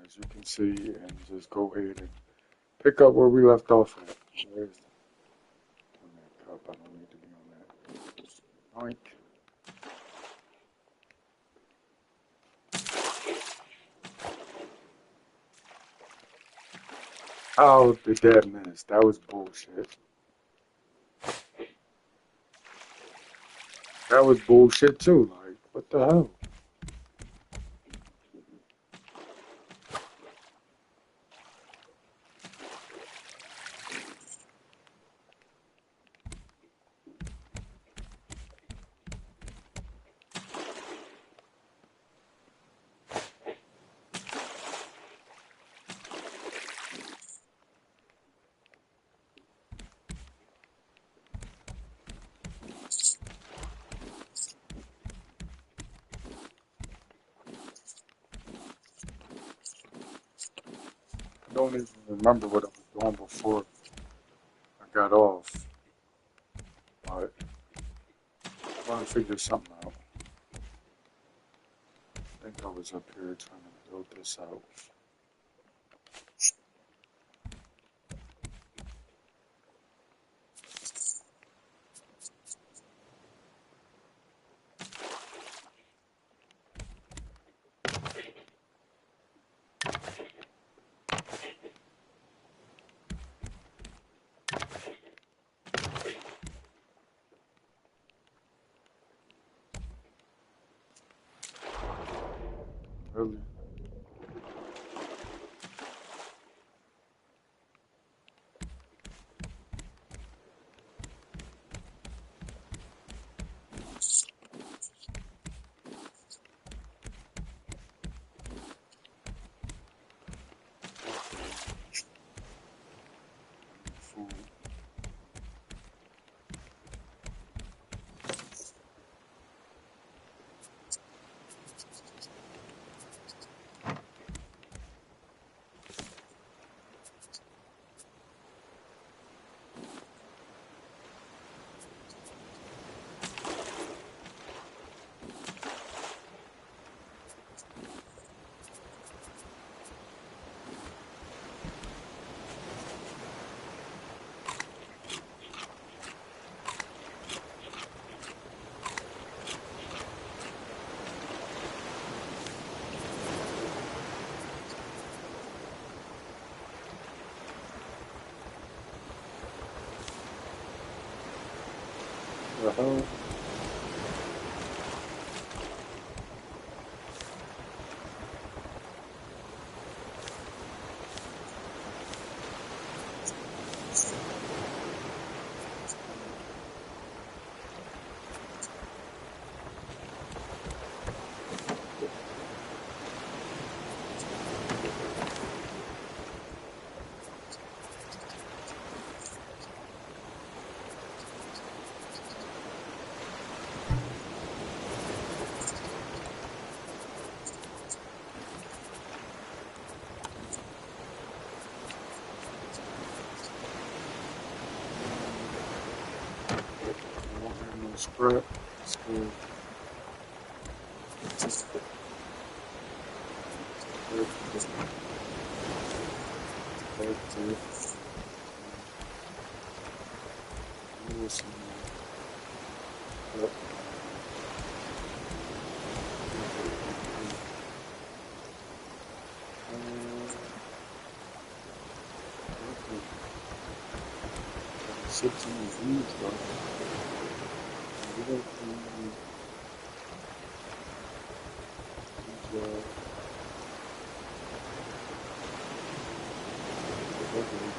as you can see, and just go ahead and pick up where we left off at. There's on that cup. I don't need to be on that. Oink. How did that miss? That was bullshit. That was bullshit too. Like, what the hell? I don't even remember what I was doing before I got off. But I'm trying to figure something out. I think I was up here trying to build this out. Really? Food. The hell? I don't have no scrap. So, Shit's in his knees, bro. We don't need these, regular.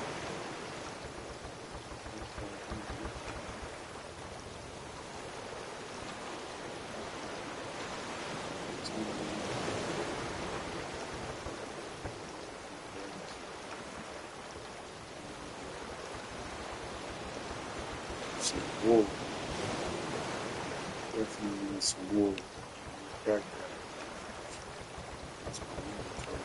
Some wool. Definitely need some wool. Back there. That's what I need for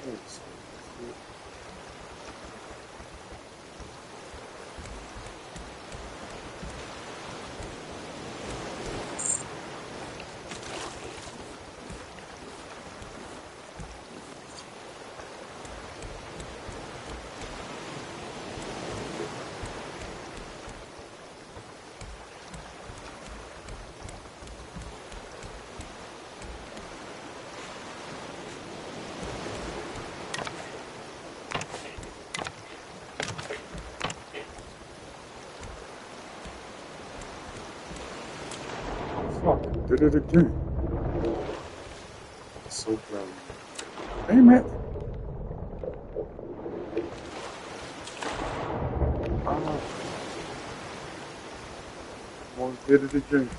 Yes. Fuck, did it again. So glad. Damn it. Ah, almost did it again.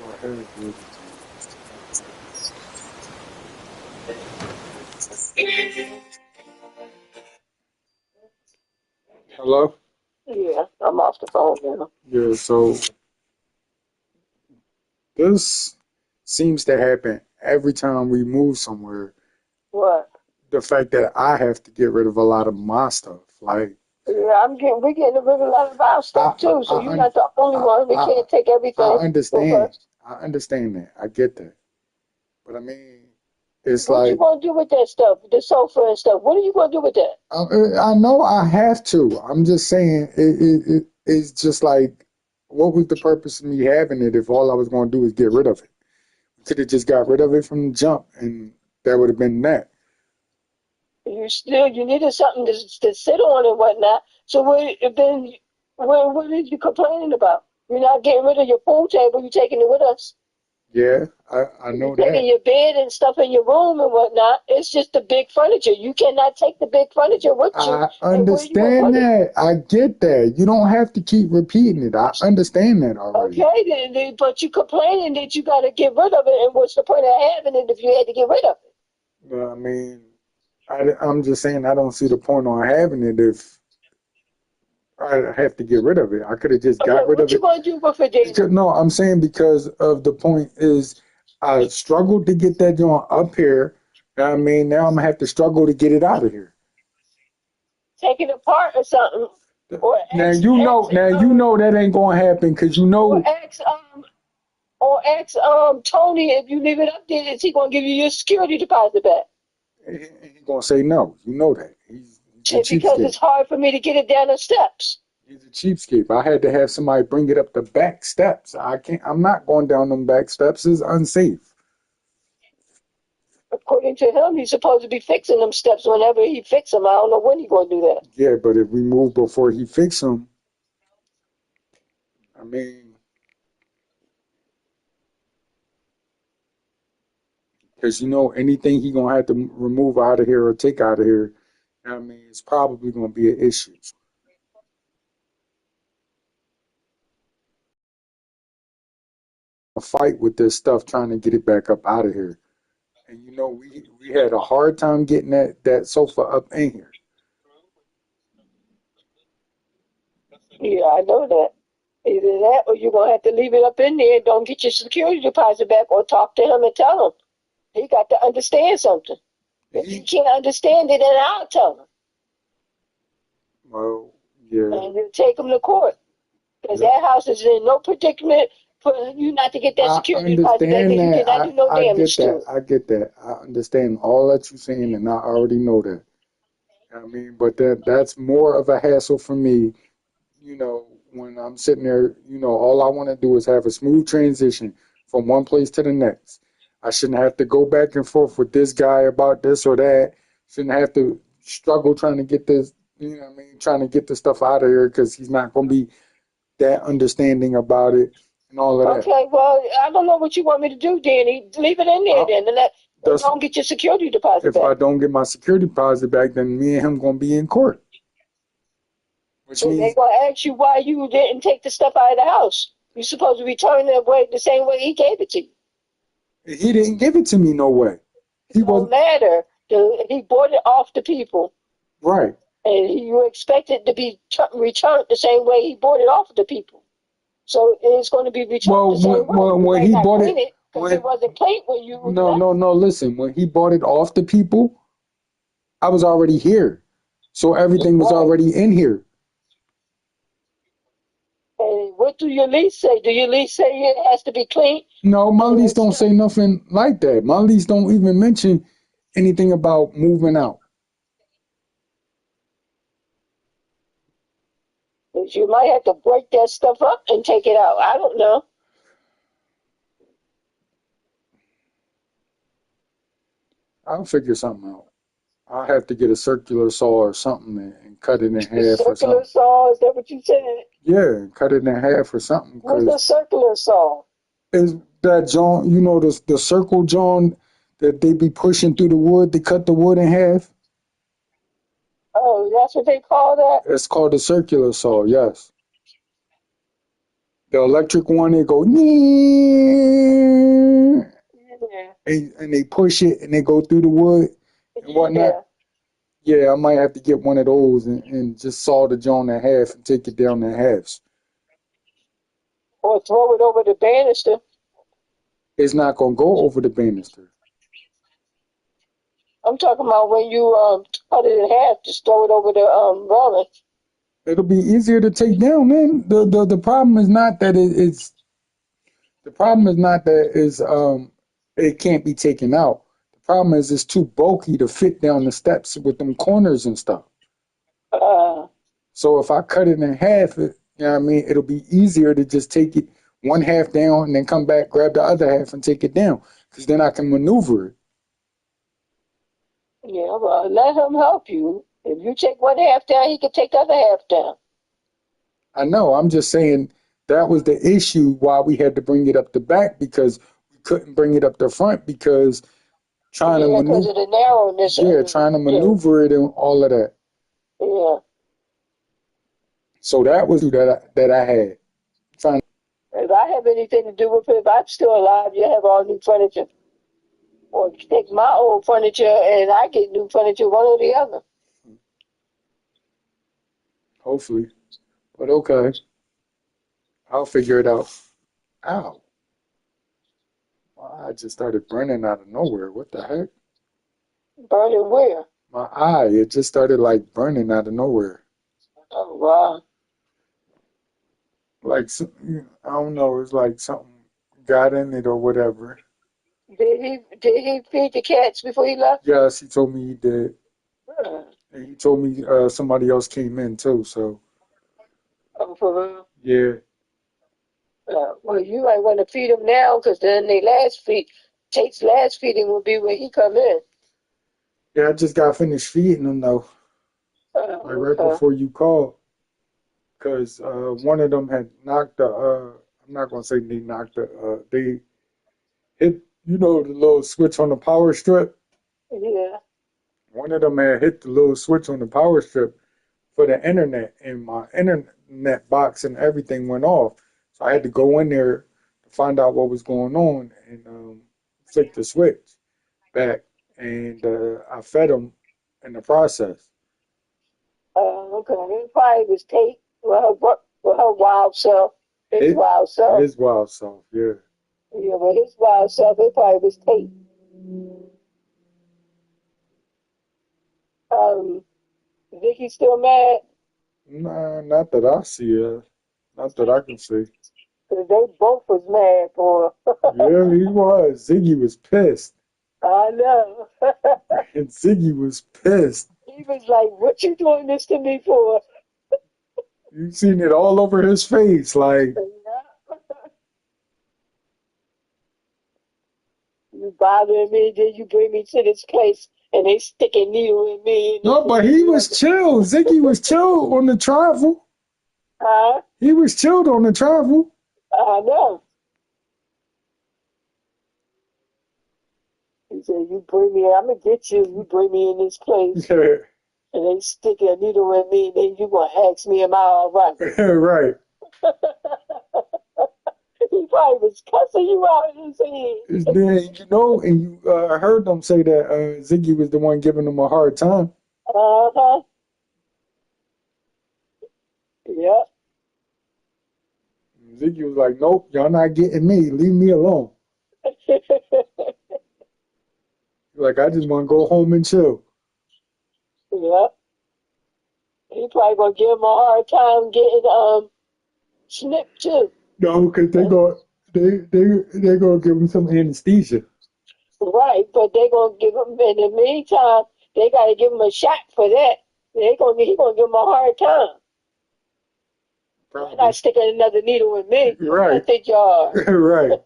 Go ahead and give it to me. Hello? Yeah, I'm off the phone now. Yeah, so this seems to happen every time we move somewhere. What? The fact that I have to get rid of a lot of my stuff. Like, Yeah, we're getting rid of a lot of our I, stuff too, so I, you're un, not the only one. We I, can't take I everything with understand. us. I understand that. I get that. But I mean, it's What you like, gonna do with that stuff? The sofa and stuff. What are you gonna do with that? I know I have to. I'm just saying, it's just like, what was the purpose of me having it if all I was going to do is get rid of it? Could have just got rid of it from the jump, and that would have been that. You needed something to sit on and whatnot. So what are you complaining about? You're not getting rid of your pool table. You're taking it with us. Yeah, I You're know taking that. your bed and stuff in your room and whatnot. It's just the big furniture. You cannot take the big furniture with you. I And where you gonna understand put it? that. I get that. You don't have to keep repeating it. I understand that already. Okay, but you complaining that you got to get rid of it, and what's the point of having it if you had to get rid of it? I mean, I'm just saying I don't see the point on having it if I have to get rid of it. I could have just Okay, got rid what of you it. gonna do with it then? No, I'm saying because of the point is I struggled to get that joint up here. I mean, now I'm gonna have to struggle to get it out of here. Take it apart or something, or Now you know that ain't gonna happen because you or know ask or ask Tony if you leave it up there, is he gonna give you your security deposit back? he's gonna say no. You know that he's a Because cheapskate. it's hard for me to get it down the steps. He's a cheapskate. I had to have somebody bring it up the back steps. I can't. I'm not going down them back steps. It's unsafe. According to him, he's supposed to be fixing them steps whenever he fix them. I don't know when he's gonna do that. Yeah, but if we move before he fix them, I mean, because you know anything he gonna have to remove out of here or take out of here, I mean, it's probably gonna be an issue. A fight with this stuff trying to get it back up out of here. And you know, we had a hard time getting that sofa up in here. Yeah, I know that. Either that or you're gonna have to leave it up in there and don't get your security deposit back or talk to him and tell him. He got to understand something. If he He, can't understand it, then I'll tell him. well, yeah, And you take him to court. Because yeah. that house is in no predicament for you not to get that I security deposit back understand because you that. did not do no I get damage to that. it. I get that. I understand all that you're saying, and I already know that. I mean, but that's more of a hassle for me, you know, when I'm sitting there, all I want to do is have a smooth transition from one place to the next. I shouldn't have to go back and forth with this guy about this or that. Shouldn't have to struggle trying to get this, you know what I mean, trying to get the stuff out of here because he's not going to be that understanding about it. and all of that. Okay, well, I don't know what you want me to do, Danny. Leave it in there I, then, and that's don't get your security deposit if I back. don't get my security deposit back, then me and him gonna be in court, which Then they means gonna ask you why you didn't take the stuff out of the house. You're supposed to return it the same way he gave it to you. he didn't give it to me no way. He It don't wasn't matter. He bought it off the people, right. and you expect it to be returned the same way he bought it off of the people. So it's going to be returned Well, the same way. You when may he not bought clean it, it because it when wasn't clean when you no, left. no, no, listen, when he bought it off the people, I was already here, so everything was Right. already in here. And what do your lease say? Do your lease say it has to be clean? No, my lease And don't say nothing like that. My lease don't even mention anything about moving out. you might have to break that stuff up and take it out. I don't know. I'll figure something out. I'll have to get a circular saw or something and cut it in The half or circular something. saw, is that what you said? Yeah, cut it in half or something. What's the Cause circular saw? is that John? You know the circle John that they be pushing through the wood to cut the wood in half. Oh, that's what they call that? It's called a circular saw. Yes, the electric one. They go Yeah. and they push it and they go through the wood and whatnot. Yeah. Yeah, I might have to get one of those and just saw the joint in half and take it down in halves. Or throw it over the banister. It's not gonna go over the banister. I'm talking about when you cut it in half, just throw it over the roller. It'll be easier to take down, man. The problem is not that it's the problem is not that it can't be taken out. The problem is it's too bulky to fit down the steps with them corners and stuff. Uh, So if I cut it in half, you know what I mean, it'll be easier to just take it one half down and then come back, grab the other half and take it down. Because then I can maneuver it. yeah, well, let him help you. If you take one half down, he can take the other half down. I know. I'm just saying that was the issue why we had to bring it up the back because we couldn't bring it up the front because trying to Yeah, because maneuver, of the narrowness of yeah, it. trying to Yeah, maneuver it and all of that. yeah. So that was that I had. Trying. If I have anything to do with it, if I'm still alive, you have all new furniture. Or take my old furniture and I get new furniture, one or the other. Hopefully, but okay, I'll figure it out. Ow! My eye just started burning out of nowhere. What the heck? Burning where? My eye, it just started like burning out of nowhere. Oh, wow. Like I don't know. It's like something got in it or whatever. Did he feed the cats before he left? Yes, he told me he did. Uh, And he told me somebody else came in too. So oh, for real? yeah, Well, you might want to feed him now, because then they Tate's last feeding will be when he come in. yeah. I just got finished feeding them though, like right Okay. before you called, because one of them had knocked the. I'm not gonna say they knocked the. They hit. You know the little switch on the power strip. Yeah. One of them had hit the little switch on the power strip for the internet, and my internet box and everything went off. So I had to go in there to find out what was going on and flick the switch back, and I fed him in the process. Okay. It probably was Tate with her wild self, his It wild self. is wild self, yeah. Yeah, but his wild self, it probably was Tate. Um, Vicky's still mad Nah, not that I see, not that I can see. because they both was mad for. Yeah, he was. Ziggy was pissed, I know. and Ziggy was pissed. He was like, "What you doing this to me for?" You seen it all over his face, like. You bothering me, then you bring me to this place and they stick a needle in me and No, this and but that he and the was other. chill. Ziggy was chill on the travel. Huh? He was chilled on the travel. I know. He said, "You bring me, I'm gonna get you. You bring me in this place, and they stick a needle in me, and then you gonna ask me, am I all right?" Right. He probably was cussing you out in his head. Then you know, and you heard them say that Ziggy was the one giving them a hard time. Uh huh. Yep. Ziggy was like, "Nope, y'all not getting me. Leave me alone." Like I just want to go home and chill. Yep. He probably gonna give him a hard time getting snipped too. No, because they gonna give him some anesthesia. Right, but they gonna give him in the meantime. They gotta give him a shot for that. He gonna give him a hard time. You're Probably. not sticking another needle in me. I Right. think you are. Right.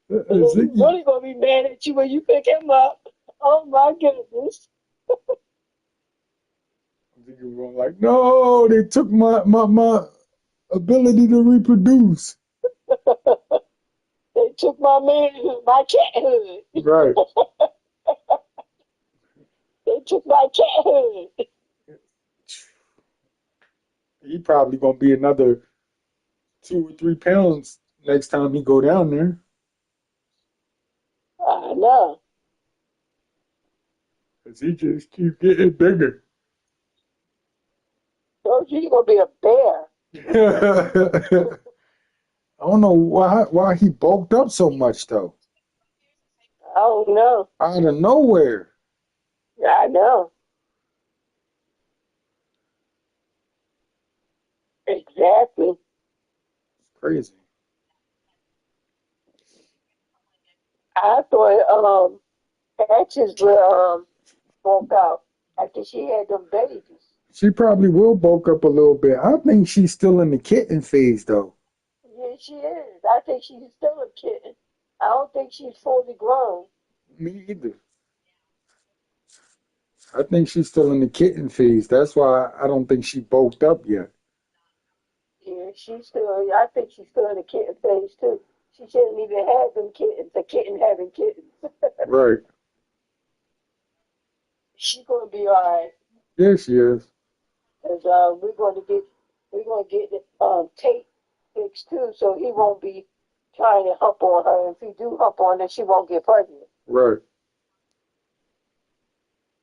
He's Ziggy, really gonna be mad at you when you pick him up. Oh my goodness. Ziggy was going like, "No, they took my ability to reproduce." They took my manhood, my cathood. Right. They took my cathood. He probably gonna be another 2 or 3 pounds next time he go down there. I know. Cause he just keep getting bigger. Told you you're gonna be a bear. I don't know why he bulked up so much though. I don't know. Out of nowhere. I know. Exactly. Crazy. I thought Patches would walk out after she had them babies. She probably will bulk up a little bit. I think she's still in the kitten phase though. Yeah, she is. I think she's still a kitten. I don't think she's fully grown. Me either. I think she's still in the kitten phase. That's why I don't think she bulked up yet. Yeah, she's still. I think she's still in the kitten phase too. She shouldn't even have them kittens. A kitten having kittens. Right. She gonna be all right. Yeah, she is. Cause we're gonna get Tate fixed too, so he won't be trying to hump on her. If he do hump on her, she won't get pregnant. Right.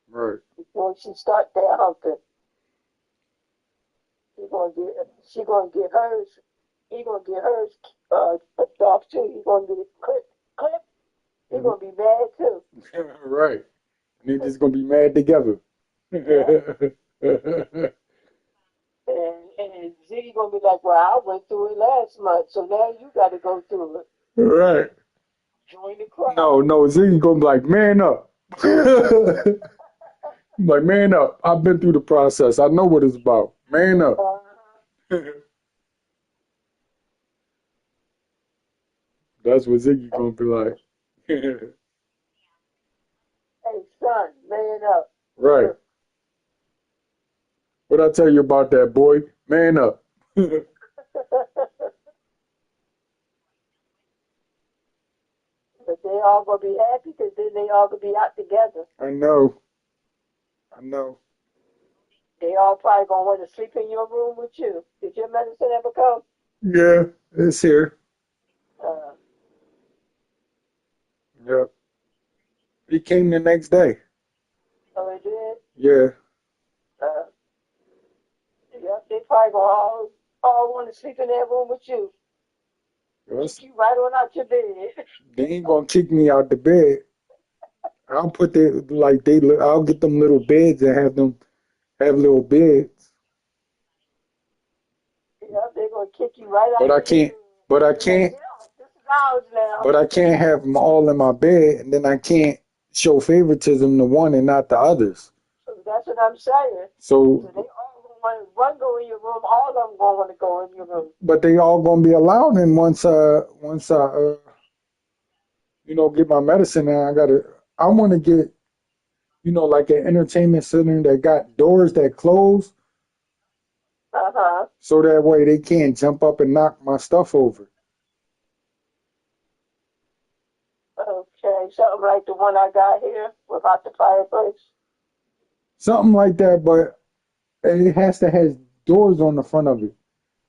Right. When she start that humping, she gonna get hers. He gonna get hers clipped off too. He gonna get it clipped. He Mhm. gonna be mad too. Right. And they just gonna be mad together. Yeah. And Ziggy gonna be like, well, I went through it last month, so now you got to go through it. Right. Join the crowd. No, Ziggy gonna be like, man up. Like, man up. I've been through the process. I know what it's about. Man up. That's what Ziggy gonna be like. Hey, son, man up. Right. What I tell you about that boy? Man up. But they all gonna be happy because then they all gonna be out together. I know. I know. They all probably gonna want to sleep in your room with you. Did your medicine ever come? Yeah, it's here. Uh, Yep. He came the next day. so it did. Yeah. Uh, yep, they probably gonna all want to sleep in that room with you. That's, Kick you right on out your bed. they ain't gonna kick me out the bed. I'll put I'll get them little beds and have them have little beds. Yep, they're gonna kick you right But out I your can't. bed. But I Be like, can't. get off. This is ours now. But I can't have them all in my bed, and then I can't show favoritism to one and not the others. So that's what I'm saying. So So, they all gonna want one go in your room. All of them gonna want to go in your room. but they all gonna be allowed in once I get my medicine. And I want to get like an entertainment center that got doors that close. Uh-huh. so that way they can't jump up and knock my stuff over. Okay, something like the one I got here without the fireplace. Something like that, but it has to have doors on the front of it.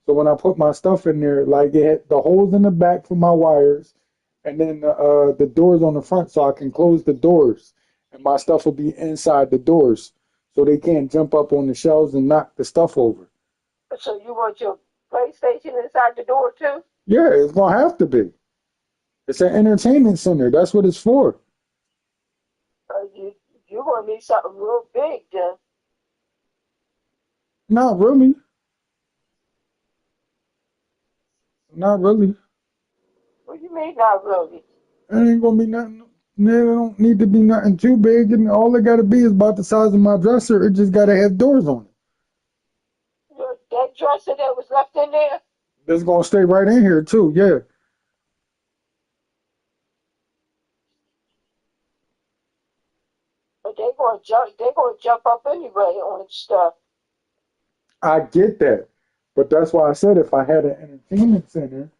So when I put my stuff in there, like it had the holes in the back for my wires, and then the doors on the front, so I can close the doors, and my stuff will be inside the doors, so they can't jump up on the shelves and knock the stuff over. So you want your PlayStation inside the door too? Yeah, it's gonna have to be. It's an entertainment center. That's what it's for. You gonna need something real big then. Not really. Not really. What do you mean not really? It ain't gonna be nothing. There don't need to be nothing too big, and all it gotta be is about the size of my dresser. It just gotta have doors on it. That dresser that was left in there, It's gonna stay right in here too. Yeah, but they gonna jump up anyway on stuff. I get that, but that's why I said if I had an entertainment center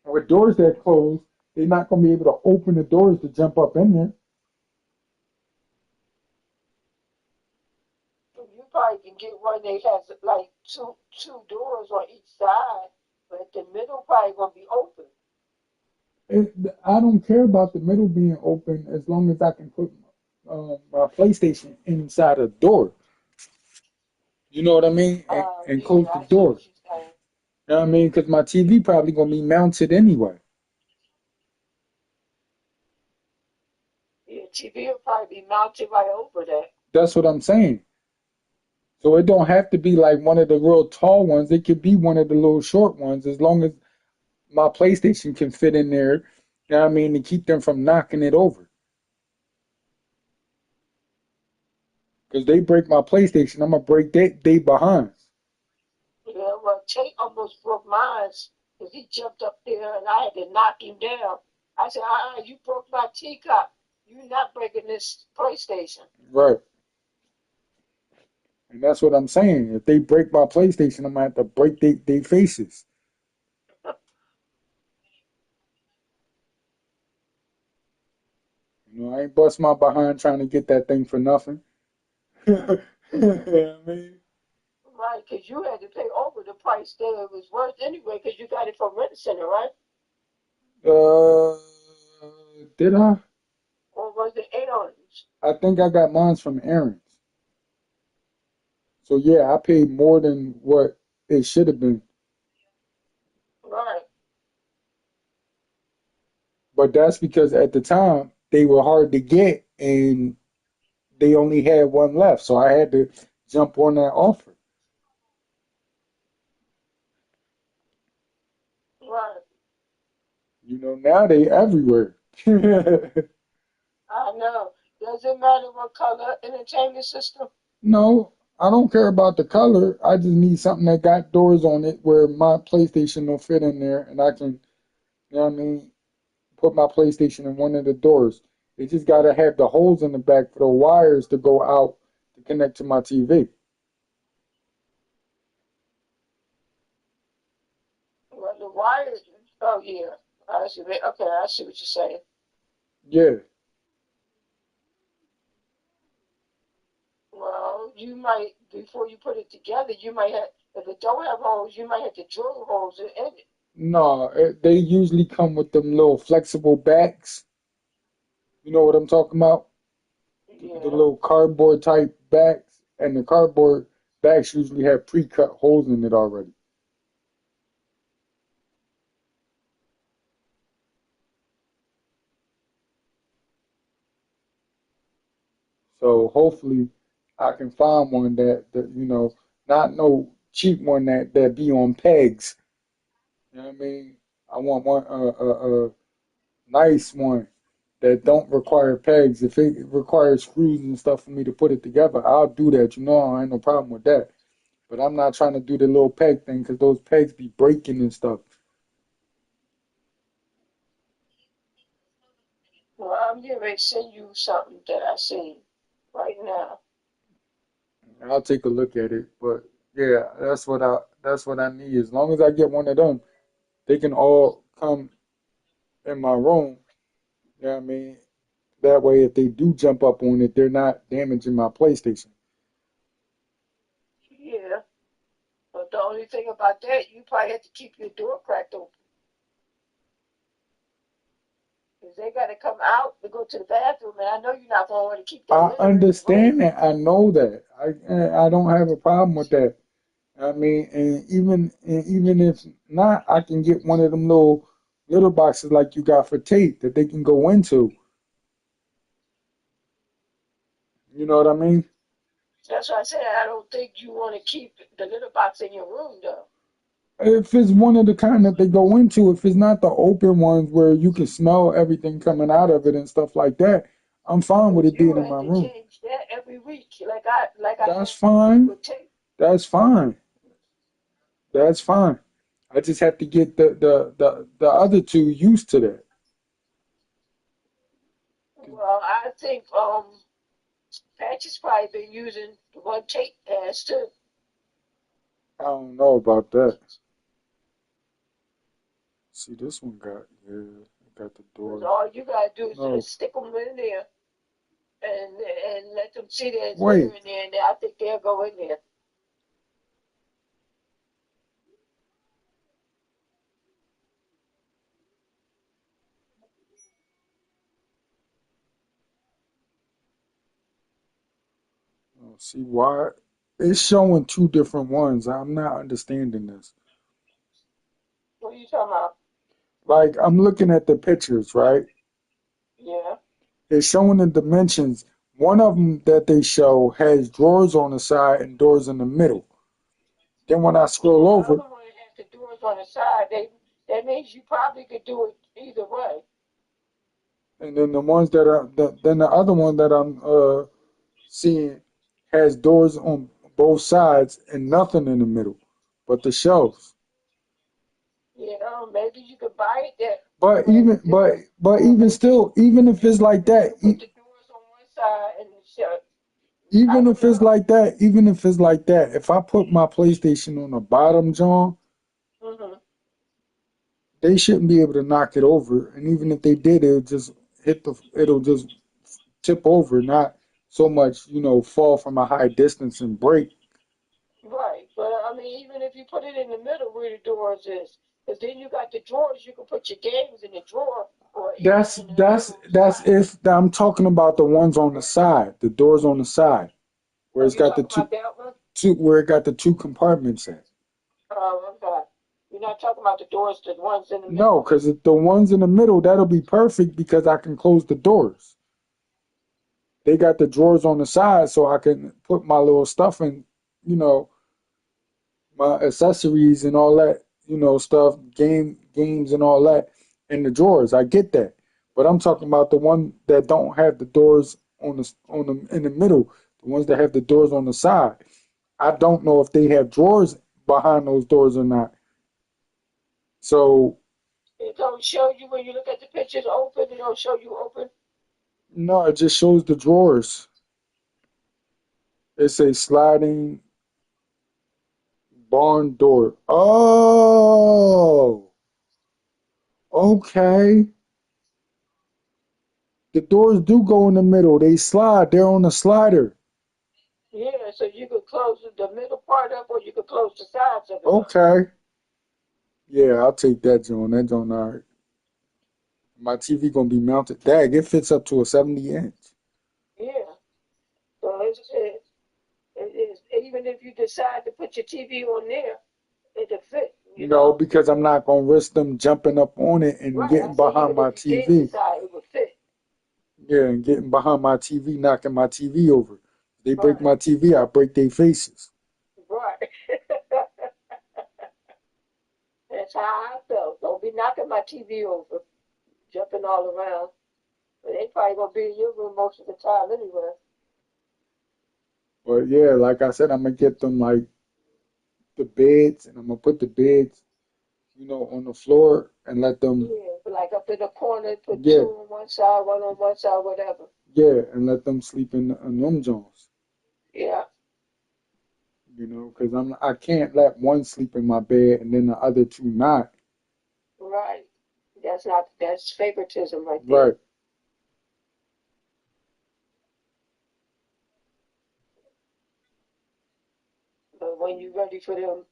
with doors that close, they're not gonna be able to open the doors to jump up in there. You probably can get one that has like two doors on each side, but the middle probably gonna be open. It, I don't care about the middle being open as long as I can put my PlayStation inside a door. You know what I mean? And close Yeah, the I see door. what you're saying. You know what I mean? Because my TV probably gonna be mounted anyway. Yeah, TV will probably be mounted right over that. That's what I'm saying. So it don't have to be like one of the real tall ones. It could be one of the little short ones as long as my PlayStation can fit in there. You know what I mean? To keep them from knocking it over. Because they break my PlayStation, I'm gonna break they behinds. Yeah, well, Tate almost broke mine because he jumped up there and I had to knock him down. I said, you broke my teacup. You're not breaking this PlayStation. Right. And that's what I'm saying. If they break my PlayStation, I'm gonna have to break they faces. You know, I ain't bust my behind trying to get that thing for nothing. You know what I mean? Right, because you had to pay over the price there. It was worth anyway because you got it from Rent Center, right? Uh, did I? Or was it Aaron's? I think I got mines from Aaron's. So yeah, I paid more than what it should have been. Right, But that's because at the time they were hard to get and they only had one left. So I had to jump on that offer. right. You know, now they everywhere. I know. Does it matter what color entertainment system? No, I don't care about the color. I just need something that got doors on it where my PlayStation will fit in there and I can, you know what I mean, put my PlayStation in one of the doors. It just got to have the holes in the back for the wires to go out to connect to my TV. Well, the wires. Oh yeah, I see. Okay, I see what you're saying. Yeah. Well, you might before you put it together, you might have if it don't have holes, you might have to drill holes in it. No, they usually come with them little flexible backs. You know what I'm talking about? The Yeah. little cardboard type backs, and the cardboard backs usually have pre-cut holes in it already. So hopefully I can find one that not no cheap one that be on pegs. You know what I mean? I want one nice one that don't require pegs. If it requires screws and stuff for me to put it together, I'll do that. You know, I ain't no problem with that. But I'm not trying to do the little peg thing because those pegs be breaking and stuff. Well, I'm getting ready to send you something that I seen right now. I'll take a look at it. But Yeah, that's what I need. As long as I get one of them, they can all come in my room. You know what I mean? That way, if they do jump up on it, they're not damaging my PlayStation. Yeah. But the only thing about that, you probably have to keep your door cracked open. Because they got to come out to go to the bathroom, and I know you're not going to want to keep that I litter in the room. understand that. I know that. I don't have a problem with that. I mean, and even if not, I can get one of them little boxes like you got for Tate that they can go into. You know what I mean? That's why I said I don't think you want to keep the litter box in your room, though. If it's one of the kind that they go into, if it's not the open ones where you can smell everything coming out of it and stuff like that, I'm fine with But it you being will in have my to room. change that every week, like I That's have fine. with tape. That's fine. That's fine. I just have to get the other two used to that. Well, I think Patch has probably been using the one tape has too. I don't know about that. See, this one got the Because doors. all you gotta do is No, stick them in there and let them see there's litter wait. in there, and I think they'll go in there. See why? It's showing two different ones. I'm not understanding this. What are you talking about? Like I'm looking at the pictures, right? Yeah. It's showing the dimensions. One of them that they show has drawers on the side and doors in the middle. Then when I And scroll then the over, other one that has the doors on the side, that means you probably could do it either way. and then the ones that are then the other one that I'm seeing has doors on both sides and nothing in the middle, but the shelves. You know, maybe you could buy it that But where even it but would, but or even still, even if it's like maybe you that, could put the doors on one side and the shelf. I even don't if it's know. like that, even if it's like that, if I put my PlayStation on the bottom, John, Hmm. they shouldn't be able to knock it over. And even if they did, it'll just tip over, not so much, fall from a high distance and break. Right, but I mean, even if you put it in the middle where the doors is, because then you got the drawers, you can put your games in the drawer or That's in the that's middle that's side. if I'm talking about the ones on the side, the doors on the side, where Oh, it's you got the talking two about that one? two where it got the two compartments at. Okay. You're not talking about the doors, the ones in the No, middle. because the ones in the middle, that'll be perfect because I can close the doors. They got the drawers on the side so I can put my little stuff in, you know, my accessories and all that, stuff, games and all that in the drawers. I get that. But I'm talking about the one that don't have the doors in the middle, the ones that have the doors on the side. I don't know if they have drawers behind those doors or not. So It don't show you when you look at the pictures open, it don't show you open. no, it just shows the drawers. It's a sliding barn door. Oh, okay. The doors do go in the middle. They slide. They're on a slider. Yeah, so you could close the middle part up or you could close the sides of it up. Okay. Yeah, I'll take that, John. That John, all right. My TV gonna be mounted. Dag, it fits up to a 70 inch. Yeah. So it is, even if you decide to put your TV on there, it'll fit, you No, know? because I'm not gonna risk them jumping up on it and Right. I getting say behind even my if you did TV. decide it would fit. Yeah, and getting behind my TV, knocking my TV over. They break Right. my TV, I break their faces. Right. That's how I felt. Don't be knocking my TV over, jumping all around. But they probably gonna be in your room most of the time anyway. But yeah, like I said, I'm gonna get them like the beds, and I'm gonna put the beds, on the floor and let them, Yeah, but like up in the corner, put yeah, two on one side, one on one side, whatever. yeah, and let them sleep in them Jones. Yeah. you know, because I can't let one sleep in my bed and then the other two not. Right. That's favoritism right there. Right, But when you're ready for them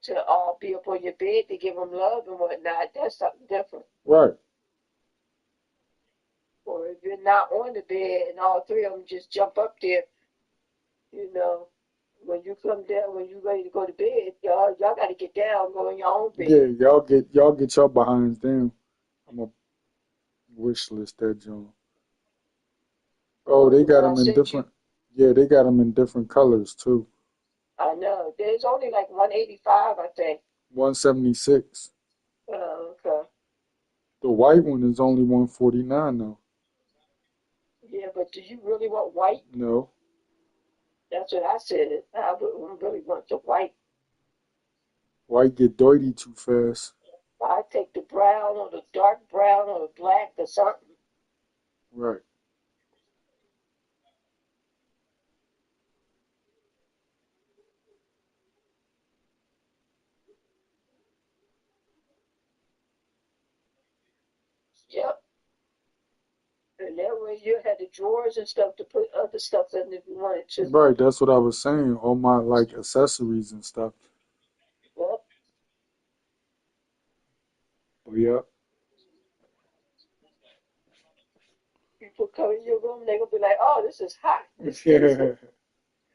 to all be up on your bed to give them love and whatnot, that's something different. right. Or if you're not on the bed and all three of them just jump up there, you know, when you come down, when you're ready to go to bed, y'all got to get down, go in your own Yeah, bed. y'all get your behinds down. I'm a wish list that John. Oh, they The got one I them in sent you, different. Yeah, they got them in different colors too. I know there's only like 185, I think. 176. Okay. The white one is only 149 though. Yeah, but do you really want white? No, That's what I said. I really want the white. white get dirty too fast. I take the brown or the dark brown or the black or something. Right. Yep. And that way you had the drawers and stuff to put other stuff in if you wanted to. Right, that's what I was saying. All my like accessories and stuff. Yep. But yeah. People come in your room, they're gonna be like, "Oh, this is hot. This is."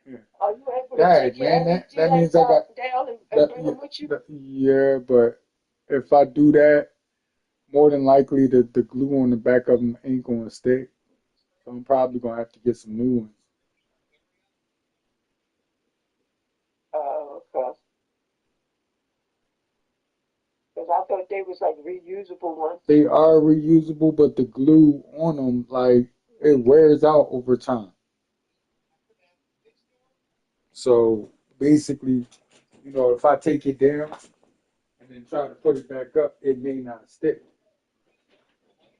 Yeah. Are you able to Dang, take your man, that LED means lights I got out down and that, bring yeah, them with you? yeah, but if I do that, more than likely the glue on the back of them ain't gonna stick. So I'm probably gonna have to get some new ones. Okay. Because I thought they was like reusable ones. They are reusable, but the glue on them, like, it wears out over time. So basically, if I take it down and then try to put it back up, it may not stick.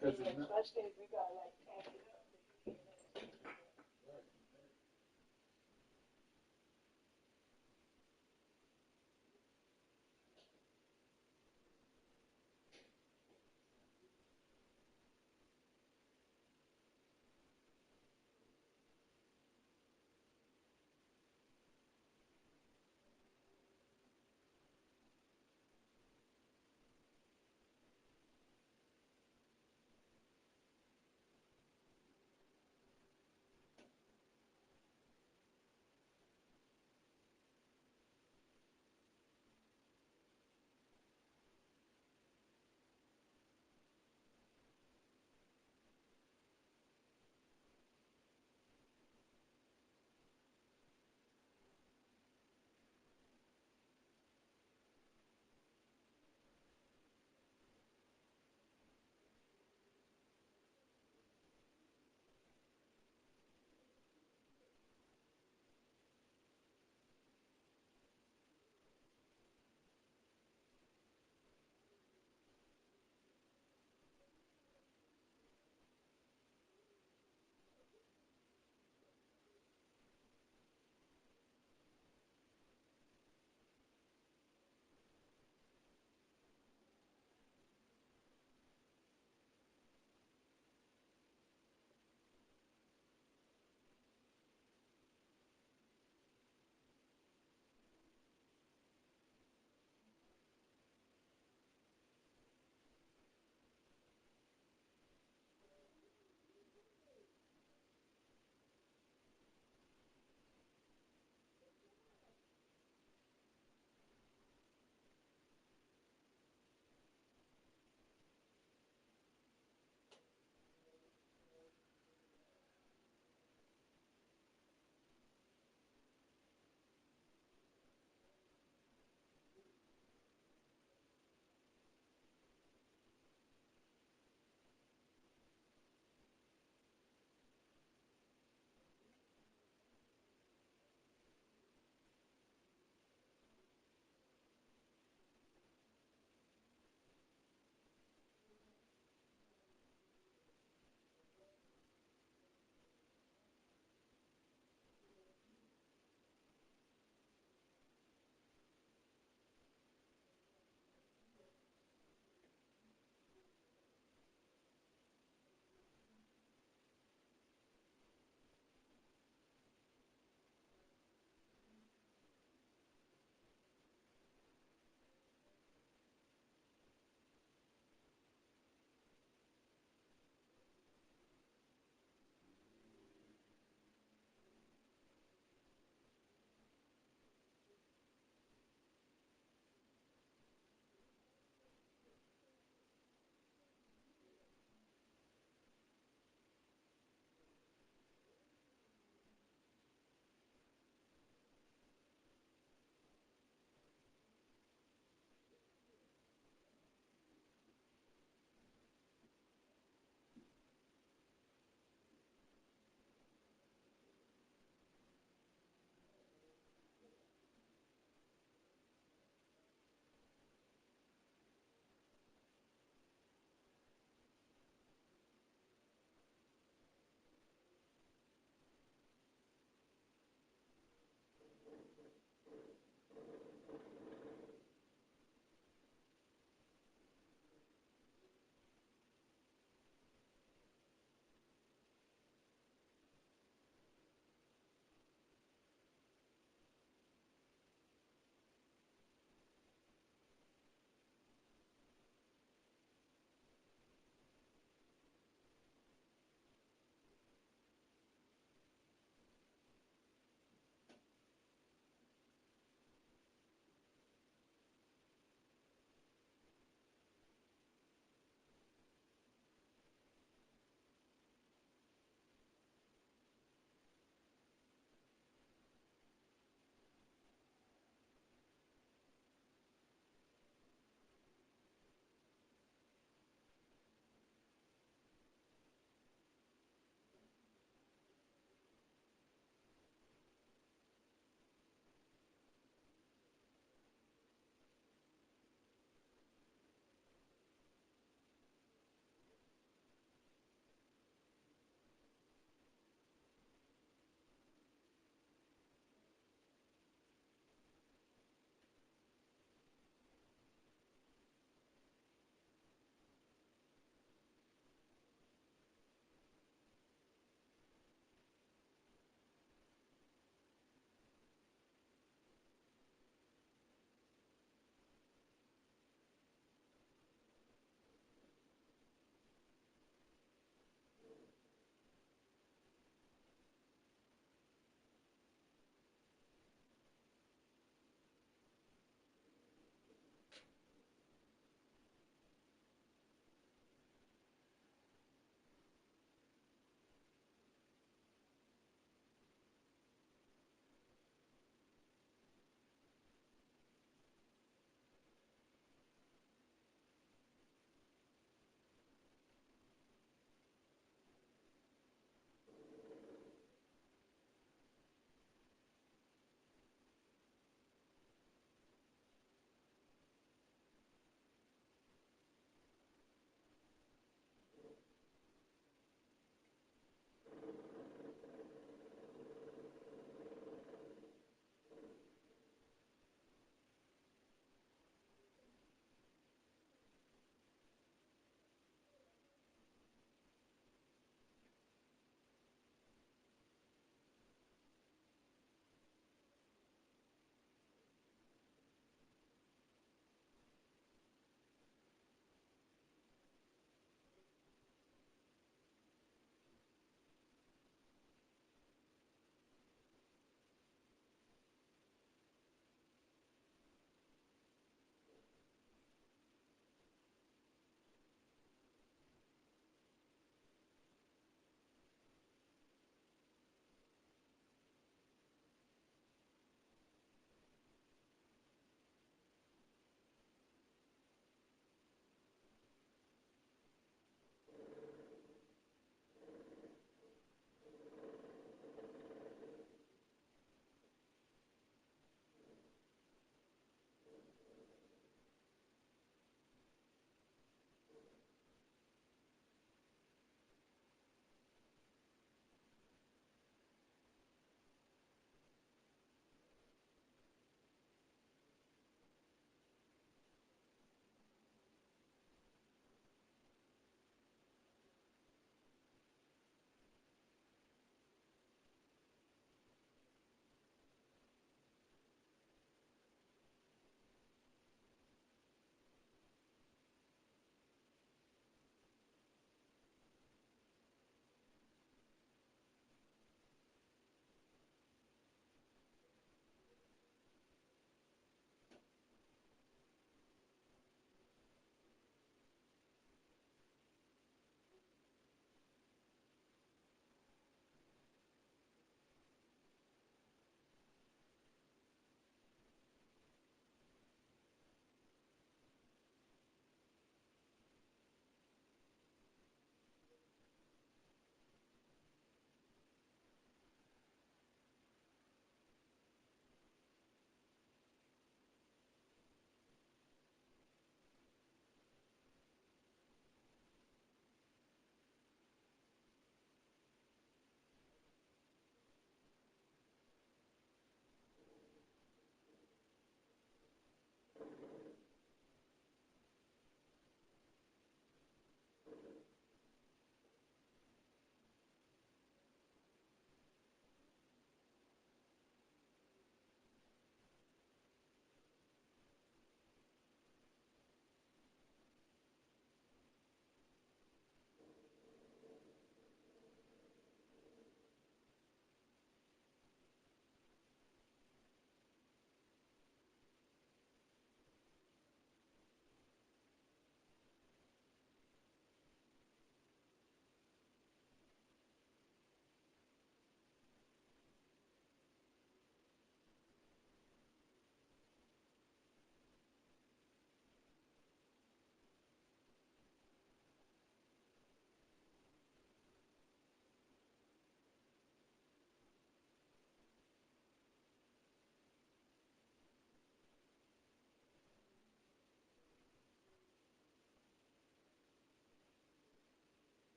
'Cause Yeah, it's not. especially if we got like tack it up.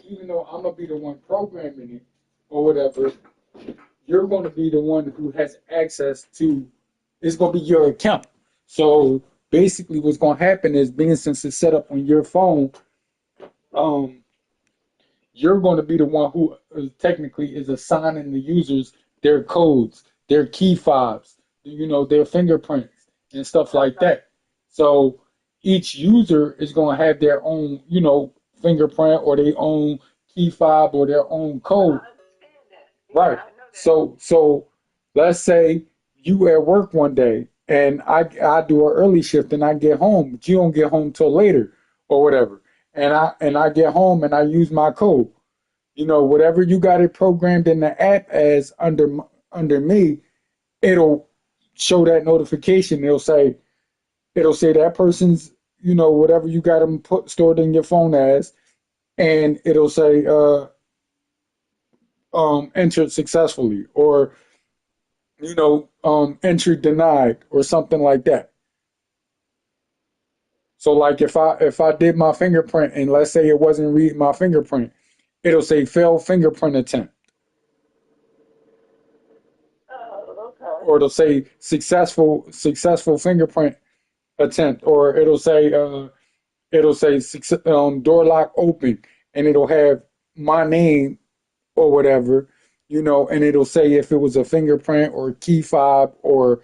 even though I'm gonna be the one programming it or whatever, you're gonna be the one who has access to. It's gonna be your account. So basically, what's gonna happen is, being since it's set up on your phone, um, you're going to be the one who technically is assigning the users their codes, their key fobs, their fingerprints and stuff like that. So each user is going to have their own, fingerprint or their own key fob or their own code. Right. So let's say you at work one day and I do an early shift and I get home, but you don't get home till later or whatever. And I get home and I use my code. Whatever you got it programmed in the app as under me, it'll show that notification. It'll say that person's, whatever you got them put stored in your phone as, and it'll say entered successfully, or entry denied, or something like that. So like if I did my fingerprint and let's say it wasn't reading my fingerprint, it'll say failed fingerprint attempt, Oh, okay. or it'll say successful fingerprint attempt, or it'll say door lock open, and it'll have my name or whatever, and it'll say if it was a fingerprint or key fob or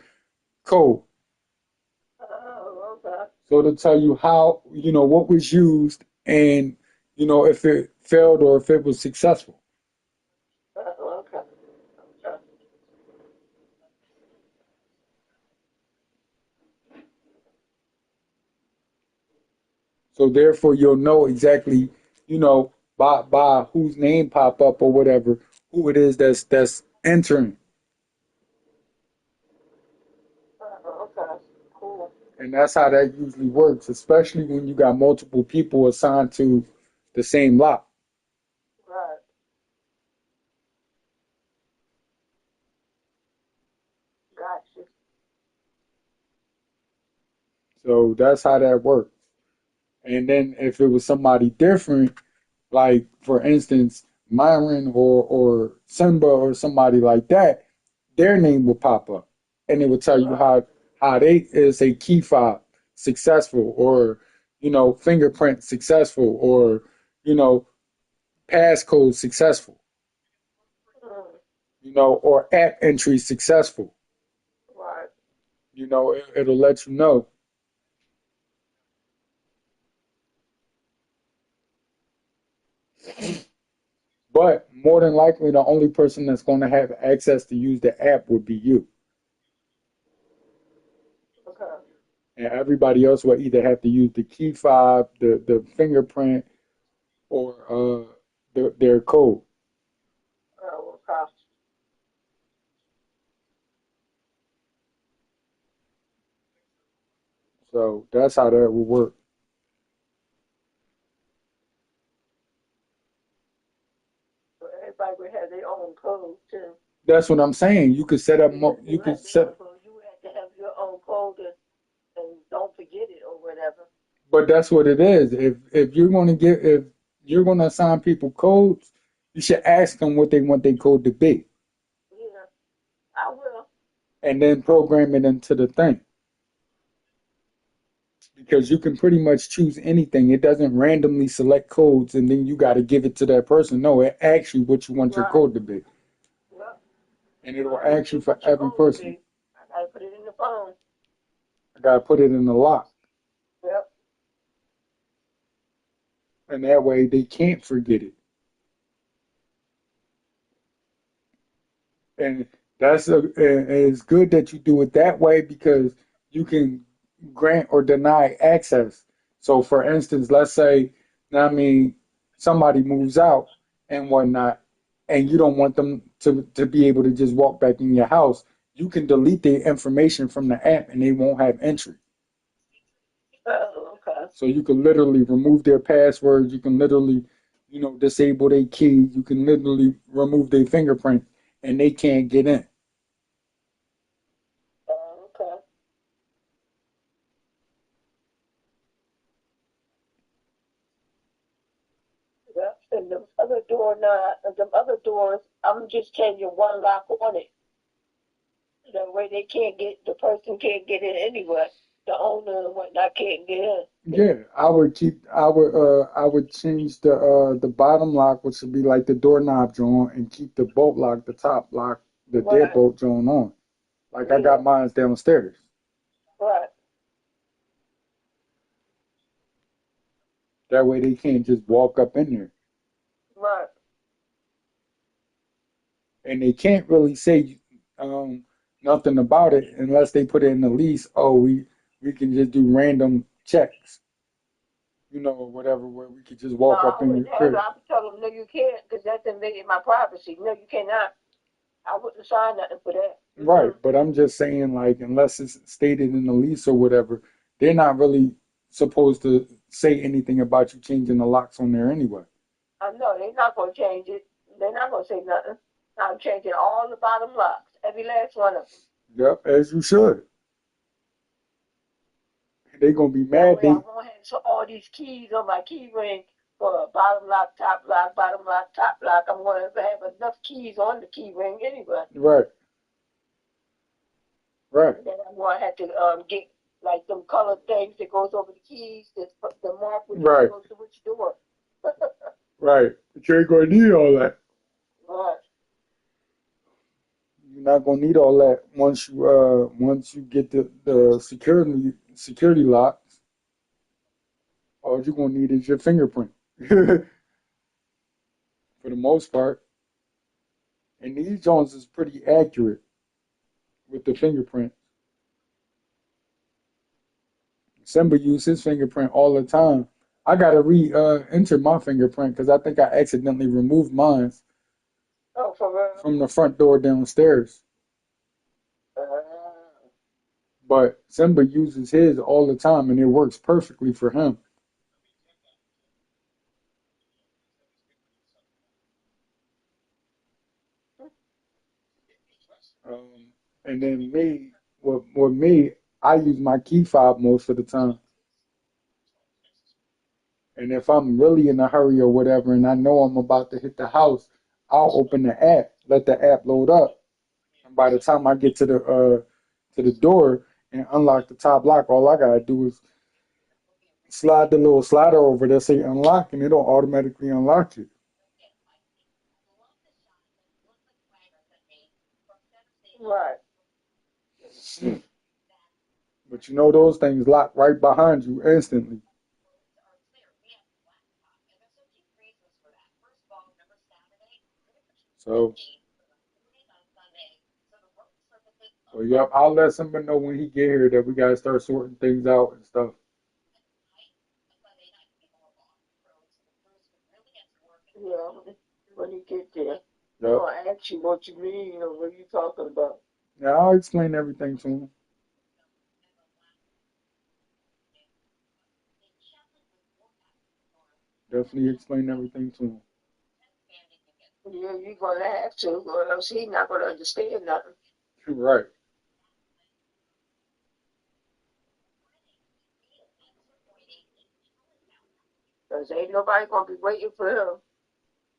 code. Oh, okay. So it'll tell you how, what was used, and if it failed or if it was successful. Okay. Okay. So therefore you'll know exactly, by whose name pop up or whatever, who it is that's entering. Okay. Cool. And that's how that usually works, especially when you got multiple people assigned to the same lot. Right. Gotcha. So that's how that works. And then if it was somebody different, like for instance, Myron or Simba or somebody like that, their name will pop up, and it will tell you Right. how they is a key fob successful, or fingerprint successful, or you know passcode successful, Mm. or app entry successful. Right. It'll let you know. But more than likely, the only person that's going to have access to use the app would be you, Okay. and everybody else will either have to use the key fob, the fingerprint, or their code. Oh, okay. So that's how that will work. So everybody would have their own code too. That's what I'm saying. You could set up. You You could have their own set, code. You have to have your own code and don't forget it or whatever. but that's what it is. If you're going to assign people codes, you should ask them what they want their code to be, Yeah, I will. and then program it into the thing. Because you can pretty much choose anything. It doesn't randomly select codes and then you got to give it to that person. No, it asks you what you want your Right. code to be, Yep. and it will What ask you you for want your every code to person. be? I gotta put it in the phone. I got to put it in the lock, Yep. and that way they can't forget it. And and it's good that you do it that way, because you can grant or deny access. So for instance, let's say, I mean, somebody moves out and whatnot, and you don't want them to be able to just walk back in your house. You can delete their information from the app and they won't have entry. Oh, okay. So you can literally remove their passwords. You can literally, disable their key. You can literally remove their fingerprint, and they can't get in. Oh, okay. Yep. And the other doors, I'm just changing one lock on it. That way the person can't get in anywhere. The owner and whatnot can't get in. Yeah, I would change the bottom lock, which would be like the doorknob joint, and keep the bolt lock, the top lock, the Right, deadbolt joint on. Like I yeah, got mine downstairs. right, That way they can't just walk up in there. right. And they can't really say nothing about it unless they put it in the lease. Oh, we can just do random checks, or whatever, where we could just No, walk up I in your wouldn't have it. crib. I would tell them, no, you can't, because that's invading my privacy. No, you cannot. I wouldn't sign nothing for that. Right, but I'm just saying, like, unless it's stated in the lease or whatever, they're not really supposed to say anything about you changing the locks on there anyway. I know they're not going to change it. They're not going to say nothing. I'm changing all the bottom locks, every last one of them. Yep, as you should. They're gonna be That mad. way I They won't have all these keys on my key ring for bottom lock, top lock, bottom lock, top lock. I'm going to have enough keys on the key ring anyway. right, right, And then I'm going to have to get like them colored things that goes over the keys, the mark which one right, goes to which door. right. But you ain't gonna need all that. Right, You're not gonna need all that once you get the security locks. All you're gonna need is your fingerprint for the most part. And these Jones is pretty accurate with the fingerprint. Simba used his fingerprint all the time. I gotta re-enter my fingerprint because I think I accidentally removed mine oh, for real? from the front door downstairs. Uh, But Simba uses his all the time and it works perfectly for him. Um, and then with me, I use my key fob most of the time. And if I'm really in a hurry or whatever, and I know I'm about to hit the house, I'll open the app, let the app load up. And by the time I get to the door and unlock the top lock, all I gotta do is slide the little slider over there, say unlock, and it'll automatically unlock it. right. But those things lock right behind you instantly. So, well, yep, I'll let somebody know when he get here that we gotta start sorting things out and stuff. Yeah, when you get there, they're Yep. going to ask you what you mean or what you talking about. Yeah, I'll explain everything to him. Definitely explain everything to him. Yeah, you're going to have to, or else he's not going to understand nothing. Right. Because ain't nobody going to be waiting for him.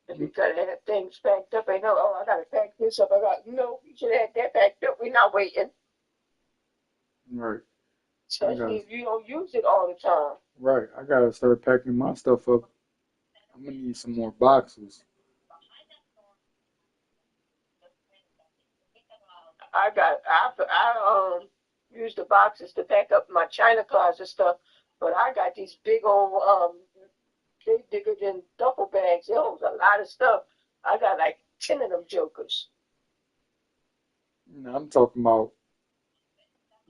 If you got to have things packed up, ain't no, oh, I got to pack this up. You should have that packed up. We're not waiting. Right. I Especially got if you don't use it all the time. right. I gotta start packing my stuff up. I'm gonna need some more boxes. I use the boxes to pack up my china closet stuff, but I got these big old they bigger than duffel bags. It holds a lot of stuff. I got like 10 of them jokers. I'm talking about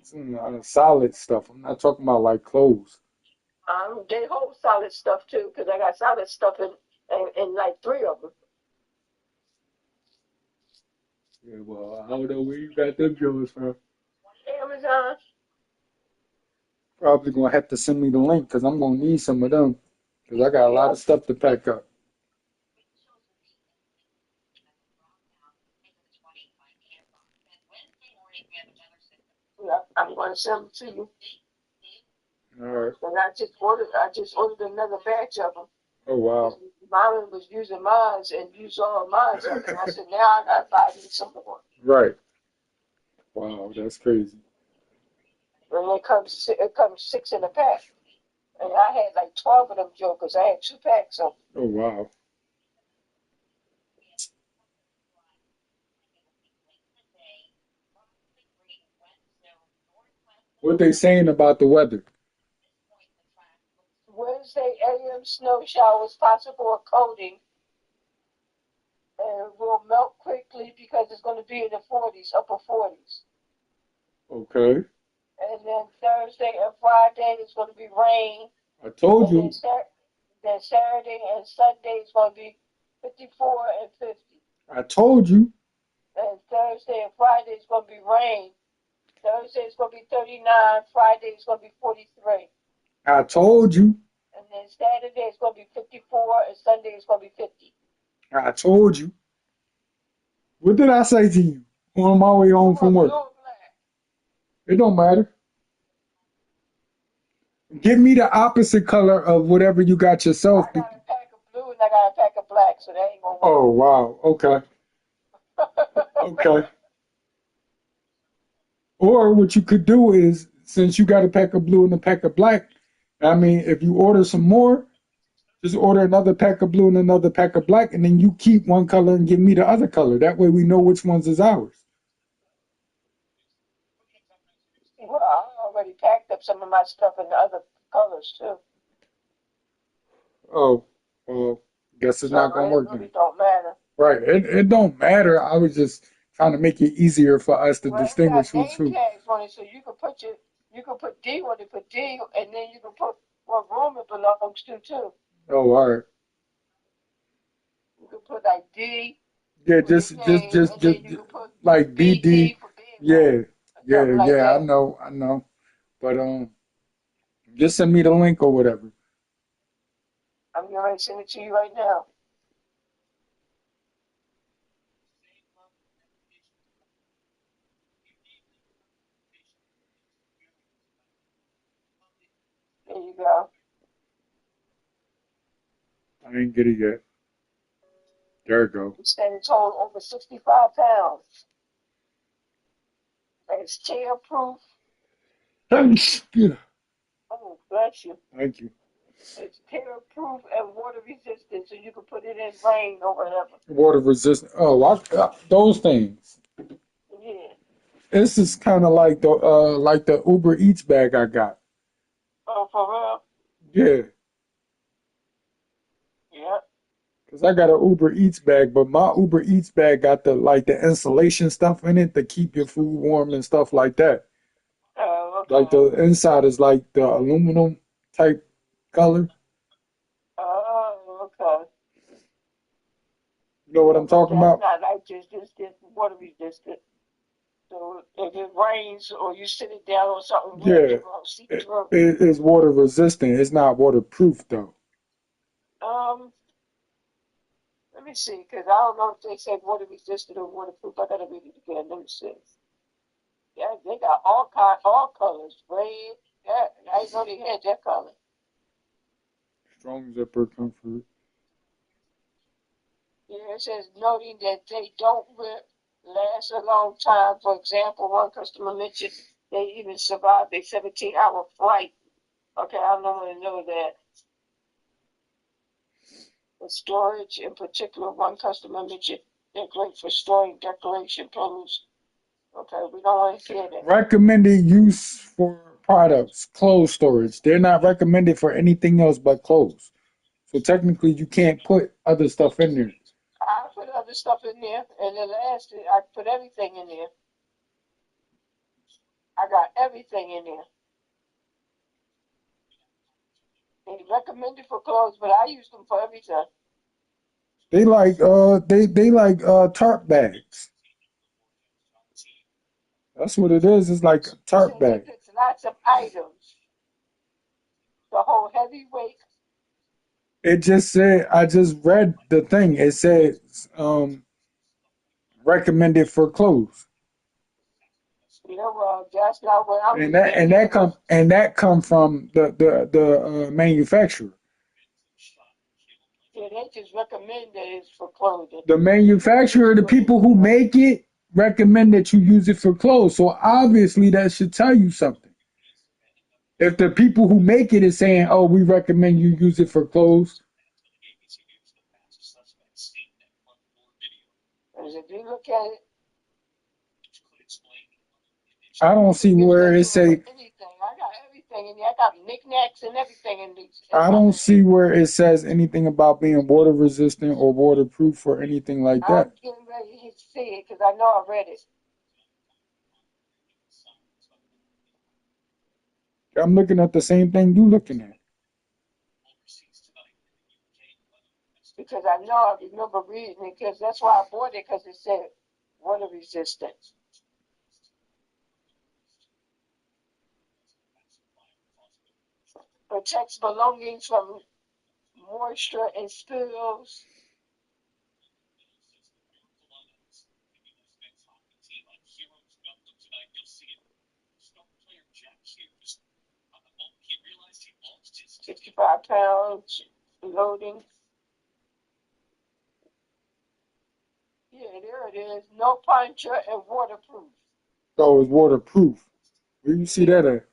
some solid stuff. I'm not talking about like clothes. They hold solid stuff too, because I got solid stuff in like three of them. Yeah, well, I don't know where you got them jewels from. Amazon. Probably gonna have to send me the link because I'm gonna need some of them because I got a lot Yeah, of stuff to pack up. yeah, I'm going to send them to you. All right. And I just ordered another batch of them. Oh because wow. mom was using mine and used all of mine up, and I said now I gotta buy me some more. Right. Wow, that's crazy. And it comes six in a pack, and I had like 12 of them jokers. I had 2 packs of. Oh wow. What they saying about the weather? Wednesday AM snow showers, possible of coating, and will melt quickly because it's going to be in the 40s, upper 40s. Okay. And then Thursday and Friday is going to be rain, I told and then you. then Saturday and Sunday is going to be 54 and 50. I told you. And Thursday and Friday is going to be rain. Thursday is going to be 39. Friday is going to be 43. I told you. And then Saturday is going to be 54, and Sunday is going to be 50. I told you. What did I say to you on my way You home were from blue work? and black. It don't matter. Give me the opposite color of whatever you got yourself. I got a pack of blue and I got a pack of black, so that ain't going to Oh wow. Okay. work. Okay. Or what you could do is, since you got a pack of blue and a pack of black, I mean, if you order some more, just order another pack of blue and another pack of black, and then you keep one color and give me the other color. That way we know which ones is ours. Well, I already packed up some of my stuff in the other colors too. Oh, well, guess it's not So gonna it work really then. don't matter. Right. It don't matter. I was just trying to make it easier for us to Well, it's got distinguish who's name who. tags on it, so you can put D on it for D, and then you can put what room it belongs to too. Oh, all right. You can put like D Yeah, for your name, and then you can put like BD. BD for bingo, Yeah, or yeah, something like yeah. that. I know. But just send me the link or whatever. I'm going to send it to you right now. There you go. I ain't get it yet. There it go. It's standing tall over 65 pounds. And it's tear proof. Yeah. Oh, bless you. Thank you. It's tear proof and water resistant, so you can put it in rain or whatever. Water resistant. Oh, those things. Yeah. This is kind of like the Uber Eats bag I got. Oh, for real? Yeah, Yeah. cause I got an Uber Eats bag, but my Uber Eats bag got the like the insulation stuff in it to keep your food warm and stuff like that. Oh, Like okay. the inside is like the aluminum type color. Oh, okay. You know what Yeah, I'm but talking that's about? not like just water resistant. So if it rains or you sit it down on something wet, Yeah, it won't seep through. it is water resistant. It's not waterproof though. Um, Let me see, because I don't know if they said water resistant or waterproof. I gotta read it again. Let me see. Yeah, they got all colors. Red. Yeah, I didn't know they had that color. Strong zipper comfort. Yeah, it says noting that they don't last a long time. For example, one customer mentioned they even survived a 17-hour flight. Okay, I don't want to know that. The storage, in particular, one customer mentioned they're great for storing decoration pillows. Okay, we don't want to hear that. Recommended use for products, clothes storage. They're not recommended for anything else but clothes. So technically, you can't put other stuff in there. I put other stuff in there, and the last I put everything in there. I got everything in there. They recommended for clothes, but I use them for everything. They like tarp bags. That's what it is. It's like a It tarp says bag. it fits lots of items. The whole heavy weight. It just said I just read the thing. It said recommended for clothes. You know, that's not what I'm And reading here. that come from the manufacturer. Yeah, they just recommend that it's for clothing. The manufacturer, the people who make it, recommend that you use it for clothes. So obviously that should tell you something. If the people who make it is saying, "Oh, we recommend you use it for clothes," Because if you look at it, I don't you see can use where that it joint for say. anything. I got everything in there. I got knickknacks and everything in I my don't bag. see where it says anything about being water resistant or waterproof or anything like I'm that. getting ready to see it because I know I read it. I'm looking at the same thing you looking at. Because I know I remember reading it because that's why I bought it because it said water resistant. Protects belongings from moisture and spills. 65 pounds loading. Yeah, there it is. No puncture and waterproof. Oh, it's waterproof. Where you see Yeah. that at?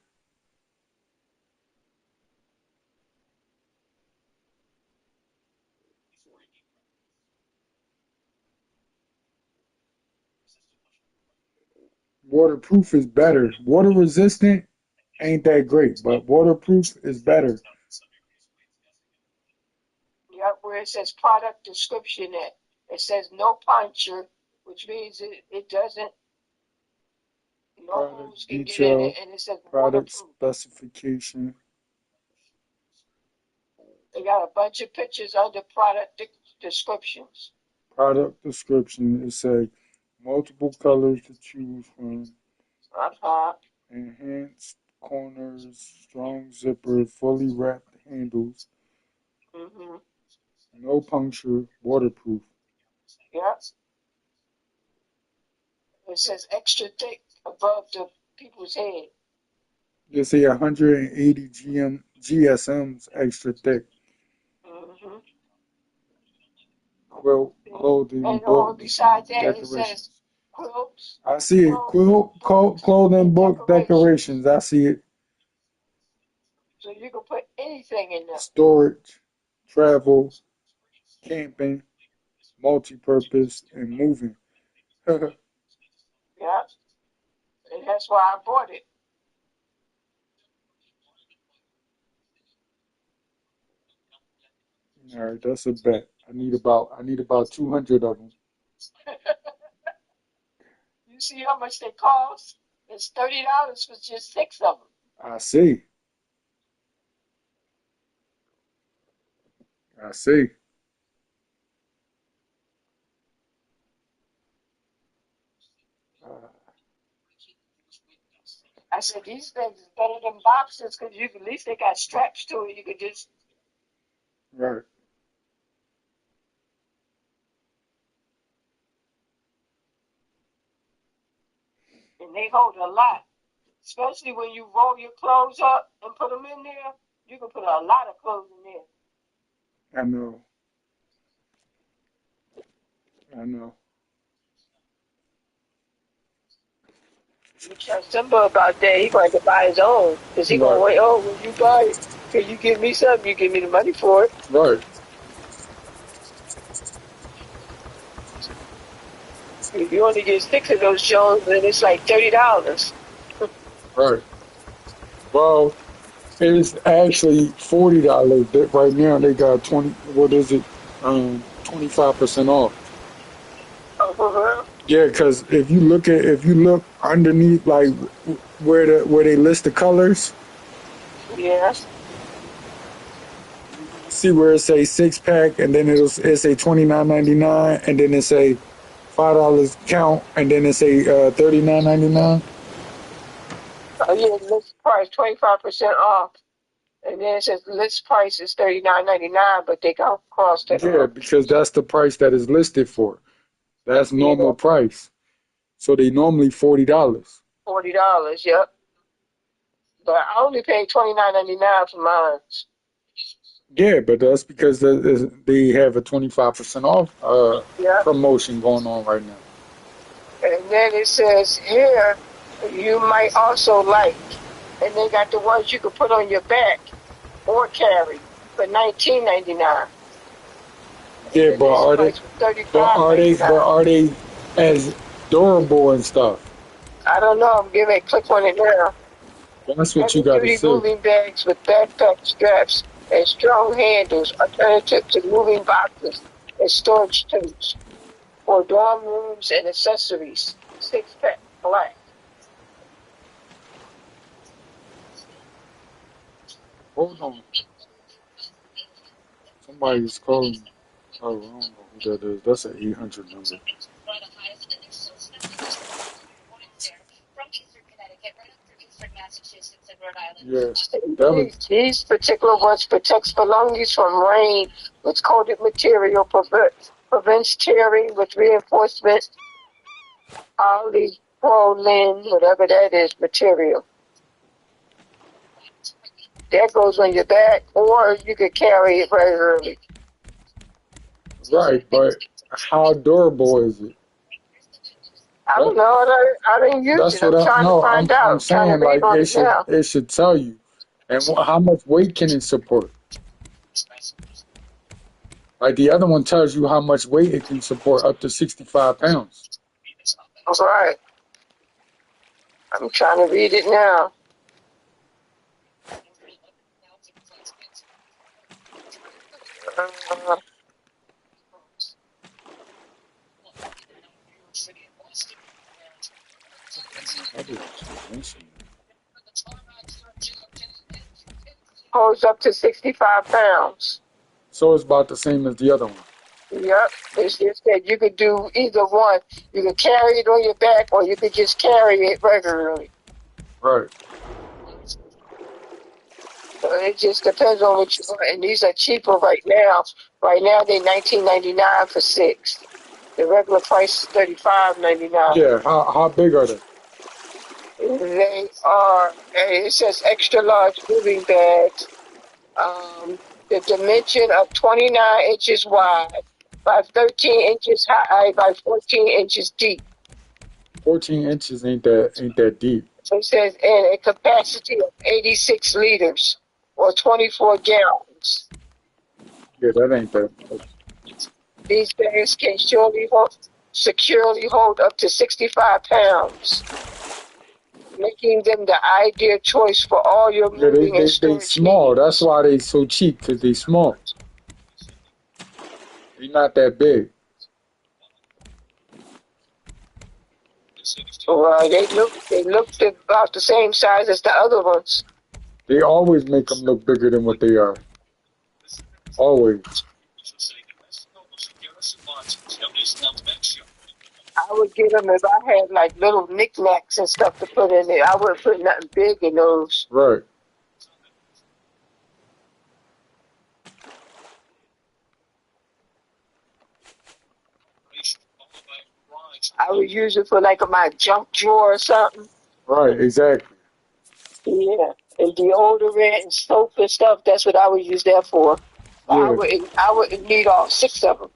Waterproof is better. Water resistant ain't that great, but waterproof is better. Yep, where it says product description at. It says no puncture, which means it doesn't, no Product holes can get in it, detail, and it says product waterproof. specification, They got a bunch of pictures under product descriptions. product description. It says multiple colors to choose from, Uh-huh. enhanced corners, strong zipper, fully wrapped handles, Mm-hmm. no puncture, waterproof. Yep. It says extra thick above the people's head. They say 180 GSMs extra thick. Mm-hmm. Quilt, clothing, And on books, besides that, it says decorations. quilts, I see it. clothing, books, Clothing, and book, decorations. decorations. I see it. So you can put anything in there. Storage, travel, camping, multi-purpose, and moving. All Yeah. And that's why I bought it. right, that's a bet. I need about 200 of them. You see how much they cost? It's $30 for just six of them. I see. I see. Uh, I said these things is better than boxes because you at least they got straps to it. You could just right. and they hold a lot. Especially when you roll your clothes up and put them in there, you can put a lot of clothes in there. I know. I know. You tell Simba about that, he going to buy his own. Because he going to Right. wait, oh, when you buy it, can you give me something? You give me the money for it. Right. If you only get six of those Jones, then it's like $30. Right. Well, it's actually $40. Right now they got 20. What is it? 25% off. Uh-huh. Yeah, because if you look underneath, like where they list the colors, Yes. see where it say 6 pack, and then it say 29.99, and then it say $5 count, and then it say 39.99. Oh, yeah, list price 25% off. And then it says list price is $39.99, but they got cost at Yeah, because that's the price that is listed for. That's yeah, normal price. So they normally $40. $40. Yep. But I only paid $29.99 for mine. Yeah, but that's because they have a 25% off Yeah. promotion going on right now. And then it says here, you might also like, and they got the ones you can put on your back or carry for $19.99. And Yeah, then there's some like for but $35.99. are they as durable and stuff? I don't know. I'm giving a click on it now. That's what you Heavy got to duty say. moving bags with backpack straps and strong handles, alternative to moving boxes and storage totes for dorm rooms and accessories. 6 pack black. Hold on, somebody's calling. Oh, I don't know who that is. That's an 800 number. Yeah, that was These particular ones protects belongings from rain with coated material, prevents tearing with reinforcement, polypropylene, whatever that is, material. That goes on your back, or you could carry it regularly. right, but how durable is it? I That don't know. I didn't use that's it. what I'm I trying to no. find I'm out. I'm trying to saying read like on it now. it should tell you, and how much weight can it support? Like the other one tells you how much weight it can support, up to 65 pounds. All right. I'm trying to read it now. Uh, How did it mention that? holds up to 65 pounds. So it's about the same as the other one. Yep. It's just that you could do either one. You could carry it on your back, or you could just carry it regularly. Right. So it just depends on what you want. And these are cheaper right now. Right now they're $19.99 for 6. The regular price is $35.99. Yeah. How big are they? They are. It says extra large moving bags. The dimension of 29 inches wide by 13 inches high by 14 inches deep. 14 inches ain't that deep. It says and a capacity of 86 liters or 24 gallons. Yeah, that ain't that much. These bags can securely hold up to 65 pounds, making them the ideal choice for all your Yeah, moving and they storage small. That's needs. why they so cheap, because they small. They not that big. They look about the same size as the other ones. They always make them look bigger than what they are. Always. I would get them if I had like little knickknacks and stuff to put in there. I wouldn't put nothing big in those. Right. I would use it for like my junk drawer or something. Right. Exactly. Yeah, and deodorant and soap and stuff. That's what I would use that for. I Yeah. would I wouldn't need all 6 of them.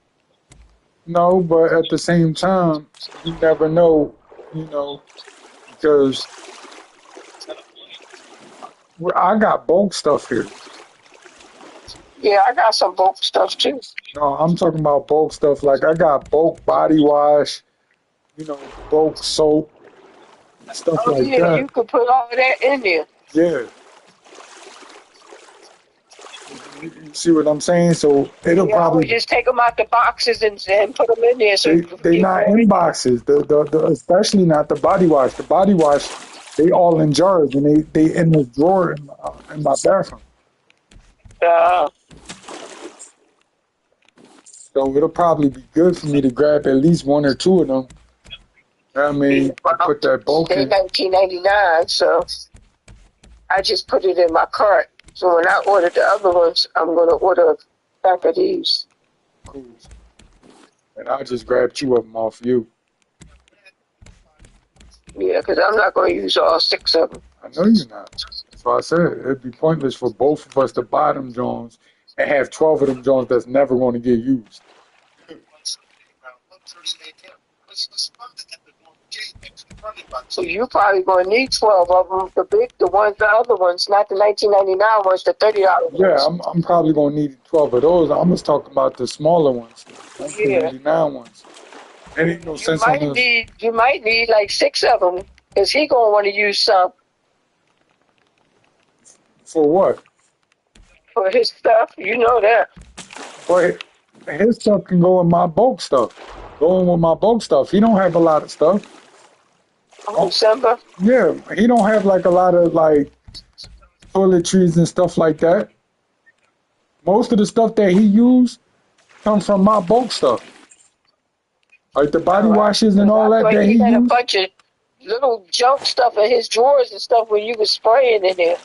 No, but at the same time, you never know, you know, because I got bulk stuff here. Yeah, I got some bulk stuff too. No, I'm talking about bulk stuff. Like I got bulk body wash, bulk soap, stuff Oh like yeah, that. you could put all that in there. Yeah. You see what I'm saying? So it'll Yeah, I probably would just take them out the boxes and put them in there so they you can they get not in ready. boxes. The especially not the body wash. The body wash, they all in jars and they in this drawer in my bathroom. Uh, So it'll probably be good for me to grab at least one or two of them. I yeah, mean, to well, put that bulk they in. 19.99, so I just put it in my cart. So when I order the other ones, I'm gonna order a pack of these. Cool. And I'll just grab two of them off you. Yeah, because I'm not gonna use all 6 of them. I know you're not. That's why I said it'd be pointless for both of us to buy them Jones and have 12 of them joints that's never going to get used. So you probably gonna need 12 of them. The ones, the other ones, not the 1999 ones, the $30 Yeah, ones. I'm probably going to need 12 of those. I'm just talking about the smaller ones, the Yeah. 1999 ones. There ain't no sense on this. You might need like 6 of them, cause he gonna want to use some For what? for his stuff. You know that. But his stuff can go in my bulk stuff. Go in with my bulk stuff. He don't have a lot of stuff. Oh, December. yeah, he don't have like a lot of like toiletries and stuff like that. Most of the stuff that he used comes from my bulk stuff. Like the body All right. washes and Cause all I that thought that he he had a used. bunch of little junk stuff in his drawers and stuff when you was spraying in there.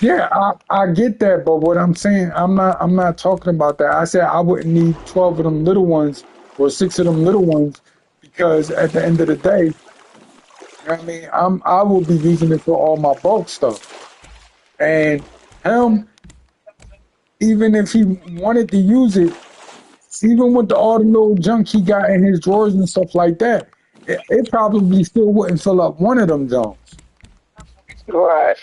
Yeah, I get that, but what I'm saying, I'm not talking about that. I said I wouldn't need 12 of them little ones or 6 of them little ones because at the end of the day, you know what I mean, I will be using it for all my bulk stuff. And him, even if he wanted to use it, even with all the little junk he got in his drawers and stuff like that, it probably still wouldn't fill up one of them Jones. Right.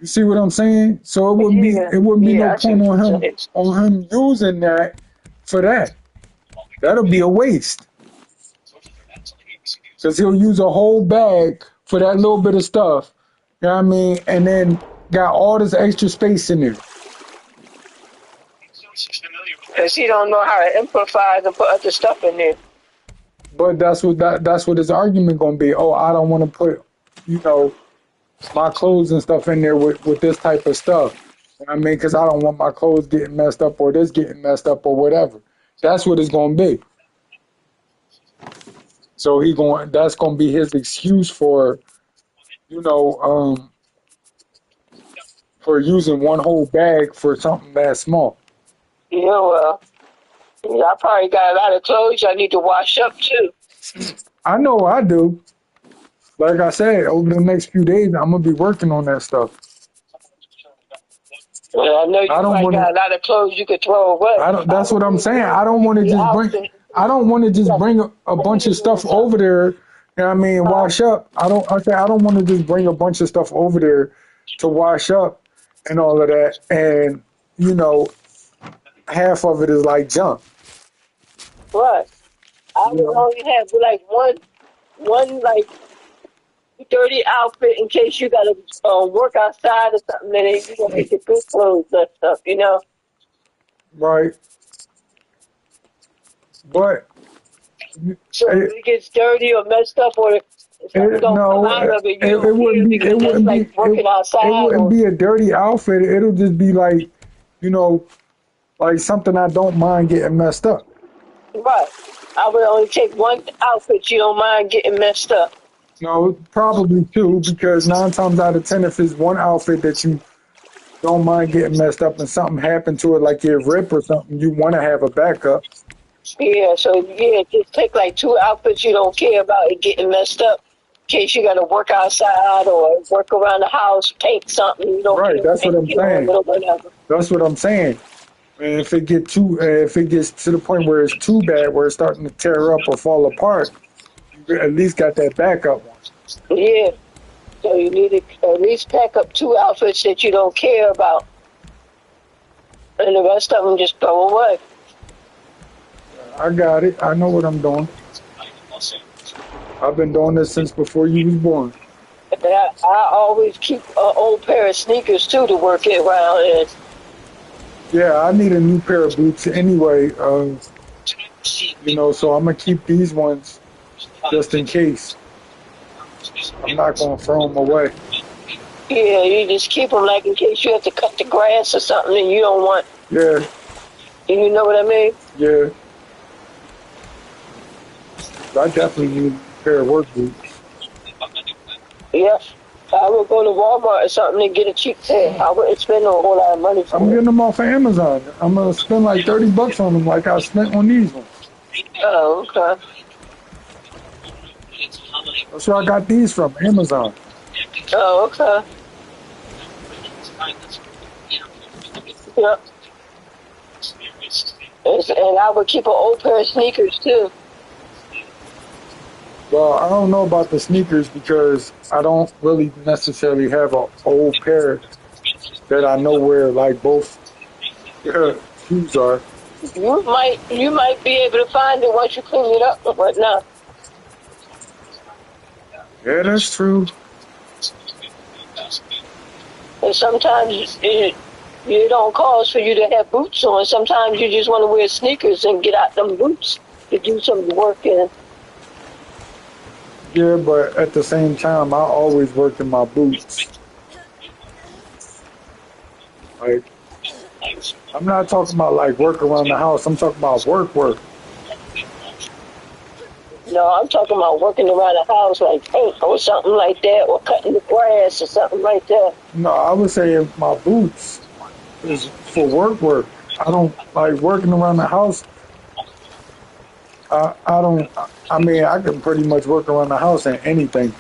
You see what I'm saying? So Yeah. it wouldn't be no Yeah, I see point what you're saying. on him using that for that. That'll be a waste because he'll use a whole bag for that little bit of stuff. You know what I mean? And then got all this extra space in there. Cause he don't know how to improvise and put other stuff in there. But that's what his argument gonna be. Oh, I don't want to put, you know, my clothes and stuff in there with this type of stuff. You know what I mean, because I don't want my clothes getting messed up or this getting messed up or whatever. That's what it's gonna be. So he going that's gonna be his excuse for, you know, for using one whole bag for something that small. Yeah, well, yeah, I probably got a lot of clothes I need to wash up too. I know I do. Like I said, over the next few days, I'm gonna be working on that stuff. Well, I know I you don't probably want got to. a lot of clothes you could throw away. I don't. I That's would what I'm use saying. one I don't want to crazy just bring. outfit I don't want to just like bring a bunch of clean or stuff over something. there. You know what I mean? Huh? Wash up. I don't. I say I don't want to just bring a bunch of stuff over there to wash up and all of that. And you know, half of it is like junk. Right. I You would know. only have like one like dirty outfit in case you gotta work outside or something, and then you gonna get your good clothes and stuff, you know. Right. But So if it, it gets dirty or messed up or something don't come no, out of it, you it don't wouldn't care be. because that's like working It outside wouldn't or be a dirty outfit. It'll just be like, you know, like something I don't mind getting messed up. right. I would only take one outfit you don't mind getting messed up. No, probably two, because 9 times out of 10, if it's one outfit that you don't mind getting messed up and something happened to it, like your rip or something, you want to have a backup. Yeah, so yeah, just take like two outfits you don't care about it getting messed up. In case you gotta work outside or work around the house, paint something you don't Right, care that's what I'm painting on saying. it or whatever. That's what I'm saying. And if it gets to the point where it's too bad, where it's starting to tear up or fall apart, you at least got that backup one. Yeah. So you need to at least pack up two outfits that you don't care about. And the rest of them just throw away. I got it. I know what I'm doing. I've been doing this since before you was born. And I always keep an old pair of sneakers too to work it around. And Yeah, I need a new pair of boots anyway. You know, so I'm gonna keep these ones just in case. I'm not gonna throw them away. yeah, you just keep them like in case you have to cut the grass or something and you don't want, Yeah, you know what I mean? yeah. I definitely need a new pair of work boots. Yeah. I would go to Walmart or something and get a cheap pair. I wouldn't spend a whole lot of money I'm for it. getting them off of Amazon. I'm gonna spend like $30 on them, like I spent on these ones. Oh, okay. That's where I got these from, Amazon. Oh, okay. Yep. And I would keep an old pair of sneakers too. Well, I don't know about the sneakers because I don't really necessarily have an old pair that I know where like both shoes are. You might be able to find it once you clean it up and whatnot. Yeah, that's true. And sometimes it don't cause for you to have boots on. Sometimes you just want to wear sneakers and get out them boots to do some work in. Yeah, but at the same time, I always work in my boots. Like, I'm not talking about like work around the house. I'm talking about work. No, I'm talking about working around the house like paint or something like that, or cutting the grass or something like that. No, I would say my boots is for work. I don't like working around the house. I don't. I mean, I can pretty much work around the house in anything.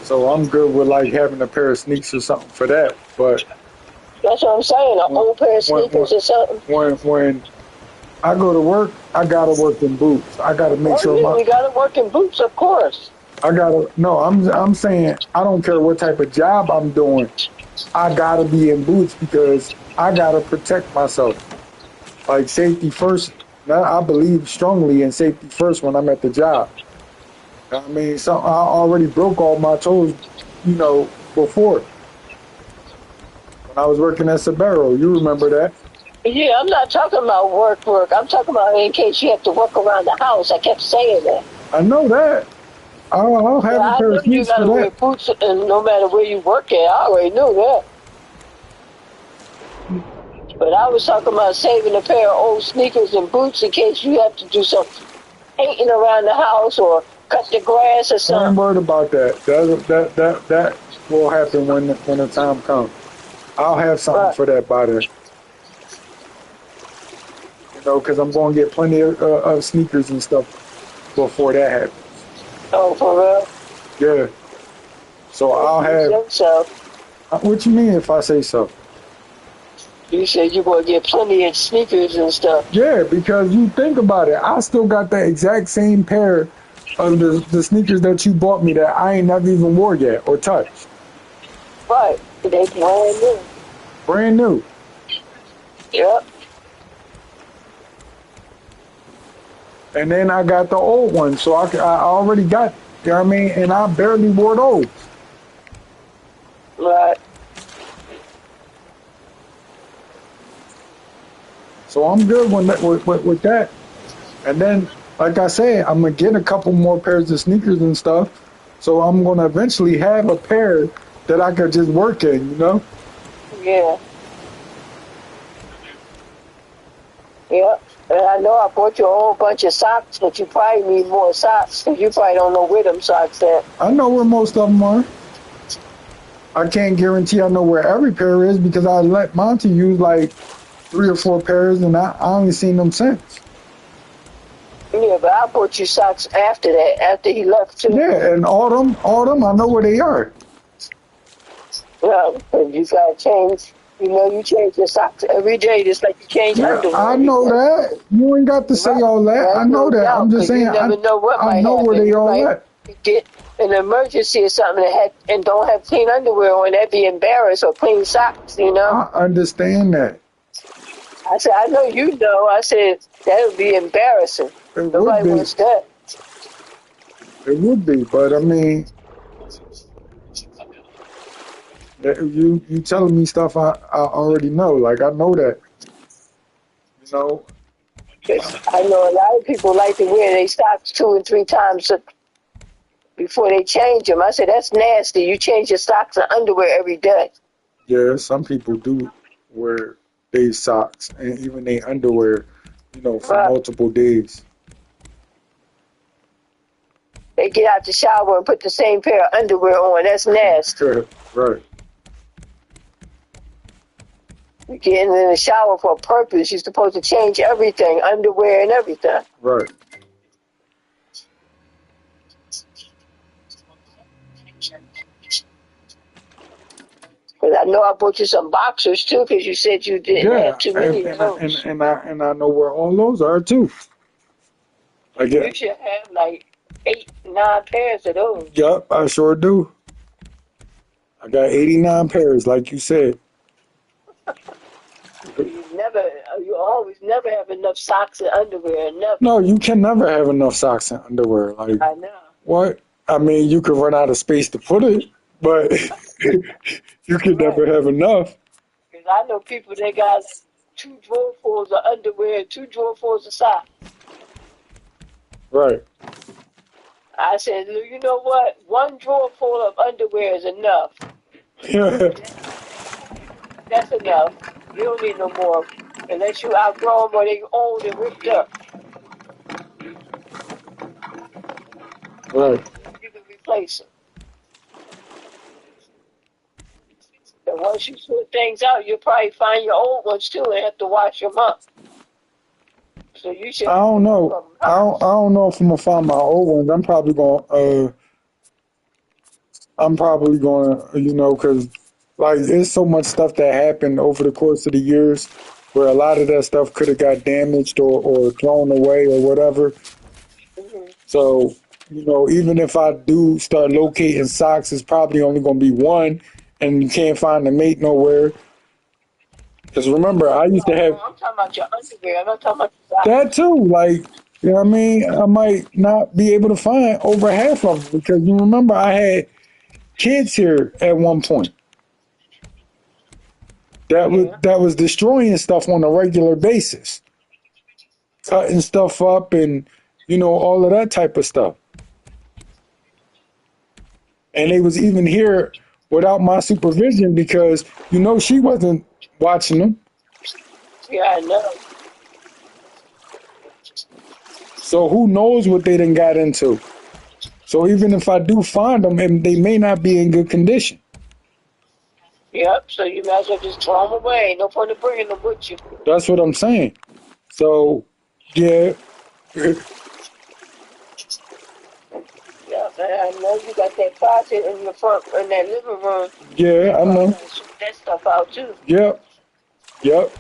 So I'm good with like having a pair of sneaks or something for that. But That's what I'm saying, an when old pair of when when sneakers or something. when I go to work, I gotta work in boots. I gotta make Oh sure yeah, my you gotta work in boots, of course. I gotta no. I'm saying I don't care what type of job I'm doing. I gotta be in boots because I gotta protect myself. Like safety first. Now, I believe strongly in safety first when I'm at the job. I mean, so I already broke all my toes, before when I was working at Sabero. You remember that? Yeah, I'm not talking about work. I'm talking about in case you have to work around the house. I kept saying that. I know that. I'll Yeah, have a I pair know of you sneaks for gotta wear that. boots, and no matter where you work at, I already knew that. But I was talking about saving a pair of old sneakers and boots in case you have to do some painting around the house or cut the grass or I ain't something. worried about that. That will happen when the time comes. I'll have something Right. for that by then. Because I'm going to get plenty of sneakers and stuff before that happens. Oh, for real? Yeah. So I'll You have. said so. What you mean if I say so? You said you're going to get plenty of sneakers and stuff. Yeah, because you think about it, I still got that exact same pair of the sneakers that you bought me that I ain't never even wore yet or touched. Right. They brand new. Brand new. Yep. And then I got the old ones, so I already got, you know what I mean? And I barely wore those. Right. So I'm good with that. And then, like I said, I'm going to get a couple more pairs of sneakers and stuff. So I'm going to eventually have a pair that I could just work in. Yeah. Yep. And I know I bought you a whole bunch of socks, but you probably need more socks because you probably don't know where them socks at. I know where most of them are. I can't guarantee I know where every pair is because I let Monty use like 3 or 4 pairs and I only seen them since. Yeah, but I bought you socks after that, after he left too. Yeah, and autumn, I know where they are. Yeah, because you gotta change. You know, you change your socks every day, just like you change Yeah, underwear I every know day. that. You ain't got to say Right. all that. I That's know no that. I'm doubt, just because saying you never know what I might know where happen. they You all might at. get an emergency or something and don't have clean underwear on. That'd be embarrassed, or clean socks, you know? I understand that. I said, I know you know. I said, that would be embarrassing. It would Nobody be. wants that. It would be. But I mean, you telling me stuff I already know. Like I know that. You know. 'Cause I know a lot of people like to wear their socks 2 and 3 times before they change them. I said, that's nasty. You change your socks and underwear every day. Yeah, some people do wear day socks and even they underwear, for Right. multiple days. They get out the shower and put the same pair of underwear on. That's nasty. Right, You're getting in the shower for a purpose. You're supposed to change everything, underwear and everything. right. Because I know I bought you some boxers too, because you said you didn't have Yeah, too many of those. and I know where all those are too. I You get. should have like 8, 9 pairs of those. Yup, I sure do. I got 89 pairs, like you said. You always never have enough socks and underwear. Never. No, you can never have enough socks and underwear. Like I know. what? I mean, you could run out of space to put it, but you could never Right. have enough. Because I know people that got like 2 drawerfuls of underwear and 2 drawerfuls of socks. Right. I said, you know what? 1 drawer full of underwear is enough. That's enough. You don't need no more. Unless you outgrow them or they old and ripped up. Right. You can replace them. And once you sort things out, you'll probably find your old ones too and have to wash them up. So you should I have don't enough know. of them, huh? I don't know if I'm gonna find my old ones. I'm probably gonna, because like there's so much stuff that happened over the course of the years where a lot of that stuff could have got damaged or thrown away or whatever. Hmm. So, even if I do start locating socks, it's probably only gonna be one, and you can't find the mate nowhere. Because remember, I used to have No, I'm talking about your underwear. I'm not talking about your that socks. too. Like, you know what I mean? I might not be able to find over half of them because you remember I had kids here at one point Yeah. that was destroying stuff on a regular basis, cutting stuff up and all of that type of stuff. And they was even here without my supervision because she wasn't watching them. Yeah, I know. So who knows what they done got into? So even if I do find them, and they may not be in good condition. Yep. So you might as well just throw them away. No point in bringing them with you. That's what I'm saying. So yeah, Yeah, man. I know you got that closet in your front, in that living room. You yeah, I probably know. gotta sort that stuff out too. Yep, yep,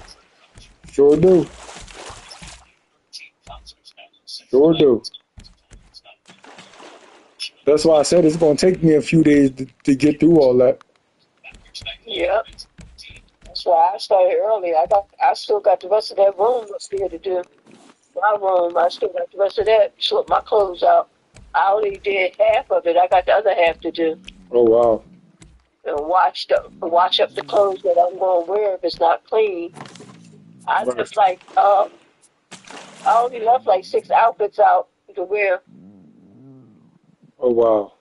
sure do, sure do. That's why I said it's gonna take me a few days to get through all that. Yep. That's why I started early. I still got the rest of that room up there to do. My room, I still got the rest of that. Sort my clothes out. I only did half of it. I got the other half to do. Oh wow, And wash up the clothes that I'm going to wear if it's not clean. I right. left like I only left like 6 outfits out to wear. Oh wow,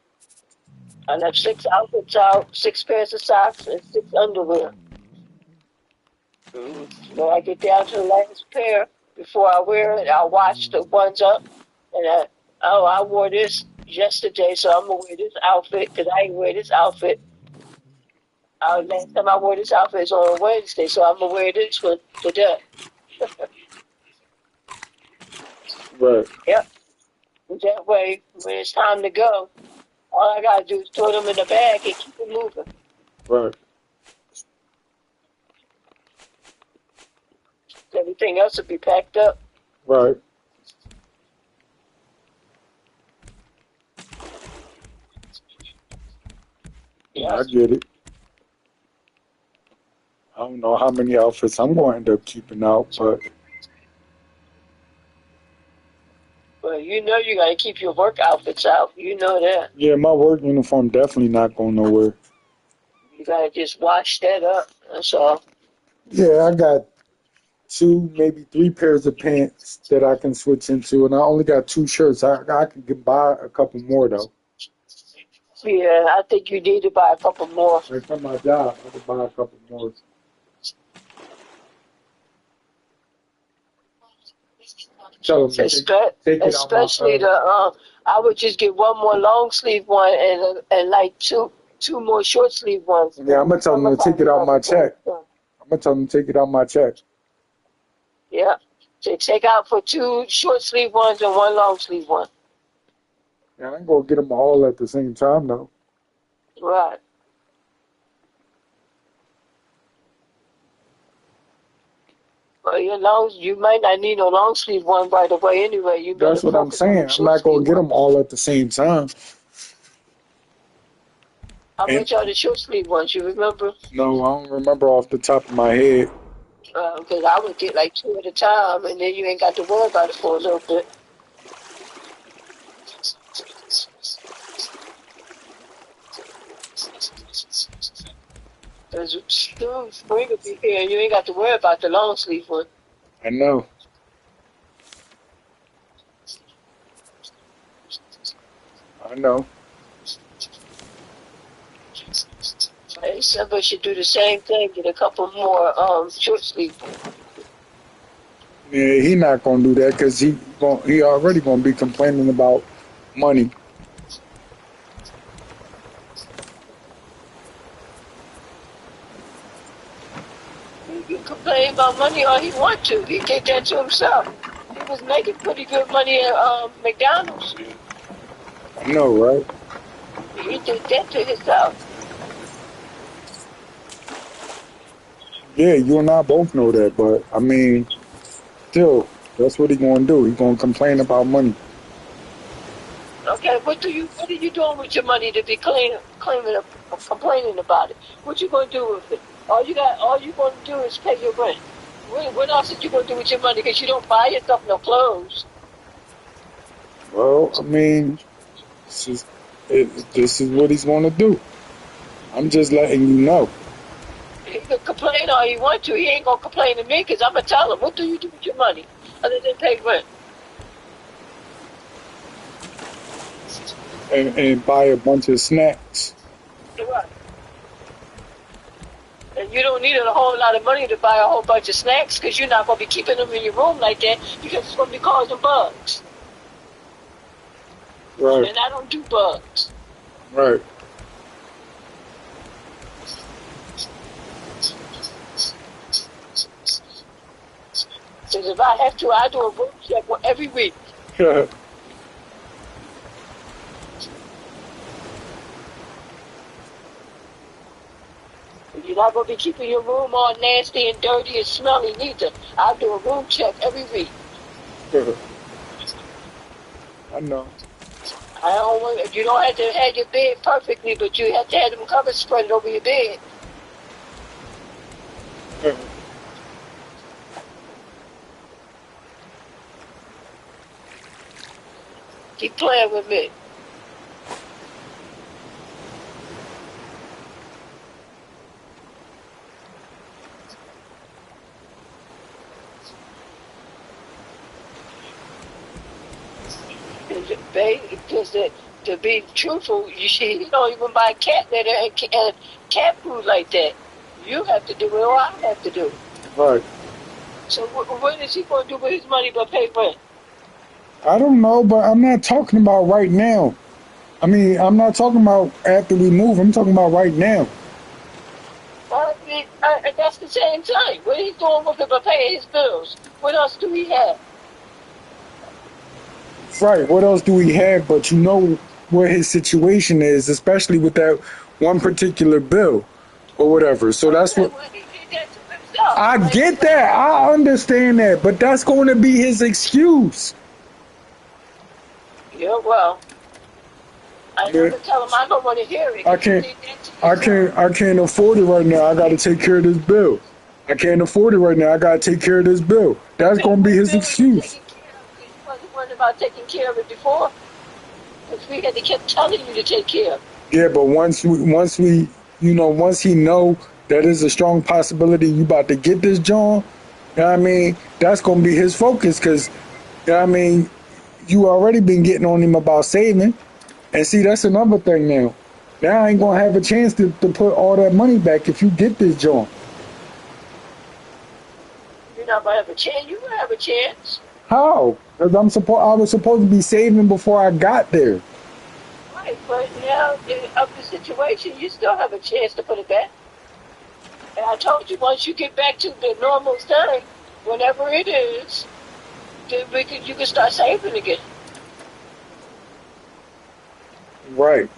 I left 6 outfits out, 6 pairs of socks, and 6 underwear. So I get down to the last pair before I wear it. I'll wash the ones up, and I wore this yesterday, so I'm gonna wear this outfit because I ain't wear this outfit. Last time I wore this outfit is on Wednesday, so I'm gonna wear this one today. right, Yep. That way, when it's time to go, all I gotta do is throw them in the bag and keep it moving. right, Everything else will be packed up. right. Yeah, Yep. I get it. I don't know how many outfits I'm going to end up keeping out, but But you know you gotta keep your work outfits out. You know that. yeah, my work uniform definitely not going nowhere. You gotta just wash that up. That's all. Yeah, I got two, maybe three pairs of pants that I can switch into, and I only got two shirts. I could buy a couple more though. Yeah, I think you need to buy a couple more. Like from my job, I could buy a couple more. Tell them to take it out my. Especially I would just get one more long sleeve one and like two more short sleeve ones. Yeah, I'm gonna tell them to take it out my check. I'm gonna tell them to take it out my check. Yeah. So take out for 2 short sleeve ones and 1 long sleeve one. Yeah, I ain't gonna get them all at the same time though. Right. Well, your longs, you might not need no long sleeve one right away anyway. You better That's what I'm focus on saying. them I'm short not gonna sleeve get ones. them all at the same time. How And much are the short sleeve ones? You remember? no, I don't remember off the top of my head. Because I would get like two at a time, and then you ain't got to worry about it for a little bit. Because soon spring will be here, and you ain't got to worry about the long sleeve one. I know. I know. And somebody should do the same thing, get a couple more short sleeve ones. Yeah, he not gonna do that because he already gonna be complaining about money. He can complain about money all he want to. He did that to himself. He was making pretty good money at McDonald's. I know, right? He did that to himself. Yeah, you and I both know that, but I mean, still, that's what he gonna do. He gonna complain about money. Okay, what are you doing with your money to be claiming, complaining about it? What you gonna do with it? All you gonna do is pay your rent. What else are you gonna do with your money? Because you don't buy yourself no clothes. Well, I mean, this is this is what he's gonna do. I'm just letting you know. He can complain all he want to. He ain't gonna complain to me because I'm gonna tell him, what do you do with your money other than pay rent? And buy a bunch of snacks. Right. And you don't need a whole lot of money to buy a whole bunch of snacks because you're not gonna be keeping them in your room like that because it's gonna be causing bugs. Right, And I don't do bugs. right. Because if I have to, I do a room check every week. You're not going to be keeping your room all nasty and dirty and smelly neither. I do a room check every week. I know. I don't want, you don't have to have your bed perfectly, but you have to have them covers spread over your bed. Keep playing with me. Because to be truthful, you don't even buy cat litter and cat food like that. You have to do it or I have to do it. Right. So what is he going to do with his money but pay rent? I don't know, but I'm not talking about right now. I mean, I'm not talking about after we move. I'm talking about right now. That's the same thing. What he's doing with it but paying his bills. What else do we have? Right. What else do we have? But you know what his situation is, especially with that one particular bill or whatever. So that's Okay, what well, he did that to himself. I Like, get that. I understand that. But that's going to be his excuse. yeah, well, I Yeah. never tell him I don't want to hear it I because you can't did that to I yourself. can't I can't afford it right now. I gotta take care of this bill. I can't afford it right now. I gotta take care of this bill. That's Okay, gonna be what his bill are you excuse. taking care of? Because you wasn't worried about taking care of it before. Because we had to keep telling you to take care of it. Yeah, but once we once he know that is a strong possibility you about to get this John, you know what I mean, that's gonna be his focus because you know what I mean, you already been getting on him about saving. And see that's another thing now. Now I ain't gonna have a chance to put all that money back if you get this John. You're not going to have a chance. You're going to have a chance. How? Because I was supposed to be saving before I got there. Right, but now of the situation, you still have a chance to put it back. And I told you once you get back to the normal time, whenever it is, then you can start saving again. Right.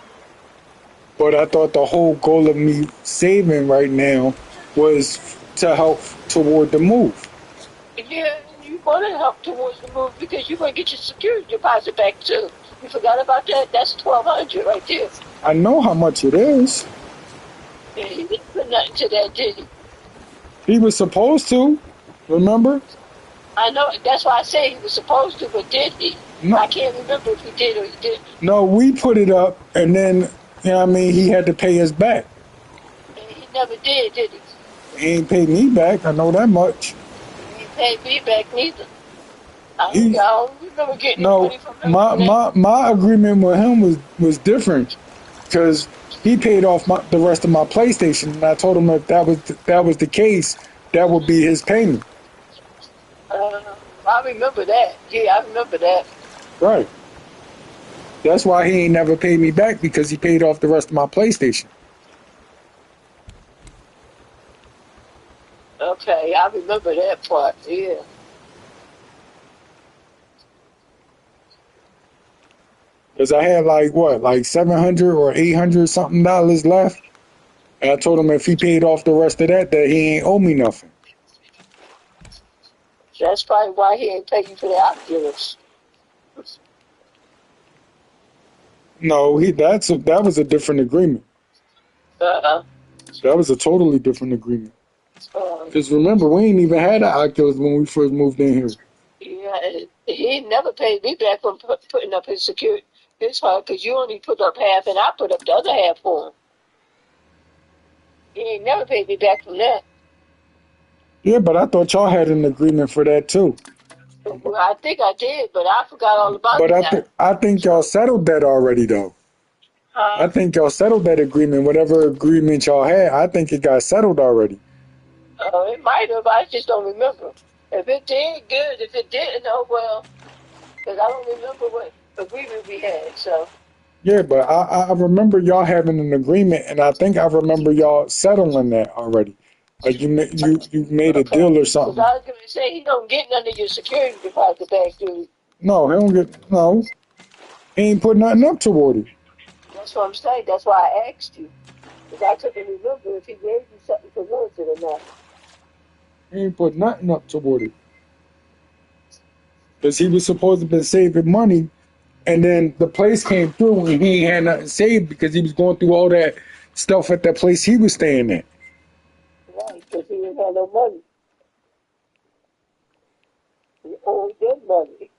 But I thought the whole goal of me saving right now was to help toward the move. Yeah, you want to help towards the move because you're going to get your security deposit back too. You forgot about that? That's 1,200 right there. I know how much it is. And he didn't put nothing to that, did he? He was supposed to. Remember? I know. That's why I say he was supposed to, but did he? No, I can't remember if he did or he didn't. no, we put it up, and then you know what I mean. He had to pay us back. And he never did he? He ain't paid me back. I know that much. He ain't paid me back neither. I He don't remember getting any no, money from him my from that. my my agreement with him was different because he paid off the rest of my PlayStation, and I told him if that was the case, that would be his payment. I remember that. Yeah, I remember that. Right. That's why he ain't never paid me back because he paid off the rest of my PlayStation. Okay, I remember that part. Yeah. Because I had like what, like 700 or 800 something dollars left, and I told him if he paid off the rest of that, that he ain't owe me nothing. That's probably why he ain't pay you for the Oculus. No, that was a different agreement. Uh-uh. That was a totally different agreement. Um, Because remember, we ain't even had an Oculus when we first moved in here. yeah, he never paid me back for putting up his security, his part, because you only put up half and I put up the other half for him. He ain't never paid me back from that. Yeah, but I thought y'all had an agreement for that too. Well, I think I did, but I forgot all about But it now. I think y'all So, settled that already though. I huh? think y'all settled that agreement, whatever agreement y'all had. I think it got settled already. It might have. I just don't remember. If it did, good. If it didn't, oh well. Because I don't remember what agreement we had. So, Yeah, but I remember y'all having an agreement, and I think I remember y'all settling that already. Like you made a okay. deal or Because something. I was going to say, he don't get none of your security deposit back, do he? No, he don't get no. He ain't put nothing up toward it. That's what I'm saying. That's why I asked you. Because I couldn't remember if he gave you something towards it or not. He ain't put nothing up toward it because he was supposed to be saving money, and then the place came through and he ain't had nothing saved because he was going through all that stuff at that place he was staying at. Right. Because he didn't have no money. He owed them money.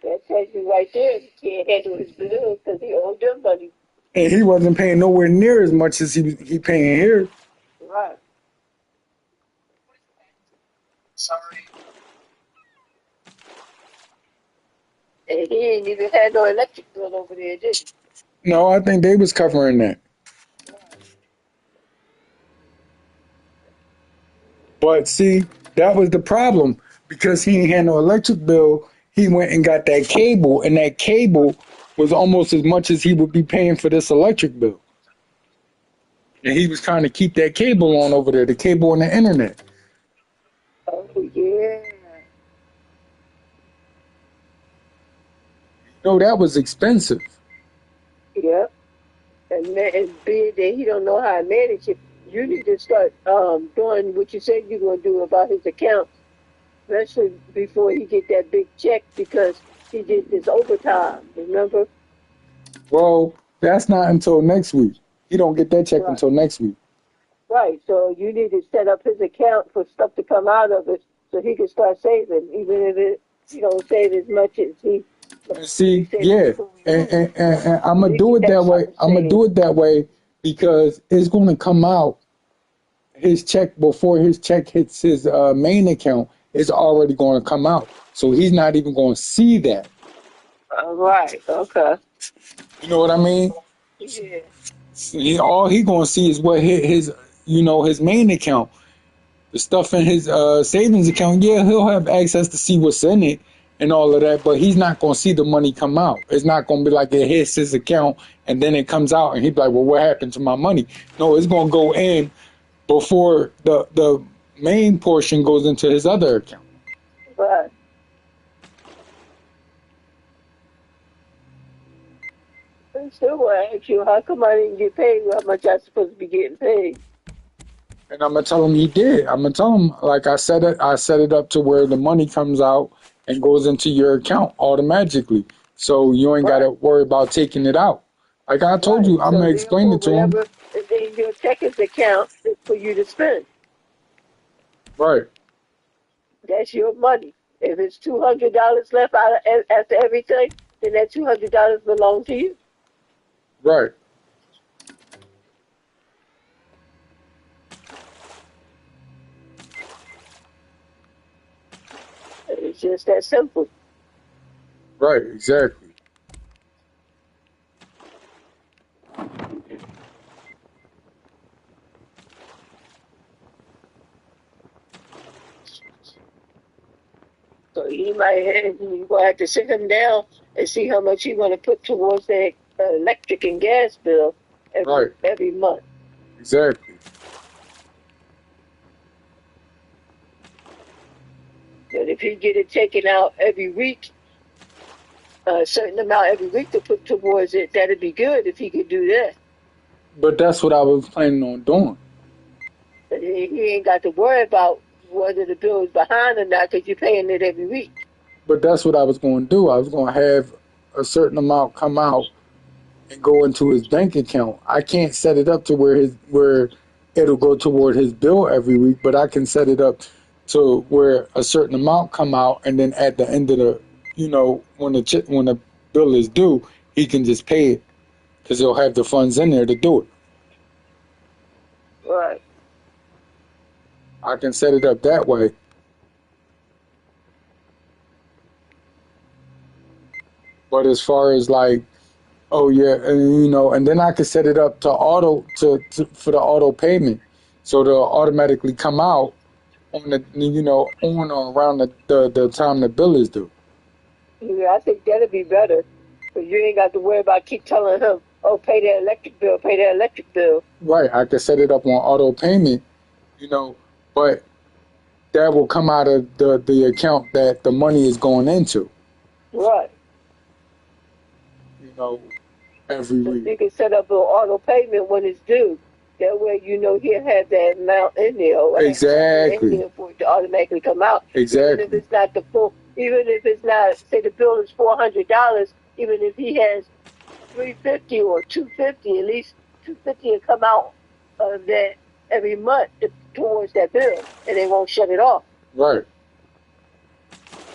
That tells you right there he can't handle his bills because he owed them money. And he wasn't paying nowhere near as much as he paying here. Right. And he ain't even had no electric bill over there, did he? No, I think they was covering that. Right. But see, that was the problem because he ain't had no electric bill. He went and got that cable, and that cable was almost as much as he would be paying for this electric bill. And he was trying to keep that cable on over there, the cable and the internet. Oh, yeah. You know, that was expensive. Yep. And being that he don't know how to manage it, you need to start doing what you said you're going to do about his accounts, especially before he get that big check because he did this overtime. Remember? Well, that's not until next week. He don't get that check Right. until next week. Right. So you need to set up his account for stuff to come out of it so he can start saving, even if he don't save as much as he And be see, saving yeah, before we move. and I'm But gonna he do can it have that way. something I'm gonna saved. do it that way because it's gonna come out his check before his check hits his main account. It's already going to come out, so he's not even going to see that. All right. Okay. You know what I mean? Yeah. All he going to see is what his you know his main account, the stuff in his savings account. Yeah, he'll have access to see what's in it and all of that, but he's not going to see the money come out. It's not going to be like it hits his account and then it comes out and he'd be like, "Well, what happened to my money?" No, it's going to go in before the main portion goes into his other account. But I still want to ask you, how come I didn't get paid how much I supposed to be getting paid? And I'm gonna tell him he did. I'm gonna tell him like I set it up to where the money comes out and goes into your account automatically. So you ain't Right, gotta worry about taking it out. Like I told right. you, I'm So gonna explain therefore, it to him. whatever is in your checking account is for you to spend. Right, That's your money. If it's $200 left out of, after everything, then that $200 belongs to you. right, It's just that simple. right, exactly. So he might have, you gonna have to sit him down and see how much he want to put towards that electric and gas bill Right, every month. exactly. But if he get it taken out every week, a certain amount every week to put towards it, that'd be good if he could do that. But that's what I was planning on doing. But he ain't got to worry about whether the bill is behind or not because you're paying it every week. But that's what I was going to do. I was going to have a certain amount come out and go into his bank account. I can't set it up to where it'll go toward his bill every week, but I can set it up to where a certain amount come out, and then at the end of the, when the bill is due, he can just pay it because he'll have the funds in there to do it. Right. I can set it up that way. But as far as like, oh yeah, and then I can set it up to for the auto payment, so they'll automatically come out on on or around the time the bill is due. Yeah, I think that'd be better. Because you ain't got to worry about keep telling him, oh, pay that electric bill, pay that electric bill. Right, I could set it up on auto payment, you know, but that will come out of the account that the money is going into, Right. you know, every So week. you can set up an auto payment when it's due. That way you know he'll have that amount in there or have something in Exactly, there for it to automatically come out. Even if exactly. it's not the full, even if it's not, say the bill is $400, even if he has 350 or 250, at least 250 will come out of that every month towards that bill, and they won't shut it off. Right,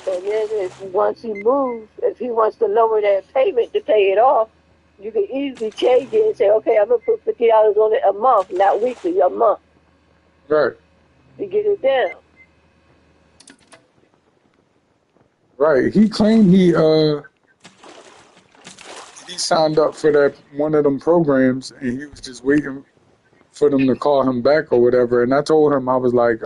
And then if once he moves, if he wants to lower that payment to pay it off, you can easily change it and say, okay, I'm gonna put $50 on it a month, not weekly, a month right, to get it down. right. He claimed he signed up for that one of them programs, and he was just waiting for them to call him back or whatever. And I told him I was like,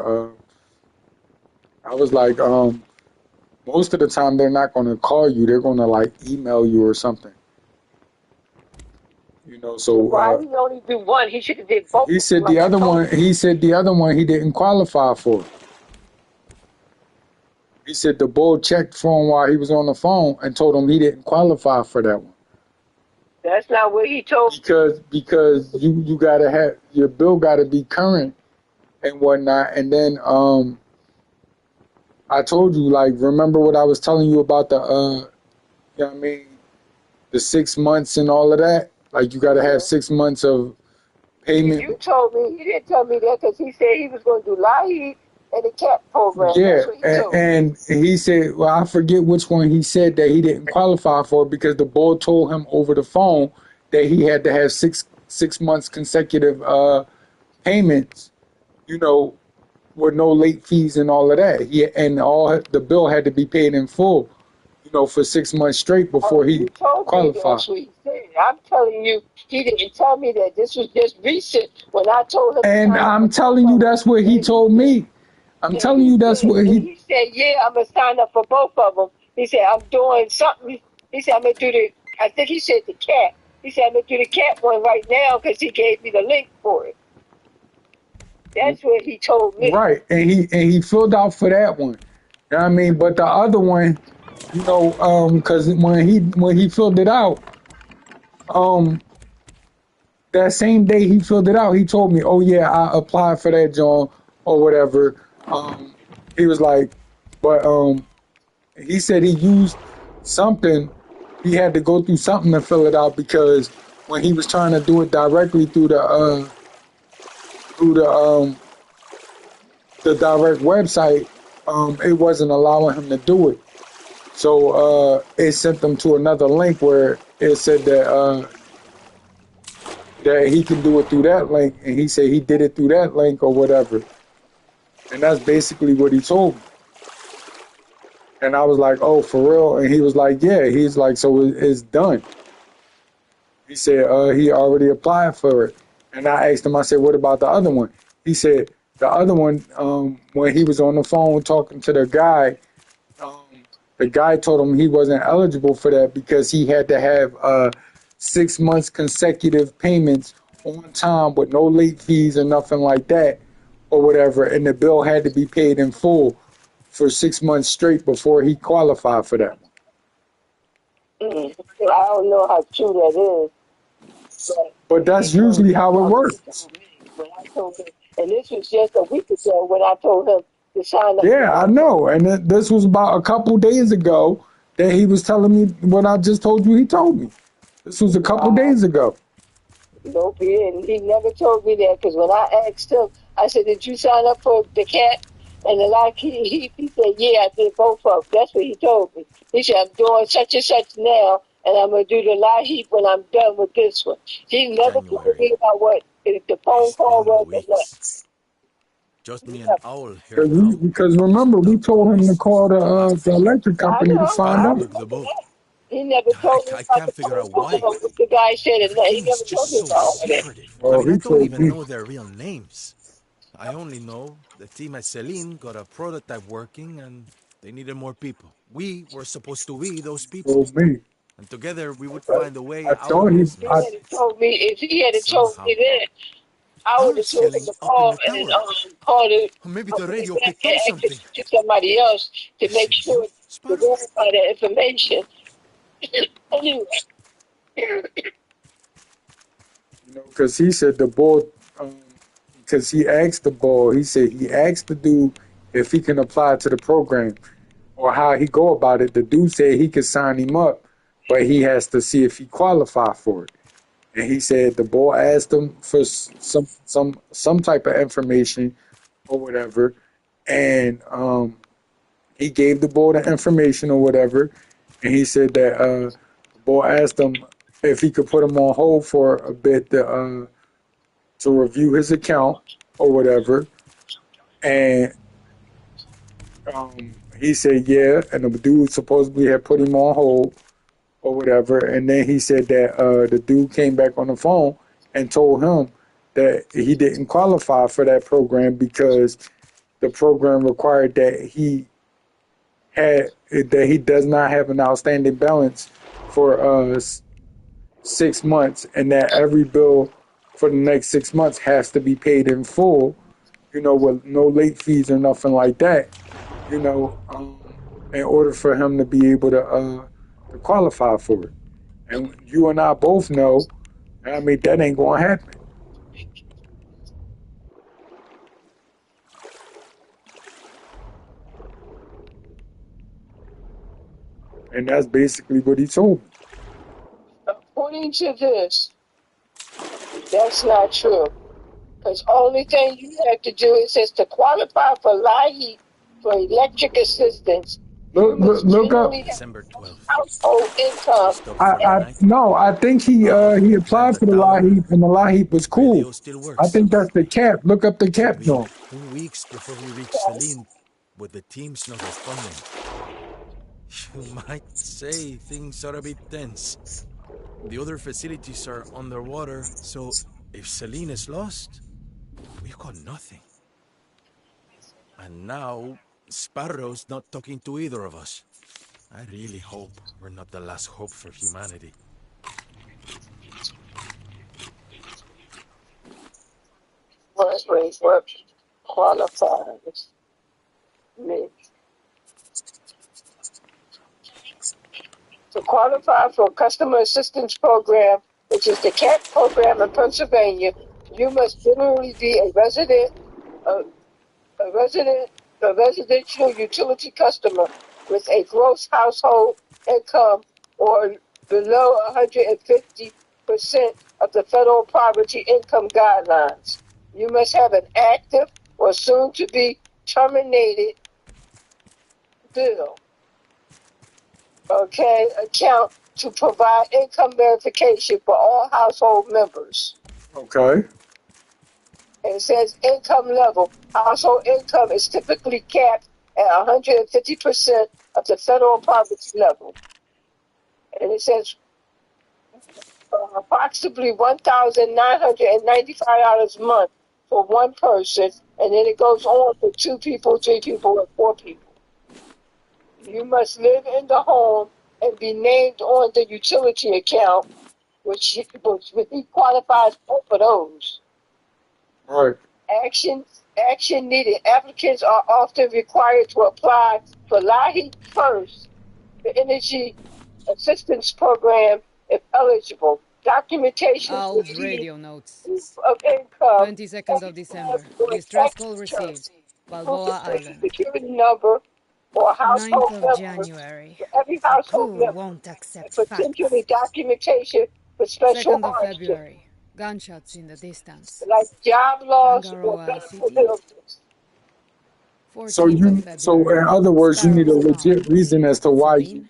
most of the time they're not going to call you; they're going to like email you or something. So So why he only do one? He should have did both he of them said like I told him. the other one he didn't qualify for. He said the bull checked for him while he was on the phone and told him he didn't qualify for that one That's not what he told me. because you gotta have your bill gotta be current and whatnot. And then I told you like remember what I was telling you about you know what I mean, the 6 months and all of that. Like you gotta have Yeah. 6 months of payment. You told me. He didn't tell me that because he said he was going to do Lahi and the cat program. Yeah, That's what he told me. and he said, well, I forget which one he said that he didn't qualify for because the board told him over the phone that he had to have 6 months consecutive payments, you know, with no late fees and all of that. And all the bill had to be paid in full, for 6 months straight Oh, before he you told me qualified. that's what he said. I'm telling you, he didn't tell me that. This was just recent when I told him to And sign up for I'm both telling you, of them. that's what he And he told said, me. I'm telling you, that's what and he. he said, yeah, I'm gonna sign up for both of them. He said, I'm doing something. He said, I'm gonna do the. I think he said the cat. He said, I'm gonna do the cat one right now because he gave me the link for it. That's what he told me. Right, and he filled out for that one. You know what I mean? But the other one, because when he filled it out, um, that same day he filled it out, he told me, "Oh yeah, I applied for that John or whatever." Um, he was like, but he said he used something. He had to go through something to fill it out because when he was trying to do it directly through the direct website, it wasn't allowing him to do it. So it sent them to another link where it said that he can do it through that link, and he said he did it through that link or whatever, and that's basically what he told me. And I was like, "Oh, for real?" And he was like, "Yeah." He's like, "So it's done." He said he already applied for it, and I asked him. I said, "What about the other one?" He said the other one, when he was on the phone talking to um, the guy told him he wasn't eligible for that because he had to have 6 months consecutive payments on time with no late fees or nothing like that or whatever, and the bill had to be paid in full for 6 months straight before he qualified for that one. Well, I don't know how true that is, but But he that's told usually that's how it how he works. told me when I told him, and this was just a week ago when I told him to sign up for Yeah, I that. know. And this was about a couple days ago that he was telling me what I just told you he told me. This was a couple Wow. days ago. Nope, he didn't. He never told me that because when I asked him, I said, "Did you sign up for the cat?" And the like, he said, "Yeah, I did both of them." That's what he told me. He said, "I'm doing such and such now, and I'm gonna do the lie heap when I'm done with this one." He never told January. me about what if the phone It's call been was or what. weeks. Just me and Yeah, Owl here now. Because Just remember, we without told him to promises. call That's the for electric I company to know. find I Sparrow out. booked the remember boat. that. He never told me I about can't the figure phone out call why. or what the guy said, and he Everything is never just told me so about all of that. secretive. I Well, mean, I he don't told even me. know their real names. I only know the team at Celine got a prototype working and they needed more people. We were supposed to be those people. Told me. And together we would I, find a way I out thought of he. this He I mess. had told me if he had told me Somehow, that. I would have Owl's told him yelling to up in call the and tower. call the Or maybe the company radio back picked and up access something. to somebody else to Is make it you, sure to Sparrow? verify the information. Anyway, because he said the boy. Because he asked the boy. He said he asked the dude if he can apply to the program or how he go about it. The dude said he could sign him up, but he has to see if he qualify for it. And he said the boy asked him for some type of information or whatever, and he gave the boy the information or whatever, and he said that the boy asked him if he could put him on hold for a bit to review his account or whatever, and he said yeah, and the dude supposedly had put him on hold or whatever, and then he said that the dude came back on the phone and told him that he didn't qualify for that program because the program required that he does not have an outstanding balance for 6 months, and that every bill for the next 6 months has to be paid in full, with no late fees or nothing like that, in order for him to be able to qualify for it. And you and I both know, I mean, that ain't gonna happen. And that's basically what he told me. according to this, that's not true. Because only thing you have to do is says to qualify for LIHEAP for electric assistance, you must Look up. generally have December enough 12th. household We income. stopped I, for the I night. no, I think he Owl climbed applied the for the tower. Lahib, and the Lahib was cool. Radio still I works. think that's the cap. Look up the It'll cap be joint. 2 weeks before we reach Celine, but the team's not responding. You might say things are a bit tense. The other facilities are underwater, so if Celine is lost, we've got nothing. And now, Sparrow's not talking to either of us. I really hope we're not the last hope for humanity. What qualifies me to qualify for a customer assistance program. The which is the CAT program in Pennsylvania, you must generally be a, a resident, a residential utility customer with a gross household income or below 150% of the federal poverty income guidelines. You must have an active or soon to be terminated bill, account to provide income verification for all household members. Okay. And it says income level. Household income is typically capped at 150% of the federal poverty level. And it says approximately $1,995 a month for one person, and then it goes on for 2 people, 3 people, and 4 people. You must live in the home and be named on the utility account, which he qualifies for those. Right. Action needed. Applicants are often required to apply for LIHEAP first, the Energy Assistance Program, if eligible. Documentation Owl's radio notes. of income, 22nd of December. Distress call received. proof of Balboa social Island. security number or 9th household of number January. for every household Who member, won't and accept facts? potentially documentation for special 2nd of hardship, February. Gunshots in the distance. like job loss or Tangaroa medical City. illness. So 14th of you, so in February. other words, you need a Sparrows found. legit reason as to why. Celine.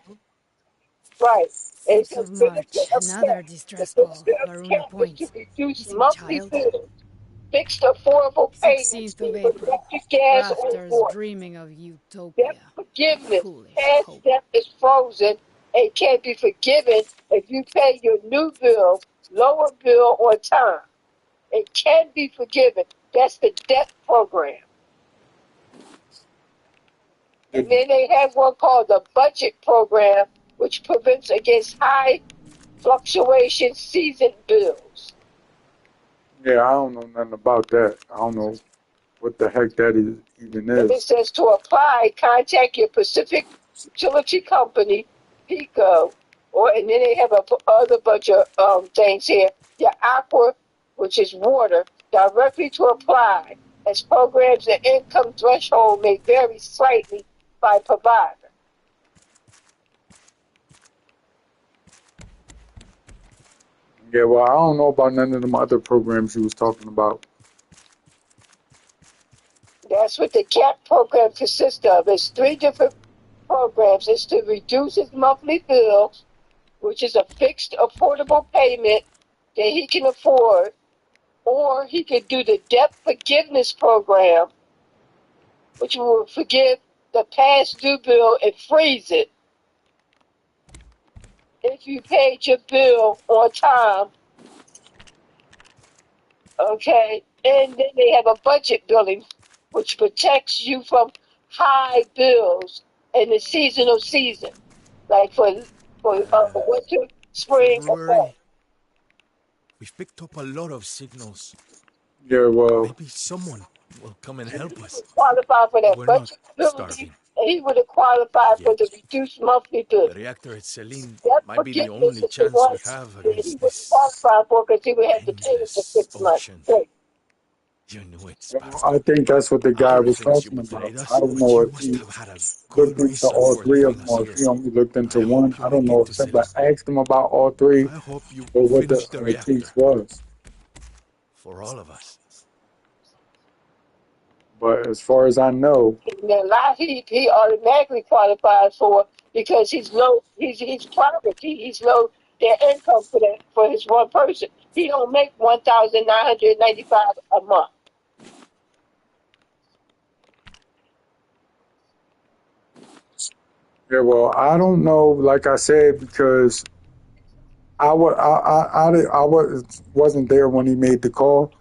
Right. It 6th says of benefit March. of Another CAP. The distress call. benefit of Varuna CAP is to Point. reduce Missing monthly child. bills, fixed affordable payments 16th of for April. electric, gas, or Rafters water. dreaming of Debt utopia. forgiveness. Foolish Past hope. debt is frozen and can be forgiven if you pay your new bill, lower bill on time. It can be forgiven. That's the debt program. And then they have one called the budget program, which prevents against high fluctuation season bills. Yeah, I don't know nothing about that. I don't know what the heck that even And it is. says to apply, contact your Pacific Utility Company, PICO, and then they have a other bunch of things here. Your Aqua, which is water, directly to apply, as programs and income threshold may vary slightly by provider. Yeah, well, I don't know about none of them other programs you was talking about. That's what the CAP program consists of. It's 3 different programs. It's to reduce his monthly bill, which is a fixed affordable payment that he can afford, or he could do the debt forgiveness program, which will forgive the past due bill and freeze it if you paid your bill on time. Okay, and then they have a budget billing, which protects you from high bills in the seasonal season, like for winter, spring, and fall. February. We've picked up a lot of signals. Yeah, well, Maybe someone will come and help us. Qualify for that We're not budget billing, starving. and he would have qualified for Yet. the reduced monthly bill. The reactor at Celine That might be the forgiveness only is the chance one we have that he against would this qualify for because he would have to pay it for endless 6 months ocean. straight. You knew it, I Sebastian. think that's what the All guy the was things you talking would about. trade I us, don't but know you if must he have had a good looked into reason all for 3 of leaving them us or if here. he only looked into I hope one. you I don't make know it if to Simba Celine. asked him about all 3 I hope you or what the finish the reactor case was. for all of us. But as far as I know, And a lot he automatically qualifies for because he's low. He's private. He's low their income for that for his one person. He don't make $1,995 a month. yeah, well, I don't know. Like I said, because I wasn't there when he made the call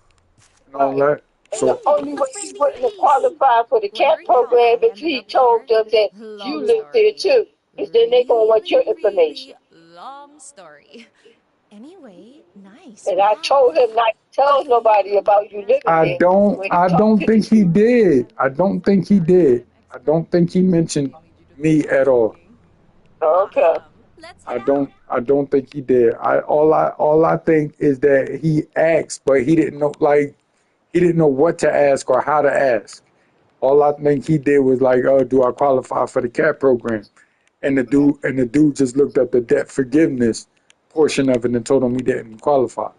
and all Right. that. And the So Hey, only a way he friendly wouldn't have face. qualified for the CAP Wondering how program I if ended he up told here? them that you Long live there story. too. Because then they're gonna want your Really, information. really long story. Anyway, nice And I walk. told him not to tell Okay, nobody about you living there when he I talked don't to the think he student. did. I don't think he did. I don't think he mentioned me at all. Okay. Let's head out. I don't think he did. All I think is that he asked, but he didn't know he didn't know what to ask or how to ask. All I think he did was like, oh, do I qualify for the CAP program? And the dude just looked up the debt forgiveness portion of it and told him he didn't qualify.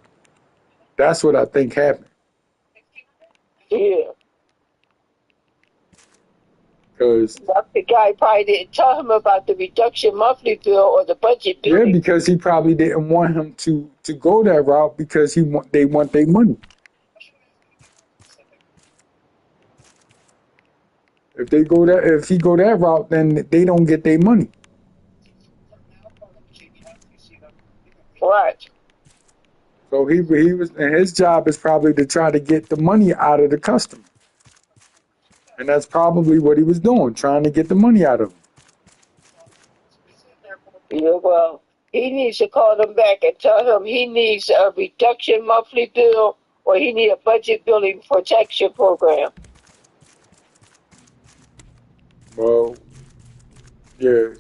That's what I think happened. Yeah. Cause The guy probably didn't tell him about the reduction monthly bill or the budget yeah, billing. because he probably didn't want him to go that route because they want their money. If he go that route, then they don't get their money. Right. So he was and his job is probably to try to get the money out of the customer, and that's probably what he was doing, trying to get the money out of him. Yeah, well, he needs to call them back and tell him he needs a reduction monthly bill or he need a budget billing protection program. Well, yeah,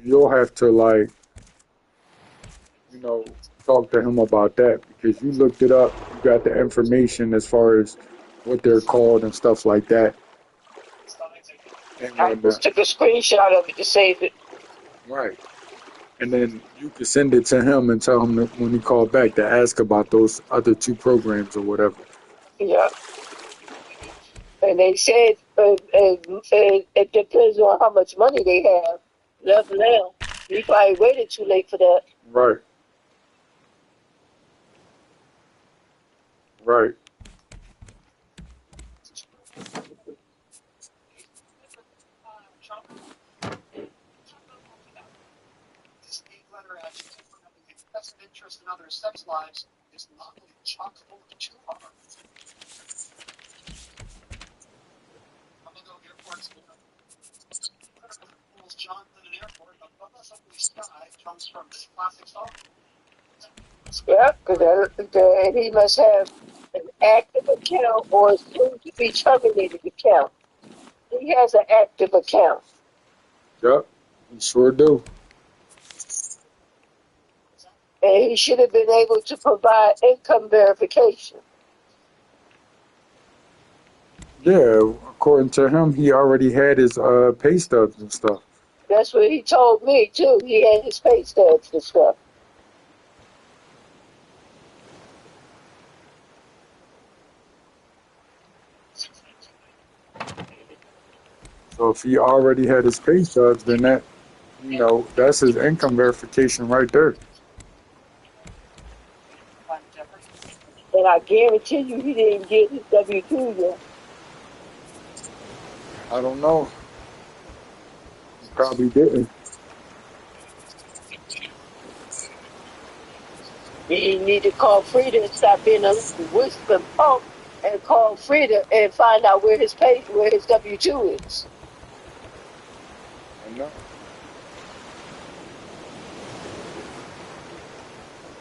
you'll have to like you know talk to him about that because you looked it up, you got the information as far as what they're called and stuff like that, and I when just took a screenshot of it to save it. right. And then you could send it to him and tell him that when he called back to ask about those other two programs or whatever. Yeah. And they said it depends on how much money they have left now. He probably waited too late for that. Right, right. Yeah, because he must have an active account or soon to be terminated account. He has an active account. Yep, you sure do. And he should have been able to provide income verification. Yeah, according to him, he already had his pay stubs and stuff. That's what he told me too. He had his pay stubs and stuff. So if he already had his pay stubs, then that's his income verification right there. And I guarantee you he didn't get his W-2 yet. I don't know. He probably didn't. He need to call Frida and stop being a whispering punk and call Frida and find out where his W-2 is. I know.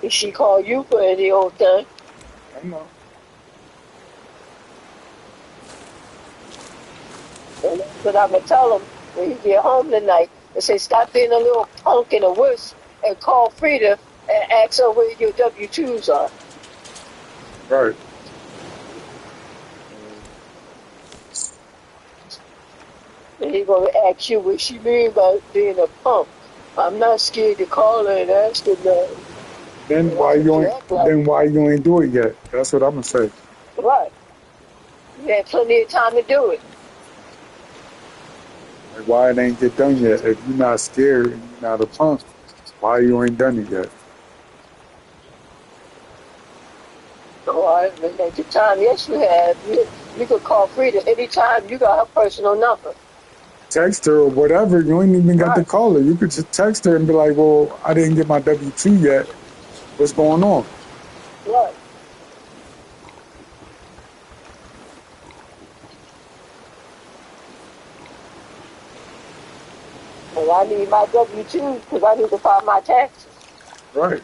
If she call you for any old thing. I know. And that's what I'm going to tell him when he get home tonight. And say, stop being a little punk and a wuss and call Frida and ask her where your W-2s are. Right. And he going to ask you what she mean by being a punk. I'm not scared to call her and ask her that. Then why you ain't do it yet? That's what I'm gonna say. Right. You had plenty of time to do it. Like why it ain't get done yet? If you're not scared and you're not a punk, why you ain't done it yet? So at the time, yes, you have. You could call Frida anytime. You got her personal number. Text her or whatever. You ain't even got to call her. You could just text her and be like, "Well, I didn't get my W-2 yet. What's going on?" Right. And I need my W-2 because I need to file my taxes. Right.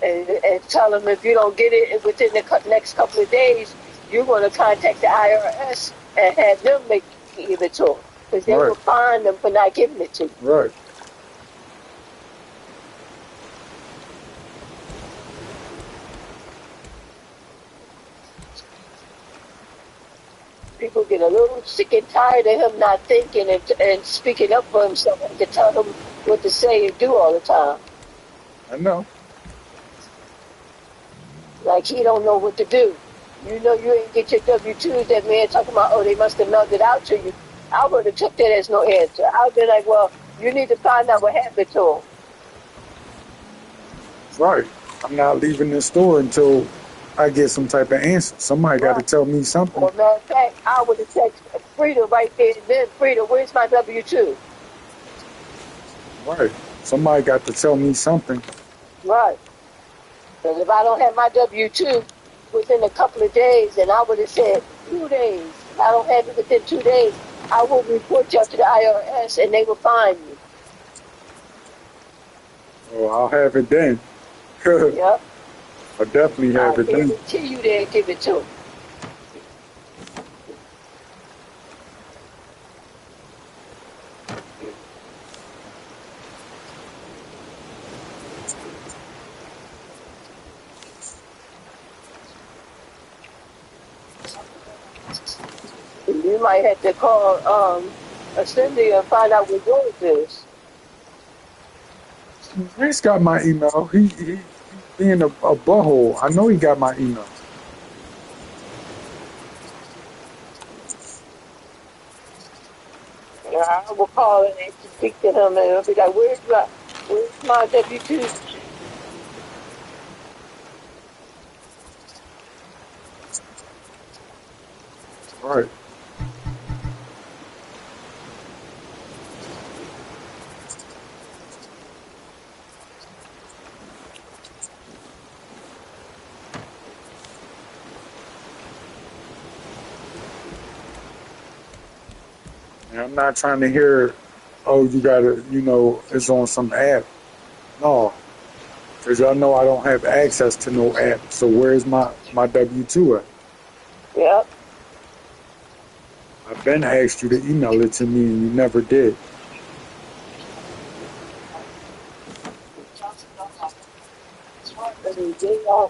And tell them if you don't get it within the next couple of days, you're going to contact the IRS and have them give it to them. Because they will fine them for not giving it to you. Right. get a little sick and tired of him not thinking and speaking up for himself. I could tell him what to say and do all the time. I know. Like he don't know what to do. You know you ain't get your W-2s. That man talking about, oh, they must have mailed it out to you. I would have took that as no answer. I'd be like, well, you need to find out what happened to him. Right. I'm not leaving the store until I get some type of answer. Somebody got to Right. tell me something. Or matter of fact, I would have texted Frida right there and then, Frida, where's my W-2? Right. Somebody got to tell me something. Right. Because if I don't have my W-2 within a couple of days, then I would have said 2 days. If I don't have it within 2 days, I will report you to the IRS and they will fine you. Oh, I'll have it then. I'll Yep. definitely I have it then. guarantee you they'll give it to them. You might have to call Assembly and find out what yours is. Chris got my email. He being a butthole. I know he got my email. I will call and speak to him and I'll be like, where's my W-2? Right. And I'm not trying to hear, oh, you got to, it's on some app. No, because y'all know I don't have access to no app. So where's my W-2 at? Yep. I've been asked you to email it to me and you never did.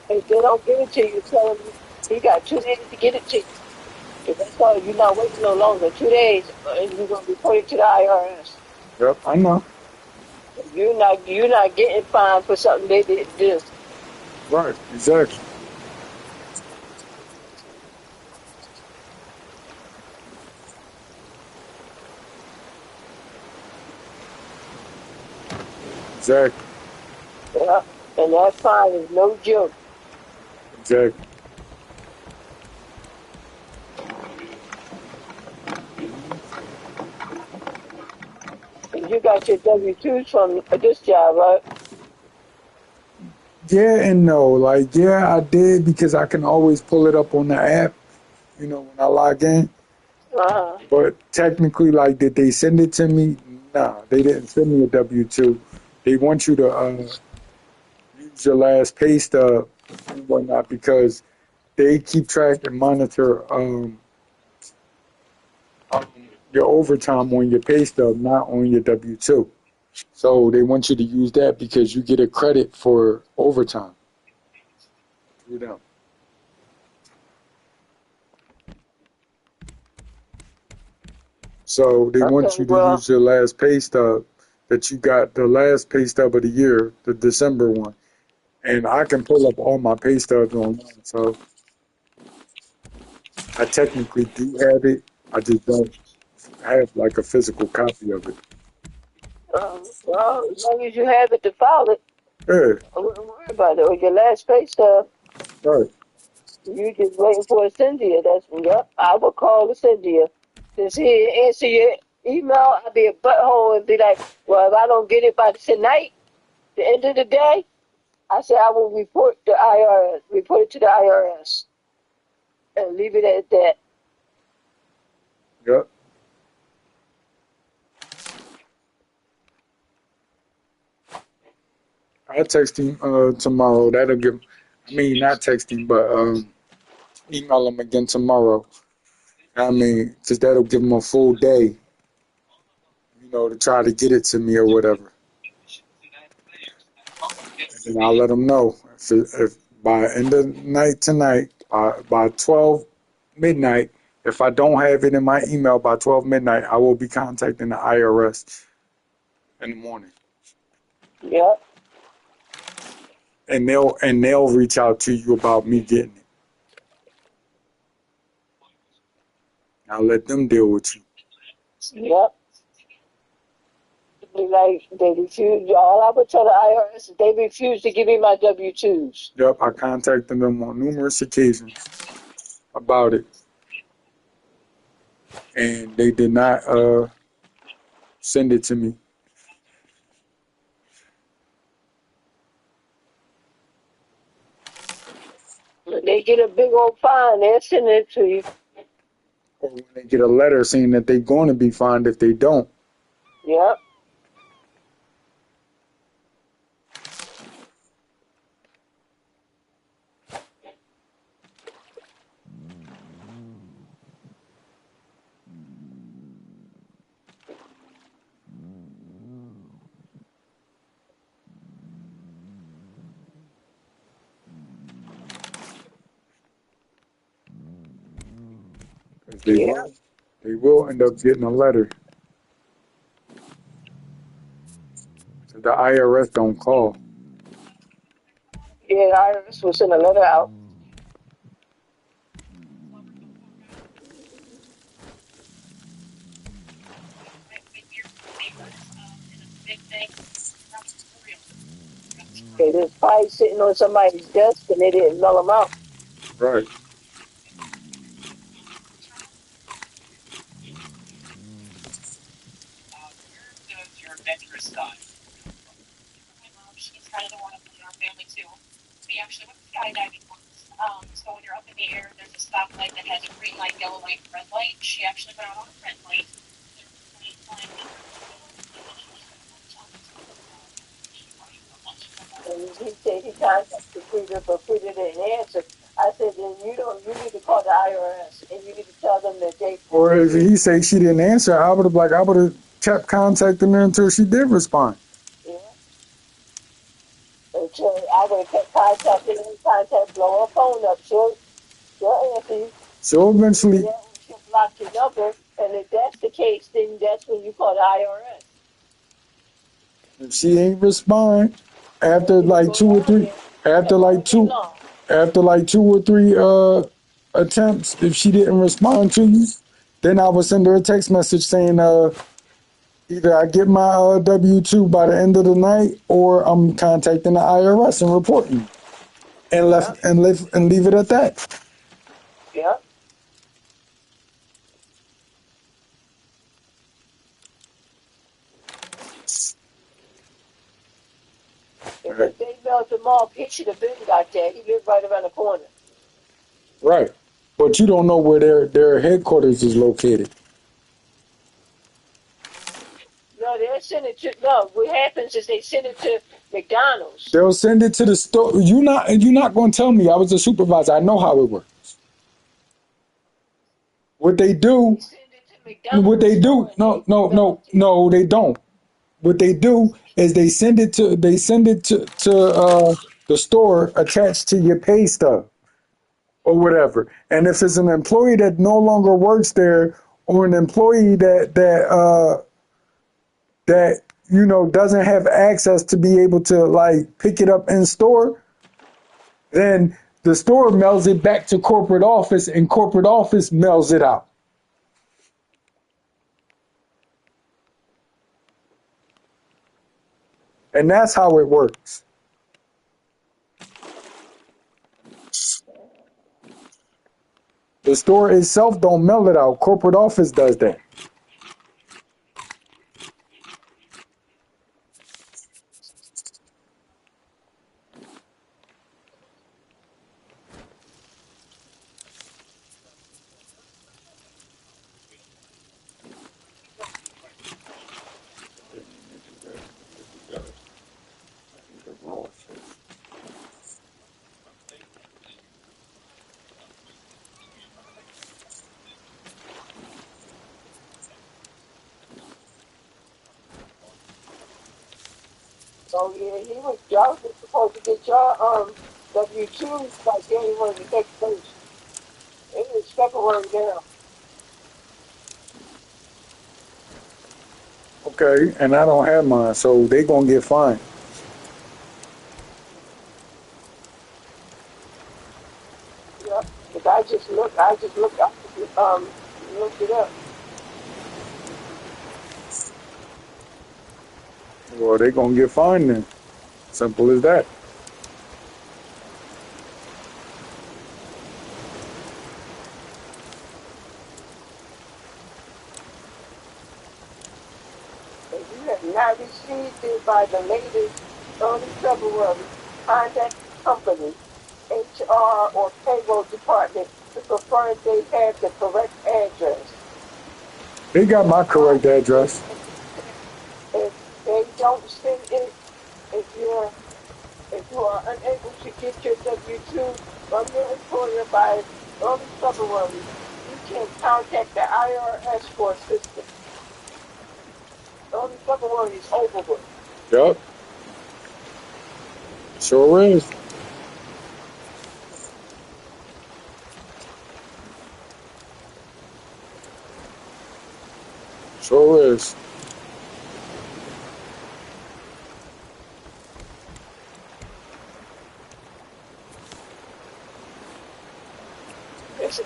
If they don't give it to you, tell him he got 2 days to get it to you. If that's all, you're not waiting no longer. 2 days, and you're gonna report it to the IRS. Yep, I know. You're not getting fined for something they didn't do. Right, exactly. Exactly. Yeah. And that fine is no joke. Exactly. And you got your W-2s from this job, right? Yeah and no. Like, yeah, I did because I can always pull it up on the app, when I log in. Uh-huh. But technically, like, did they send it to me? Nah, they didn't send me a W-2. They want you to use your last pay stub and whatnot because they keep track and monitor um, your overtime on your pay stub, not on your W-2. So they want you to use that because you get a credit for overtime through them. So they want Okay, you to well, use your last pay stub that you got, the last pay stub of the year, the December one. And I can pull up all my pay stubs online. So I technically do have it. I just don't have like a physical copy of it. as long as you have it to file it, Yeah, I wouldn't worry about it. Or your last pay stub, right. you just waiting for a Cynthia. Yep, I will call the Cynthia. Since he answer your email, I'll be a butthole and be like, well, if I don't get it by tonight, the end of the day, I said I will report it to the IRS, and leave it at that. Yep. I'll text him tomorrow. That'll give, I mean, not text him, but email him again tomorrow. I mean, because that'll give him a full day, to try to get it to me or whatever. And then I'll let him know if by end of night tonight, by 12 midnight, If I don't have it in my email by 12 midnight, I will be contacting the IRS in the morning, Yep. and they'll reach out to you about me getting it. I'll let them deal with you. Yep. Be like they refuse. All I would tell the IRS is they refuse to give me my W-2s. Yep, I contacted them on numerous occasions about it, and they did not send it to me. When they get a big old fine, they'll send it to you. Or when they get a letter saying that they're going to be fined if they don't. Yep. Because Yeah. they will end up getting a letter. So the IRS don't call. Yeah, the IRS will send a letter out. Okay, there's probably sitting on somebody's desk and they didn't mail them out. Right. And he said he contacted Frida, but Frida didn't answer. I said, then you need to call the IRS and you need to tell them that they Or if refuse. he say she didn't answer, I would have kept contacting her until she did respond. Yeah. Until I would have kept contacting her, blow her phone up. She'll answer you. So Either eventually, that or she'll block your number. And if that's the case, then that's when you call the IRS. if she ain't respond Yeah, after then you like go down there and all day long. after like 2 or 3 attempts, if she didn't respond to you, then I would send her a text message saying either I get my W-2 by the end of the night or I'm contacting the IRS and reporting you. And Yeah, leave it at that. yeah. And Right. if they mailed them off, he should have been got that. He lived right around the corner. Right. But you don't know where their headquarters is located. No, they send it to, no, what happens is they send it to McDonald's. They'll send it to the store. You're not going to tell me. I was a supervisor. I know how it works. What they They do, send it to McDonald's store and no, they no, mail no, it to you. no, they don't. What they do is they send it to the store attached to your pay stub or whatever. And if it's an employee that no longer works there or an employee that doesn't have access to be able to like pick it up in store, then the store mails it back to corporate office and corporate office mails it out. And that's how it works. The store itself don't mail it out. Corporate office does that. So yeah, y'all was supposed to get your W-2s like January the 31st. It was February now. Okay, and I don't have mine, so they gonna get fined. Yep. Cause I just looked it up. Well, they gonna get fined then. Simple as that. If you have not received it by the latest early February, contact the company, HR, or payroll department to confirm they have the correct address. They got my Or correct address. if they don't send it, if you're if you are unable to get your W-2 from your employer by early February, you can contact the IRS for assistance. Early February is over with. Yup, sure is. Sure is. Listen,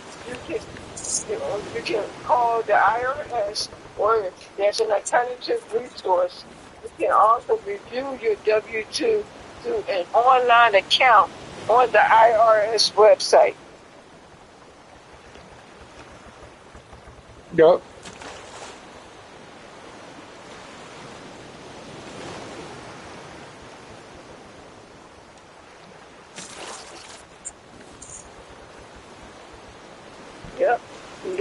you can call the IRS, or if there's an alternative resource. You can also review your W-2 through an online account on the IRS website. Yup. Yep. And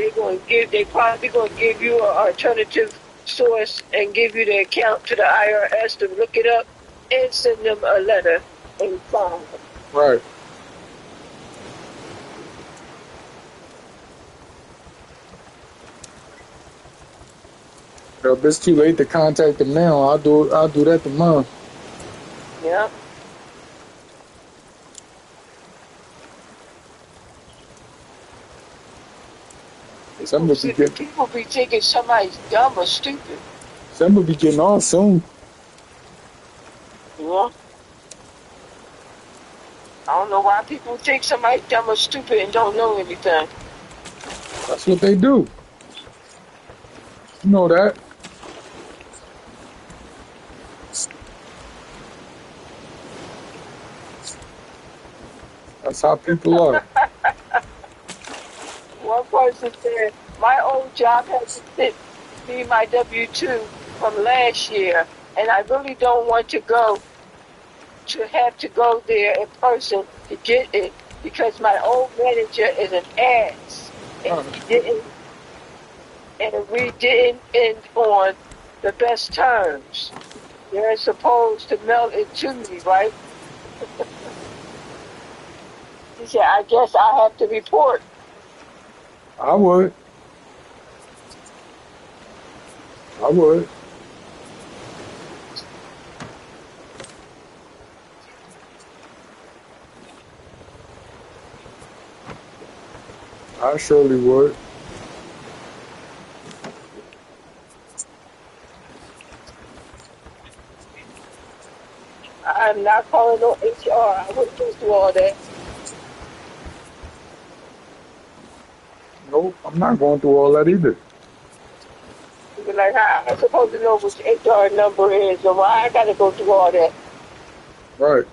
they probably gonna give you an alternative source and give you the account to the IRS to look it up and send them a letter and sign it. Right. If it's too late to contact them now, I'll do that tomorrow. Yep. Some will be getting People be thinking somebody's dumb or stupid. some will be getting off soon. You know? I don't know why people think somebody's dumb or stupid and don't know anything. That's what they do. You know that. That's how people are. One person said, my old job hasn't sent me my W-2 from last year, and I really don't want to have to go there in person to get it because my old manager is an ass, and Uh, we didn't end on the best terms. They're supposed to mail it to me, right? He said, I guess I have to report. I would. I would. I surely would. I'm not calling no HR. I wouldn't go through all that. Nope, I'm not going through all that either. You'd be like, how am I supposed to know which HR number is or why I got to go through all that? Right.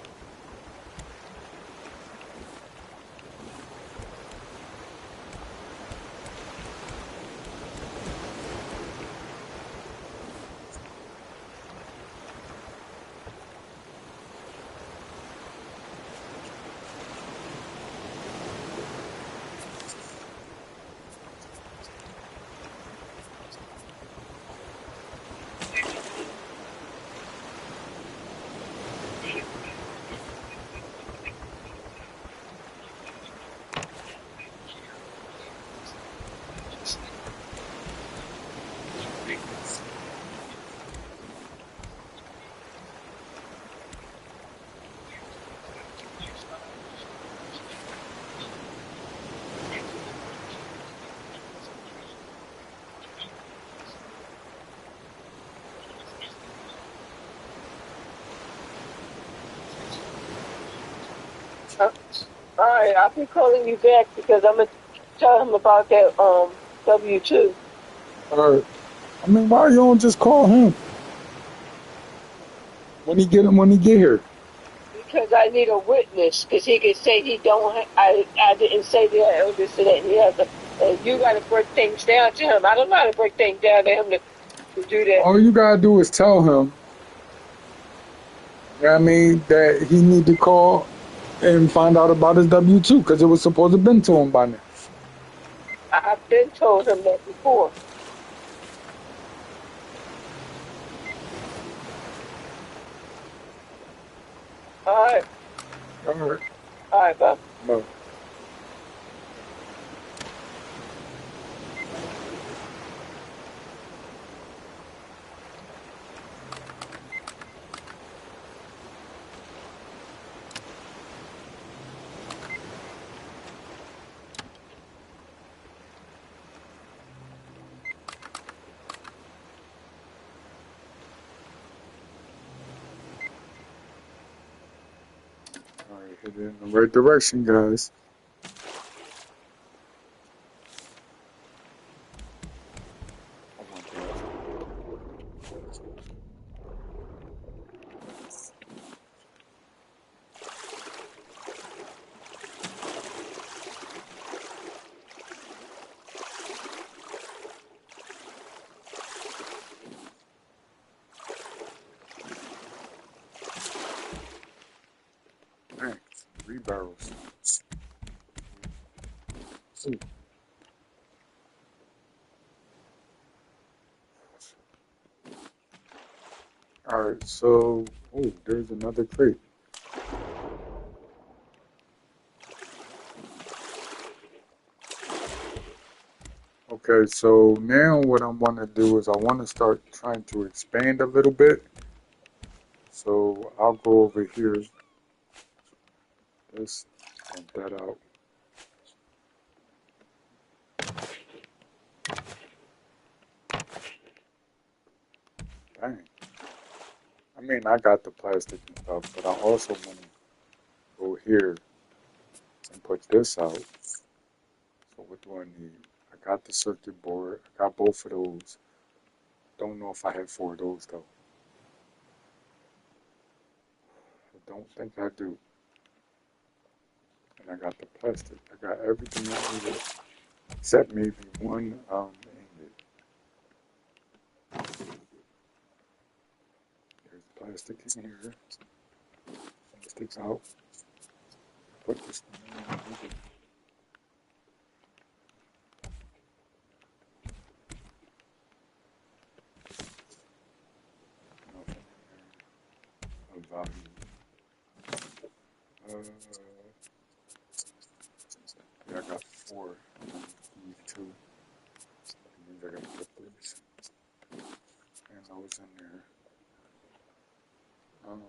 Uh, all right, I'll be calling you back because I'm gonna tell him about that W-2 Or I mean, why you don't just call him when he get here? because I need a witness because he can say he don't. I didn't say that or this or that. And he has to. And you got to break things down to him. I don't know how to break things down to him to do that. All you gotta do is tell him. You know what I mean, that he need to call and find out about his W-2 because it was supposed to have been to him by now. I've been told him that before. All All right, bye. right. All right, headed in the right direction, guys. Oh my God. Dang, 3 barrels. Ooh. All right, so oh, there's another crate. Okay, so now what I want to do is I want to start trying to expand a little bit. So I'll go over here. Let's dump that out. Dang. I mean, I got the plastic and stuff, but I also want to go here and put this out. So what do I need? I got the circuit board. I got both of those. Don't know if I have 4 of those though. I don't think I do. And I got the plastic. I got everything I needed except maybe one ingot. There's plastic in here. Plastic's out. Put this thing in. Nothing in there. A value. Uh, yeah, I got 4. Need 2. That means I gotta put this and those in there. Um,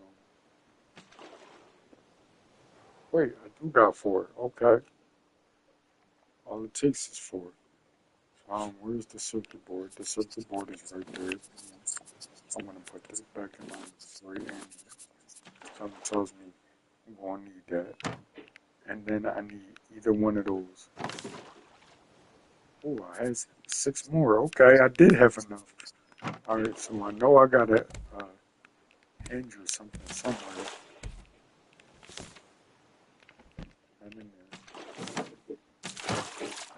wait, I do got 4. Okay. All it takes is 4. Where's the circuit board? The circuit board is right there. I'm gonna put this back in my right hand. Something tells me I'm gonna need that. And then I need either one of those. Oh, I had 6 more. Okay, I did have enough. Alright, so I know I gotta hand you something somewhere. Right in there.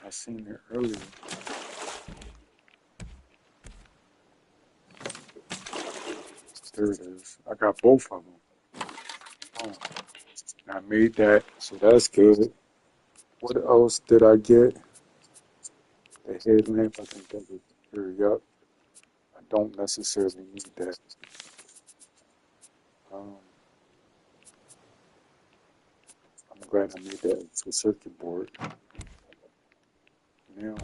I seen it earlier. There it is. I got both of them. Oh, I made that, so that's good. What else did I get? The headlamp, I think that was here. Yup. I don't necessarily need that. Um, I'm glad I made that to circuit board. Now,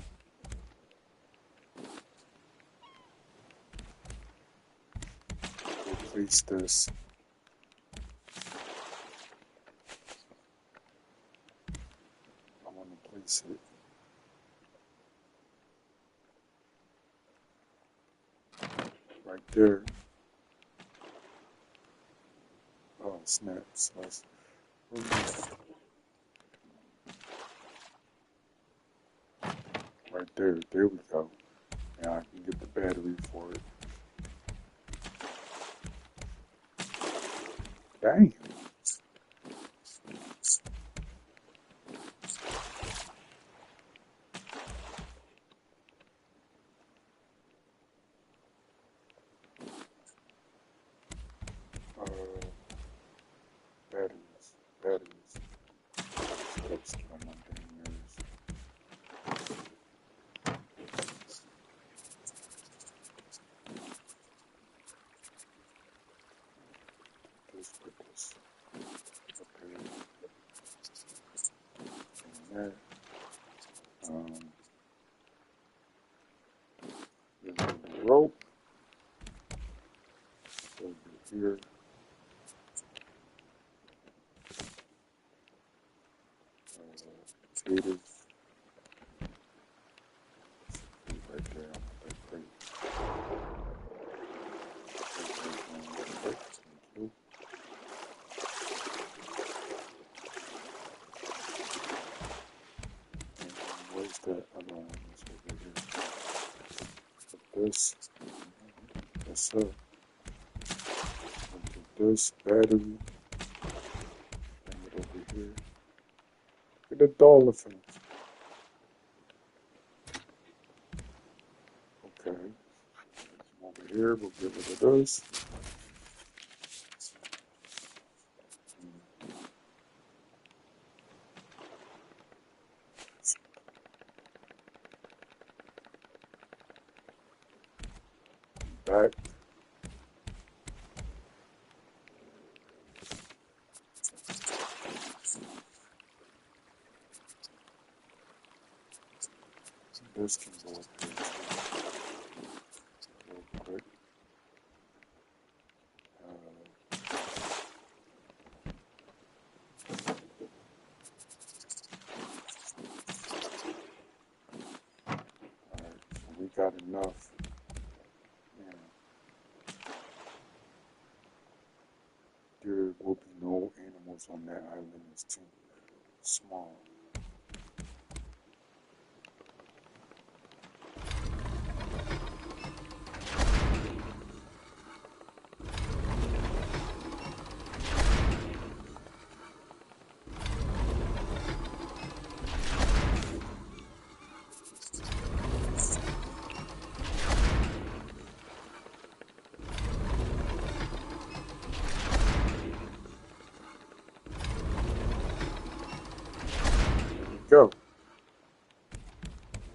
we'll place this. I want to place it right there. Oh, snaps. Let's remove. There we go. Now I can get the battery for it. Dang. Uh, batteries. Let's get on my damn nerves. Put this up here and there. There's a rope over here. Potatoes. Right there on that crate. Thank you. And where's that other one? It's over here. Put this. Yes, sir. Put this battery. Bring it over here. Look at the dolphin. Okay. Over here, we'll get rid of those. Back. This can go up here real quick. Alright, so we got enough. Man, there will be no animals on that island. It's too small. Go.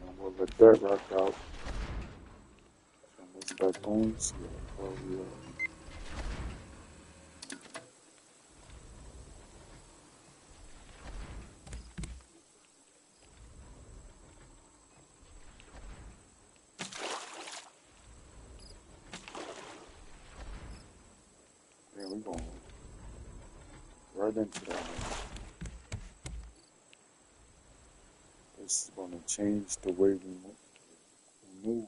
And we'll let that rock out. So move back on. See how far we are. Yeah, we're going right into that one. This is going to change the way we move.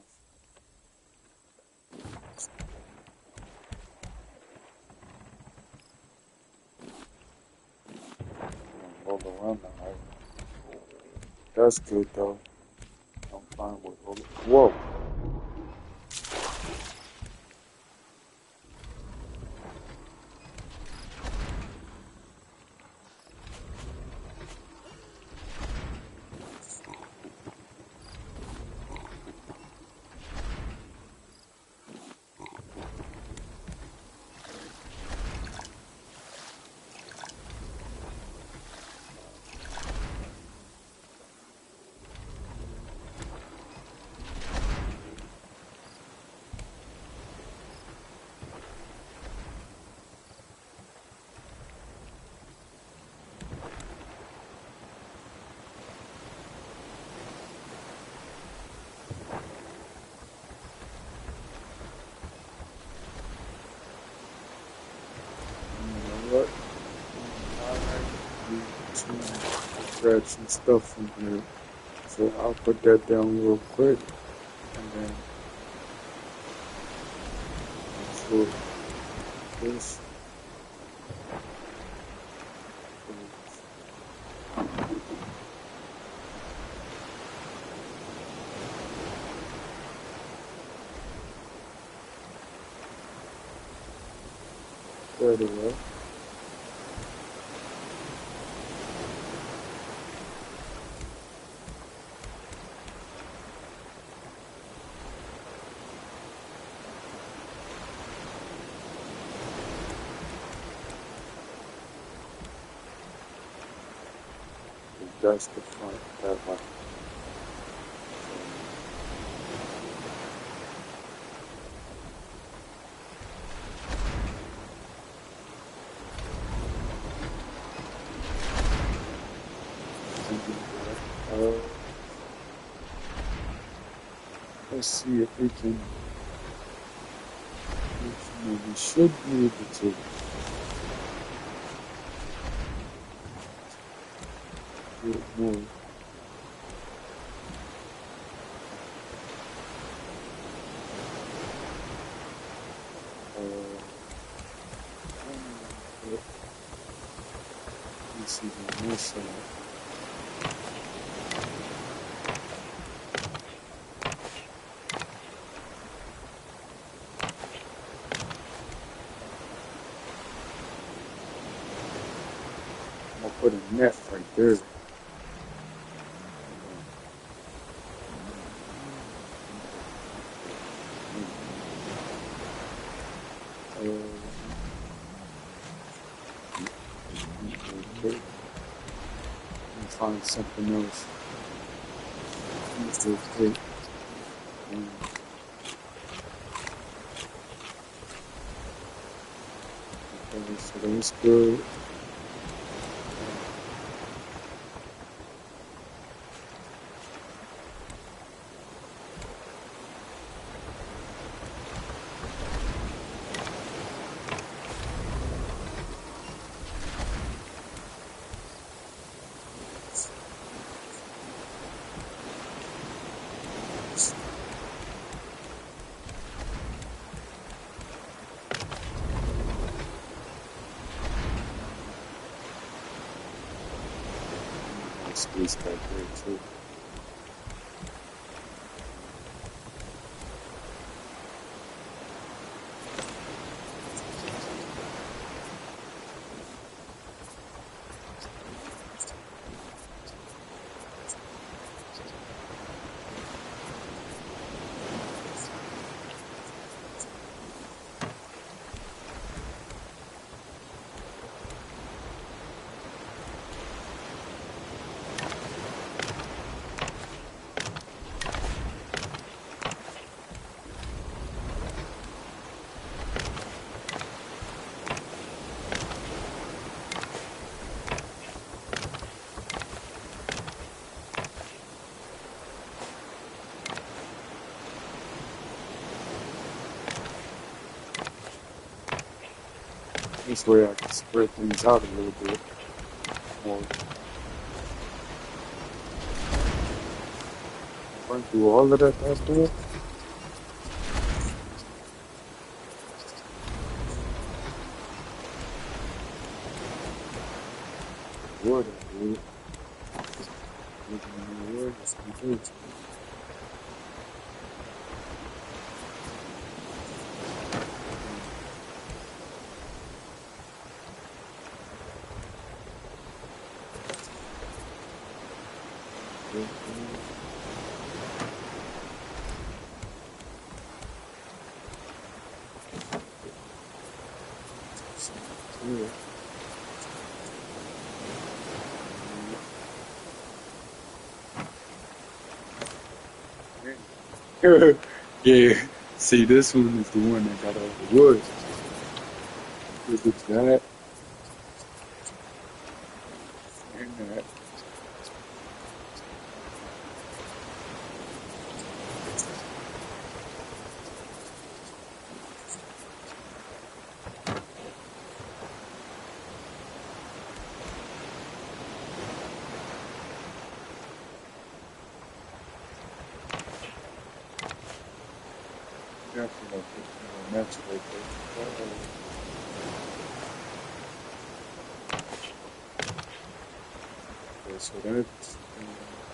Roll around the island. That's good though. I'm fine with rolling. Whoa. You know what? I need to grab some stuff from here. So I'll put that down real quick. And then make sure this There they are. That's the front that one. Let's see if we can. We should be able to do it more. Let's see on this side. I'm gonna put a net right there. Okay. Find something else. Okay, so that's good. Space back there too. This way I can spread things out a little bit more. Run through all of that bad boy. Wood, dude. Looking at the wood, that's good. Yeah. Yeah. See, this one is the one that got all the wood. Look at that and that. Definitely, that's right there. Okay, so that's,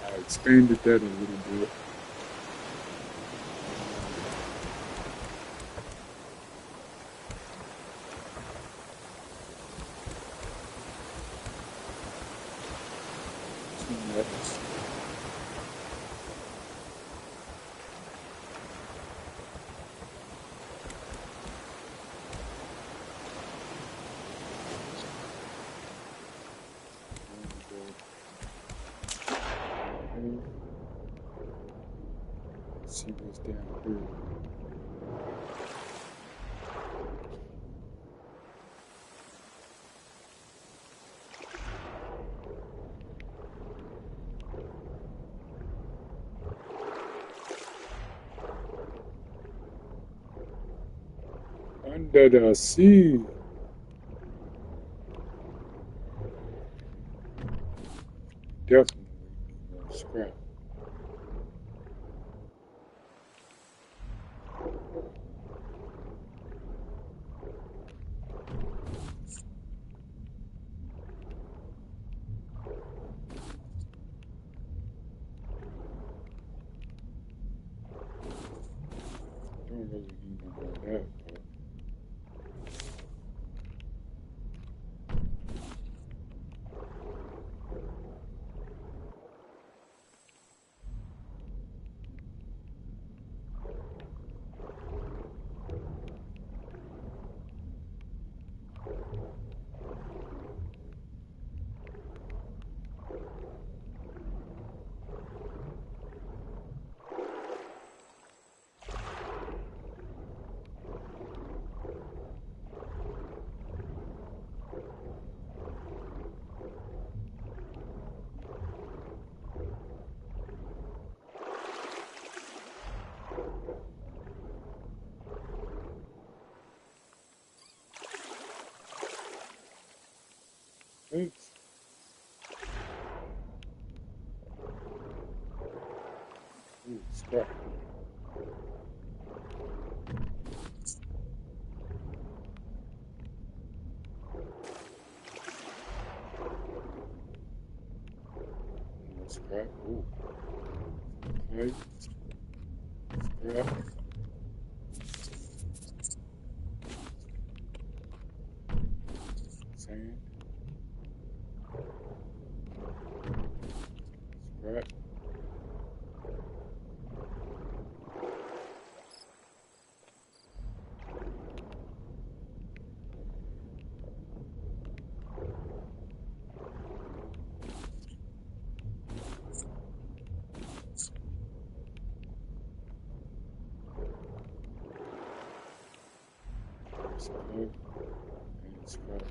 I expanded that a little bit. See what's down here. Under the sea. Definitely no scrap. Don't really need no more of that, but it's scrap. No scrap. Ooh, okay. Scrap. Sand. Scrap. Scrap. And scrap.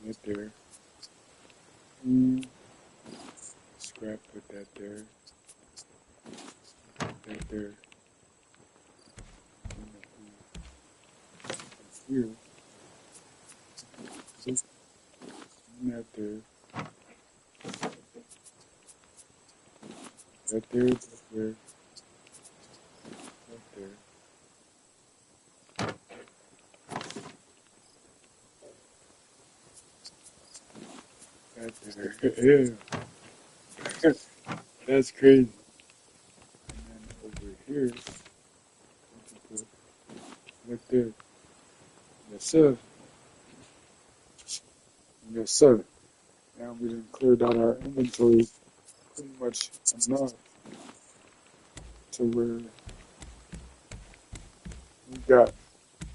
Right there. Mm, scrap, put that there. That there. And here. Just that there. That there. That there. That there. That there. Yeah. That's crazy. And then over here, we can put right there. Yes, sir. Yes, sir. Now we done cleared out our inventory pretty much enough to where we got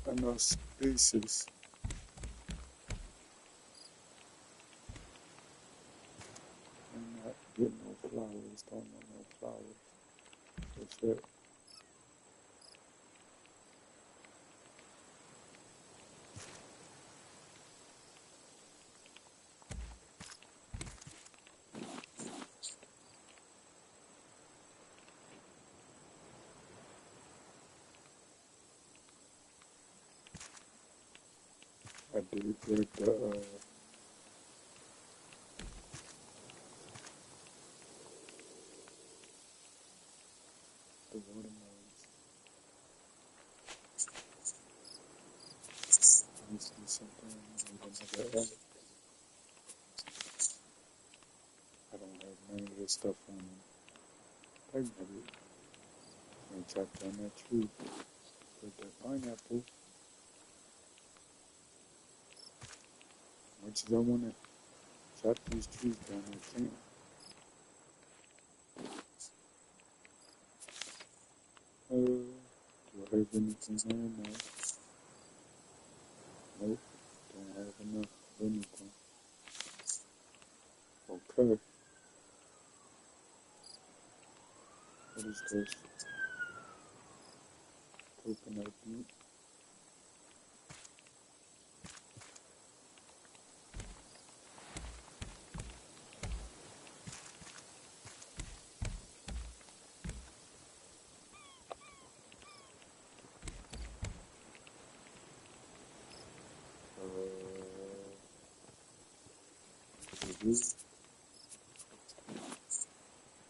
enough spaces. I'm not getting no flowers. Don't want no flowers. What's that? I did get the watermelons. Let's do something. Need another egg. I don't have none of this stuff on me. I got it. I'm gonna chop down that tree. Put that pineapple. Much as I wanna chop these trees down, I can't. Do I have anything there? No. Nope. Don't have enough of anything. Okay. What is this? Coconut meat. This.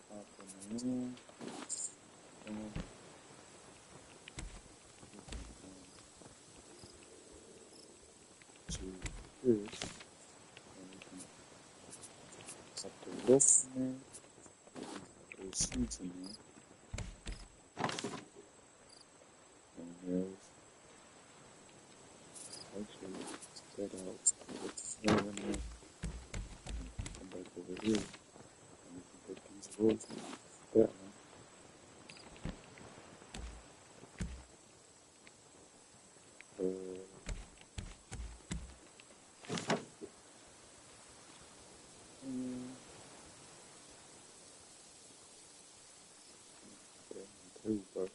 Pop in the room. And to this. And we can pop the rope in there. Put those seeds in there. And there's actually set out. Put that in there. And come back over here. And we can put these ropes. That one. And that one too. But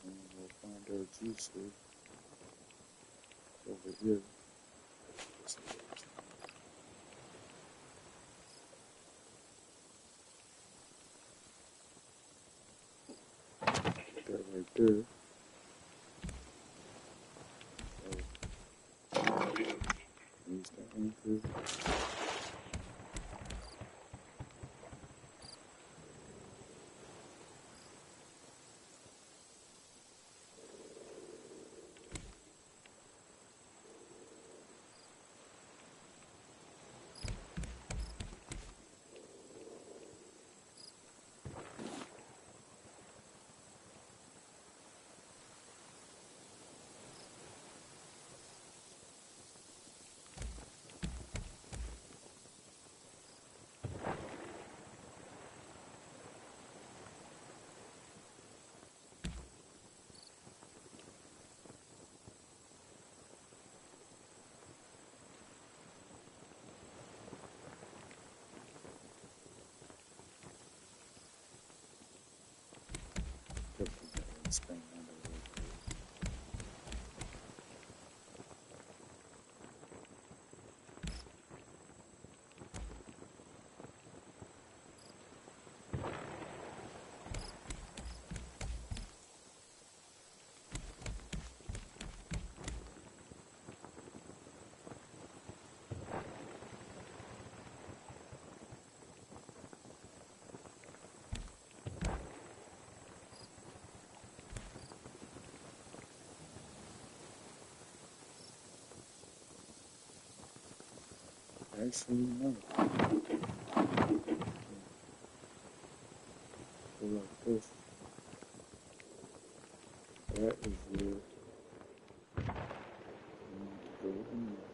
and we'll find our juicer over here. Put that right there. Use the anchor. Put that in Spain. Actually, no. Go like this. That is where you need to go in there.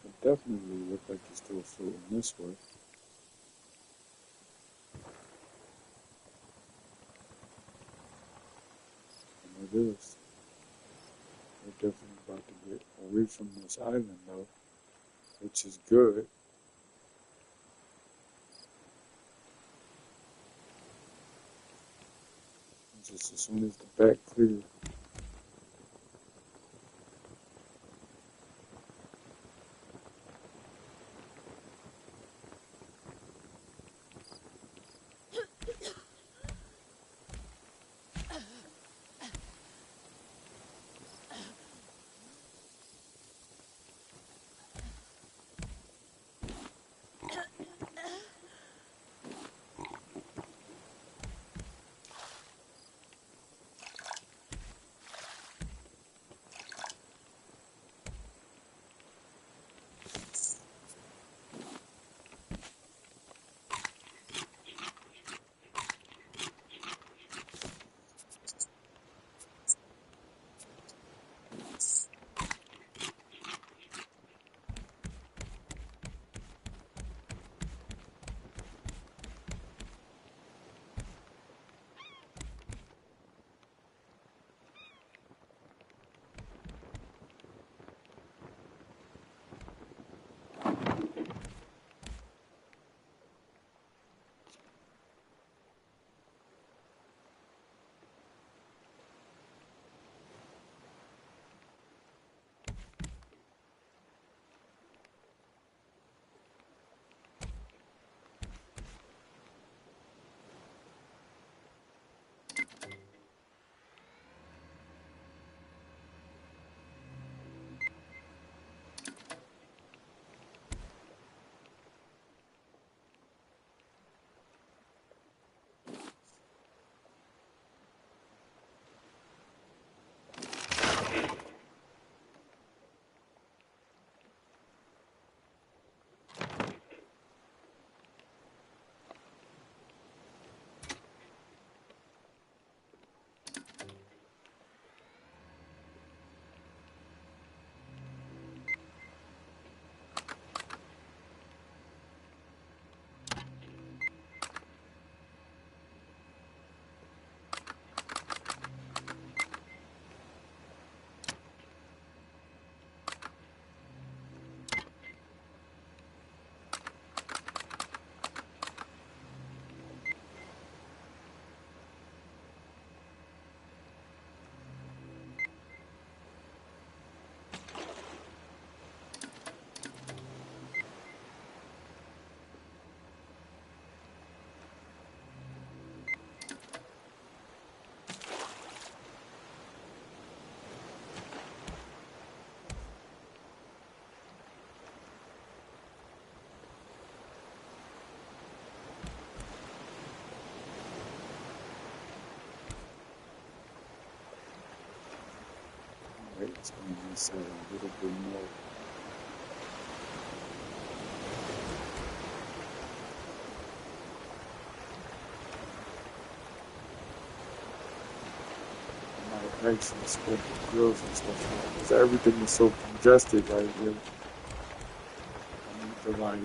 It definitely look like it's still floating this way. And it is. We're definitely about to get away from this island though, which is good. Just as soon as the back clear. Right, it's going to inside a little bit more. I might actually split the grills and stuff because everything is so congested right here. I need to like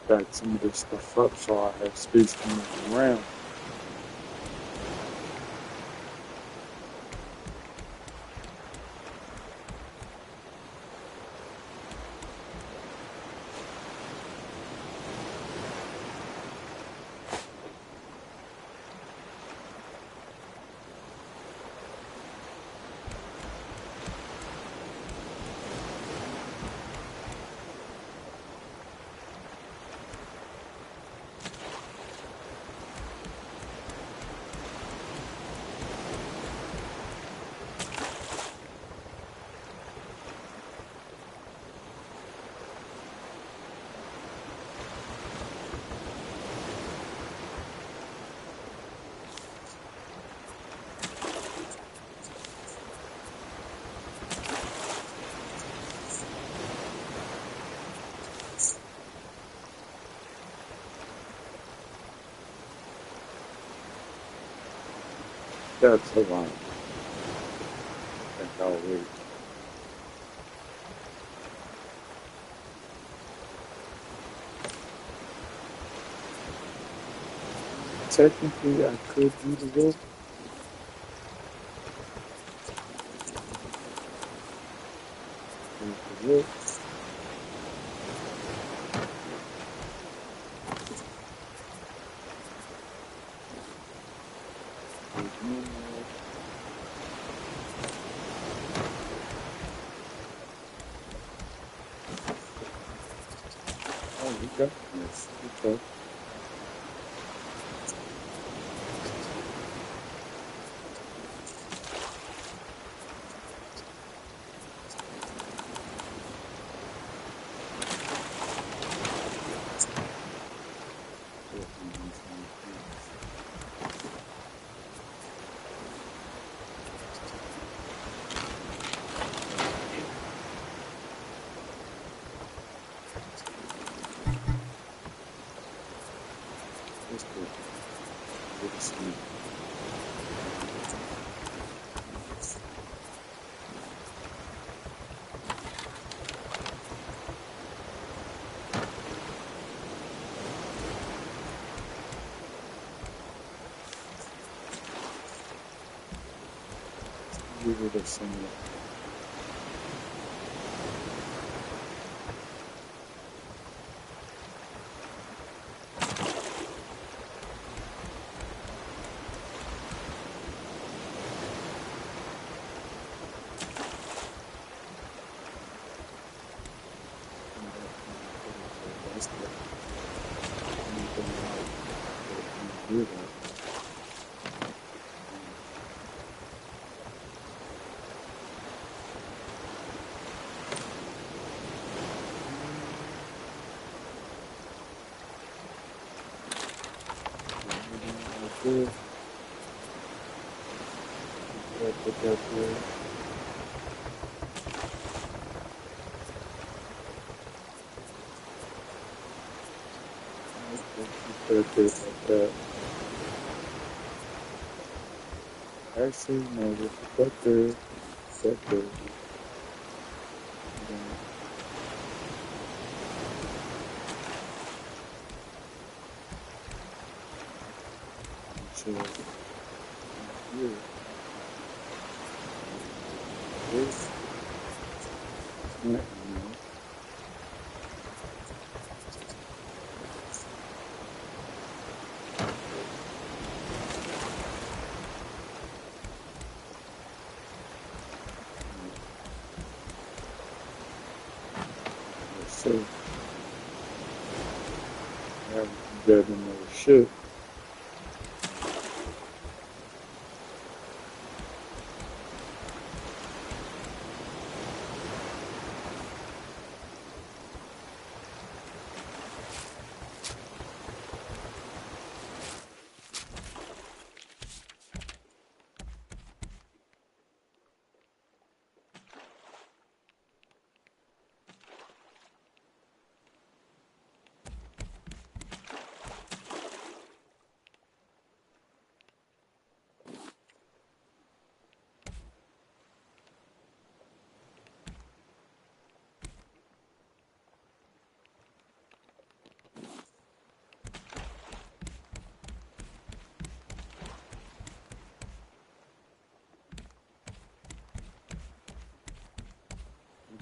back some of this stuff up so I have space to move around. That's a lot. I think I'll wait. Technically, I could do the rope. Do the rope. There's no more. Oh, we got this. Okay. Let's go. Let's see. Give it a single. That's the only thing I do that. Like this. Put that there. Put that there like that. Actually, no, we'll put that there. That there. And then chill here. This. That, so now we can grab another ship.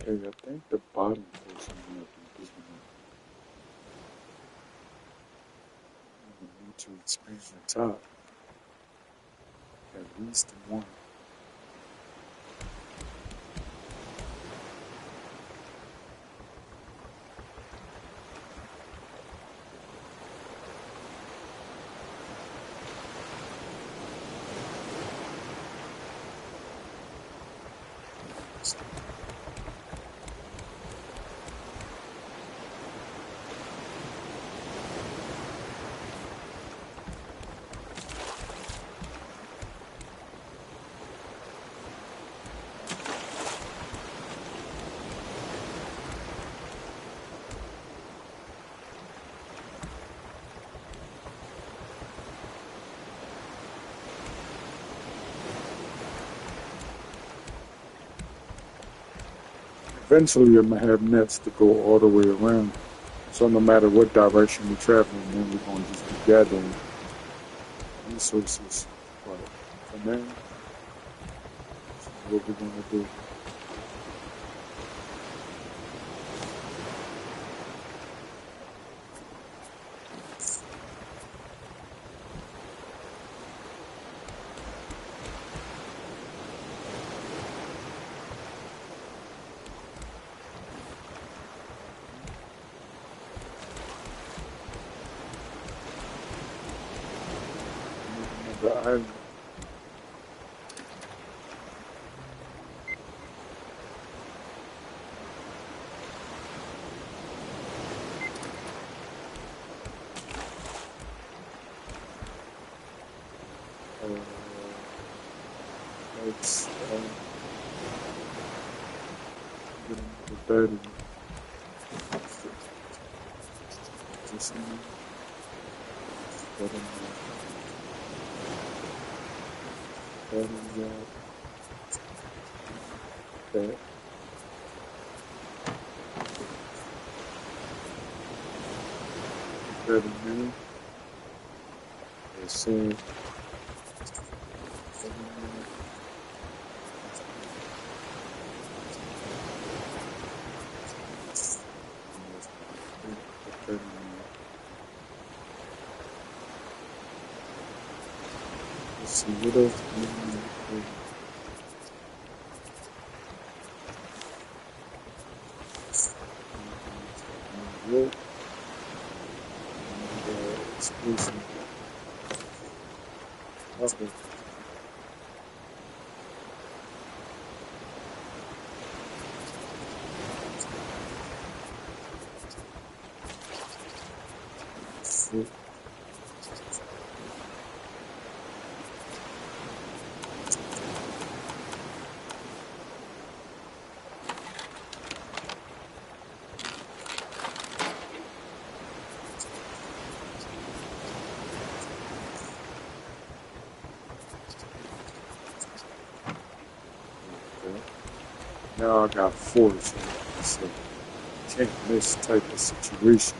Okay, I think the bottom portion might be big enough. We need to expand the top at least one. eventually I'm gonna have nets to go all the way around. So no matter what direction we're traveling, then we're gonna just be gathering resources. But for now, this is what we're gonna do. Another island. Uh, let's get another battery. Just in there. Put in the battery out. That. That in there. Let's put in there. And let's put that in there. Let's see what else we need. Rope and explosive powder. Shit. Okay. Now I got four, so can't miss type of situation.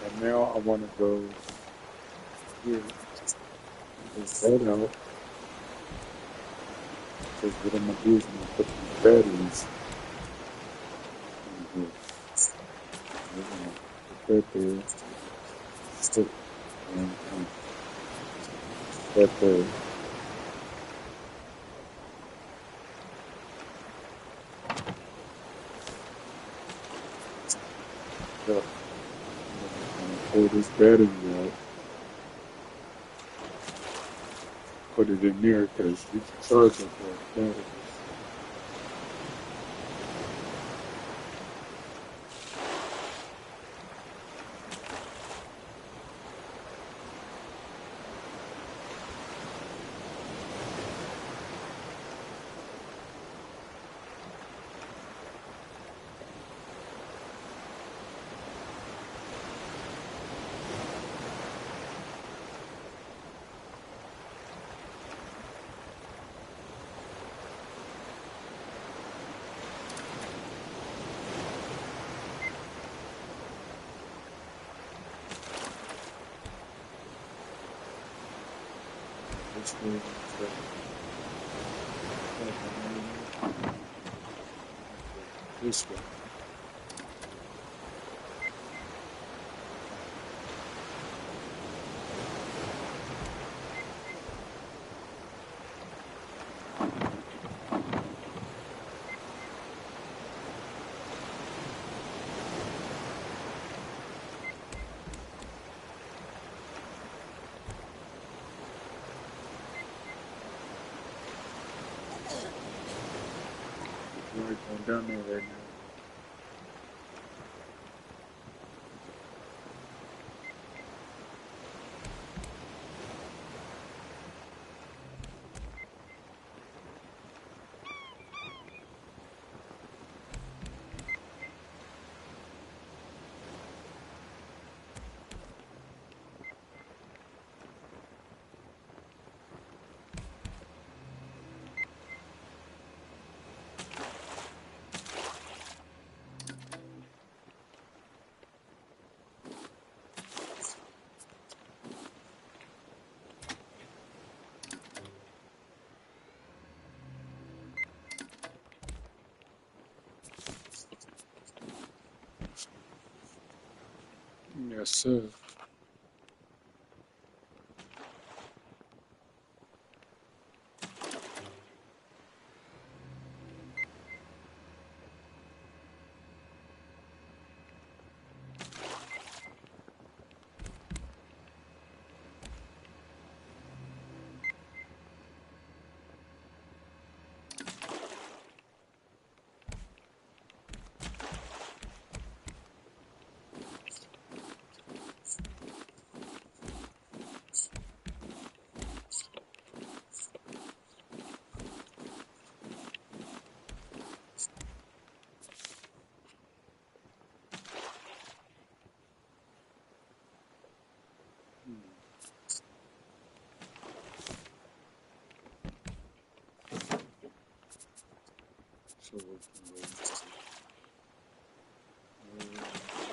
And now I want to go here, take that out, because what I'm gonna do is I'm gonna put these batteries in here. I'm gonna put that there, stick, and that there. Up. I'm gonna pull this battery out, put it in there, because you can charge up that battery. Which way is that? This way. We're going down there right now. Yes, sir. So we can go into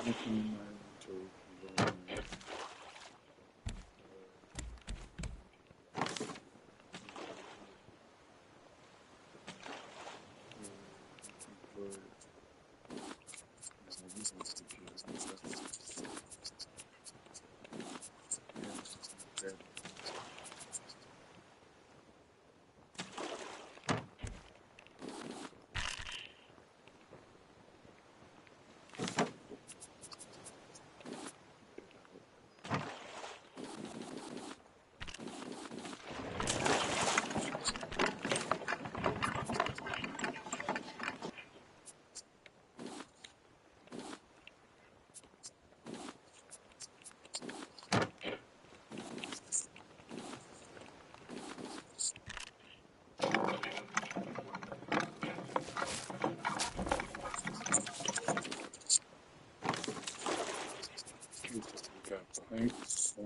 nothing in my inventory can go in there. Put, no, we don't put gears and stuff. That we got pipes on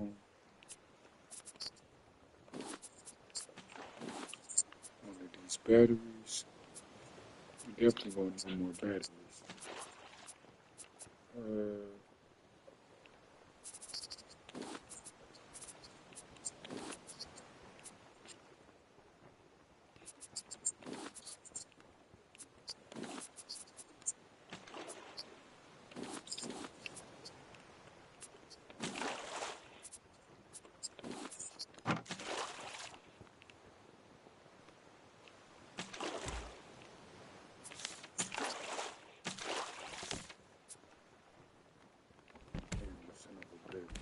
one of these batteries. We definitely gonna need more batteries. Uh, and son of a bitch.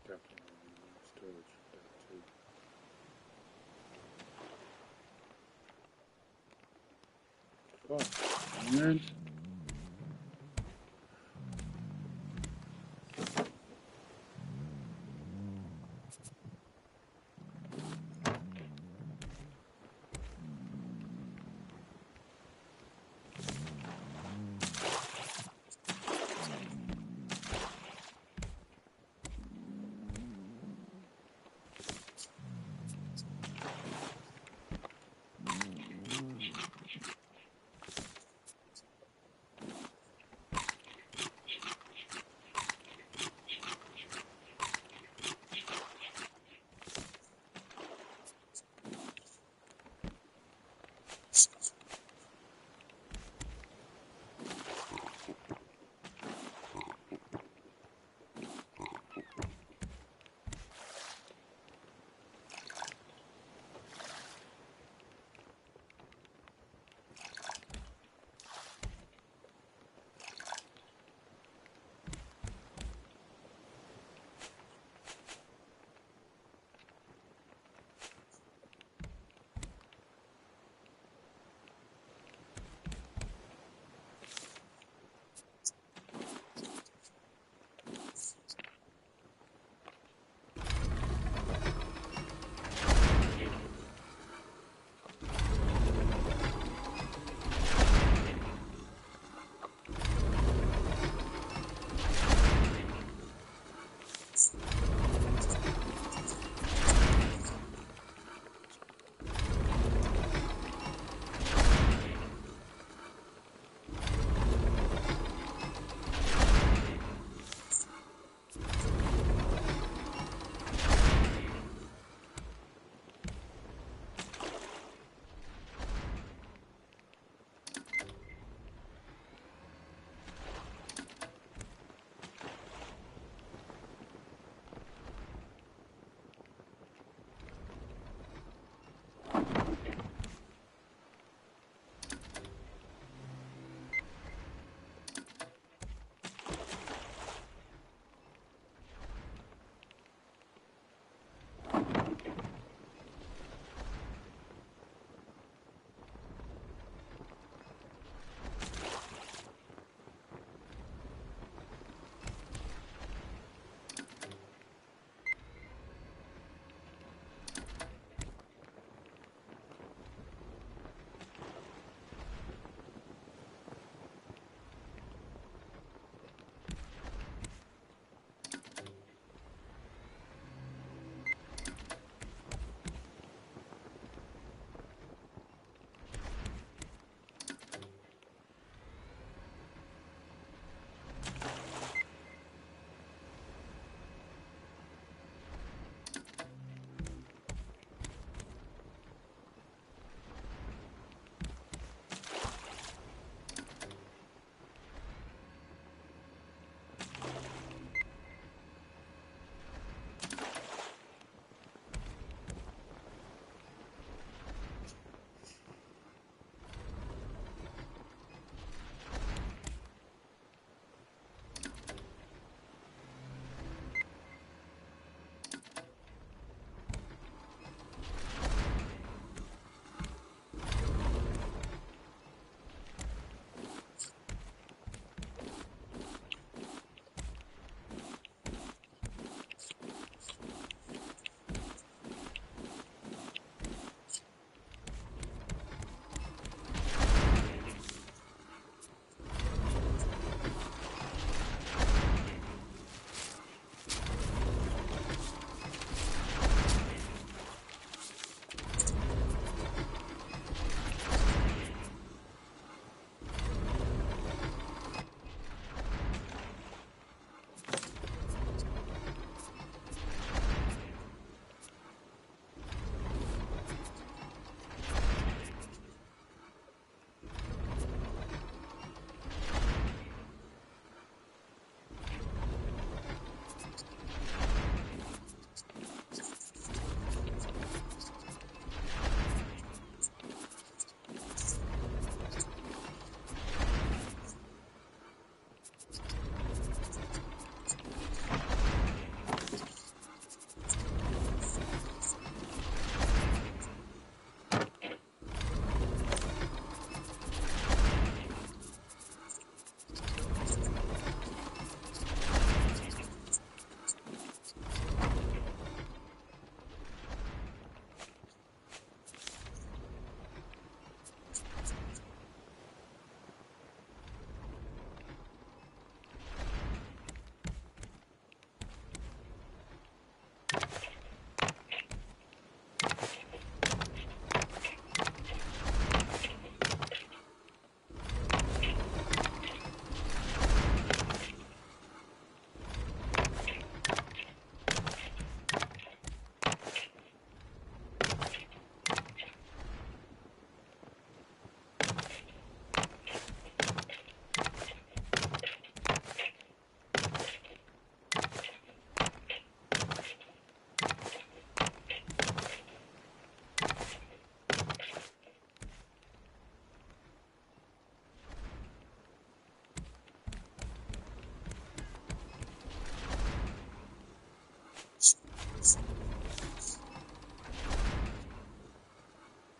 Definitely gonna need more storage for that too. Fuck, man.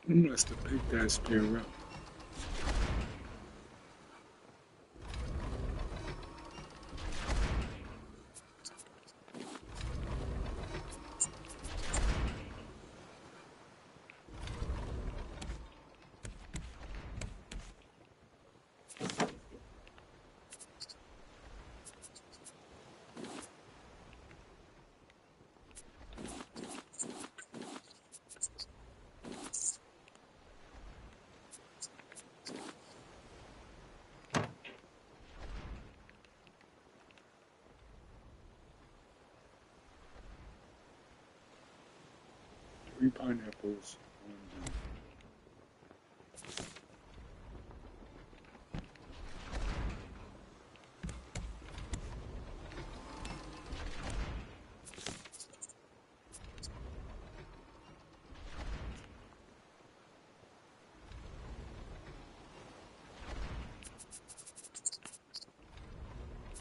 Who must have picked that spear up? 3 pineapples.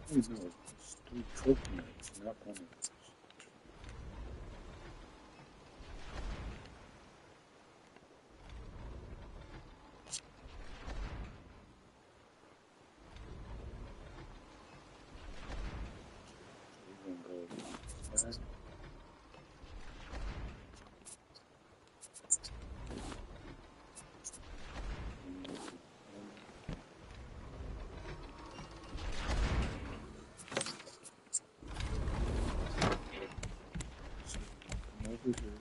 Oh no, it's 3 coconuts, not pineapples. So we're gonna go inside. So come over here.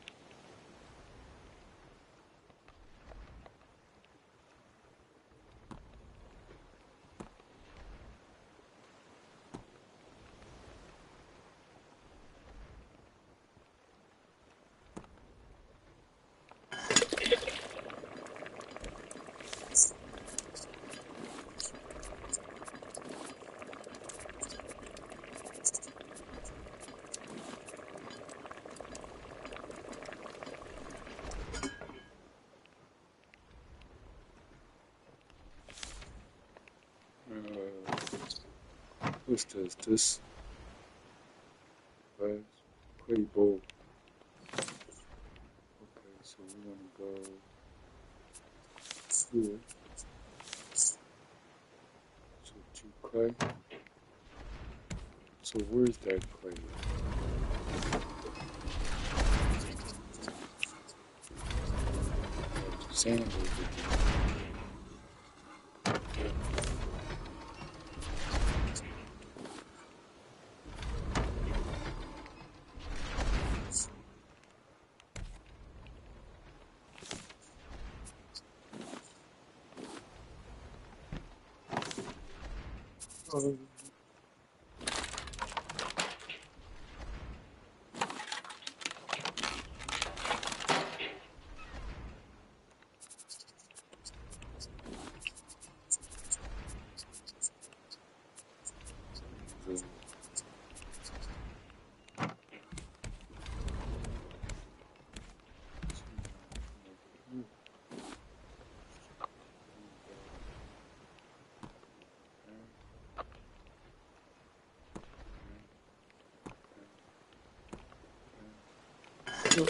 What's this? This glass clay bowl. Okay, so we're gonna go here. So 2 clay. So where's that clay? Sand over here. Oh, the- Sure.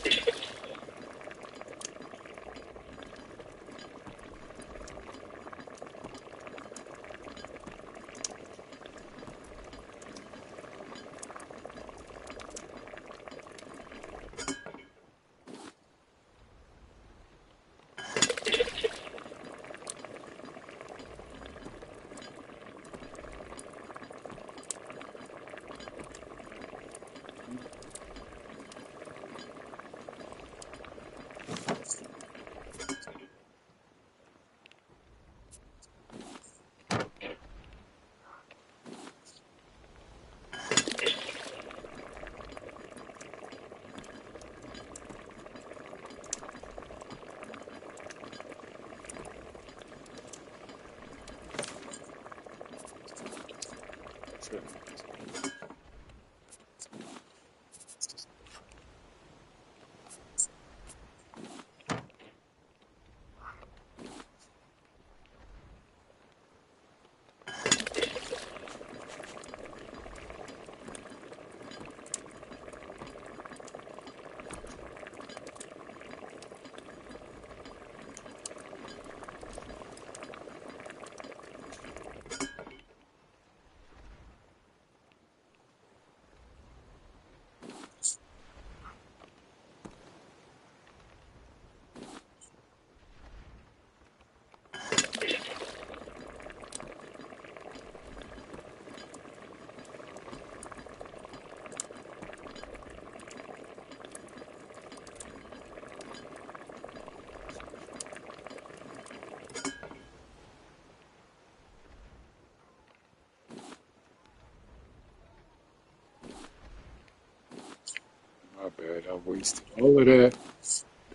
bad. I wasted all of that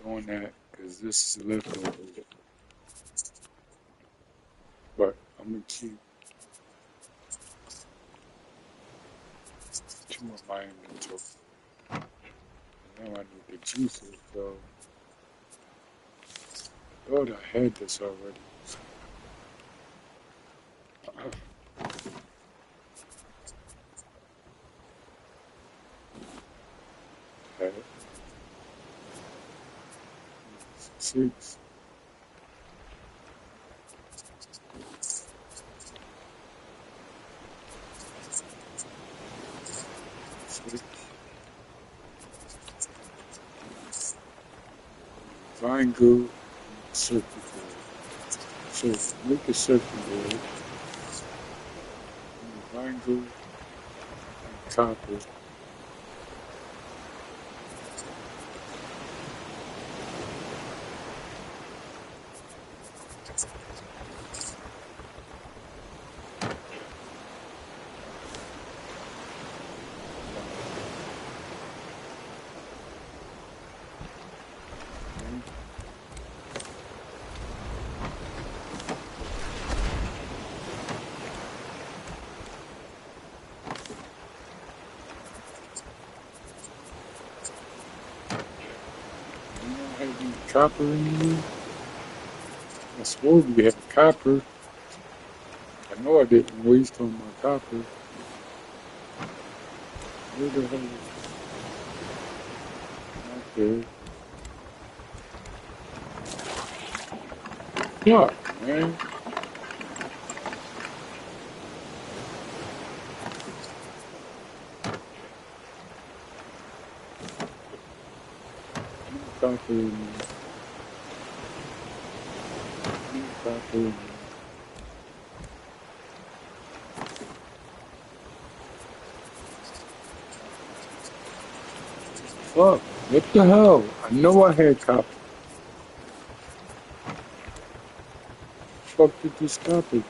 doing that because this is leftover. But I'm gonna keep two of my inventory. Now I need the juices, so I thought I had this already. Okay, 6, 6. Vine glue, circuit board. So make a circuit board. Vine glue and copper. You don't have any copper anymore? I swore we had copper. I know I didn't waste on my copper. Where the hell is it? Okay. Fuck, man. No copper in there. No copper in there. Fuck. What the hell? I know I had copper. Fuck did this copper go?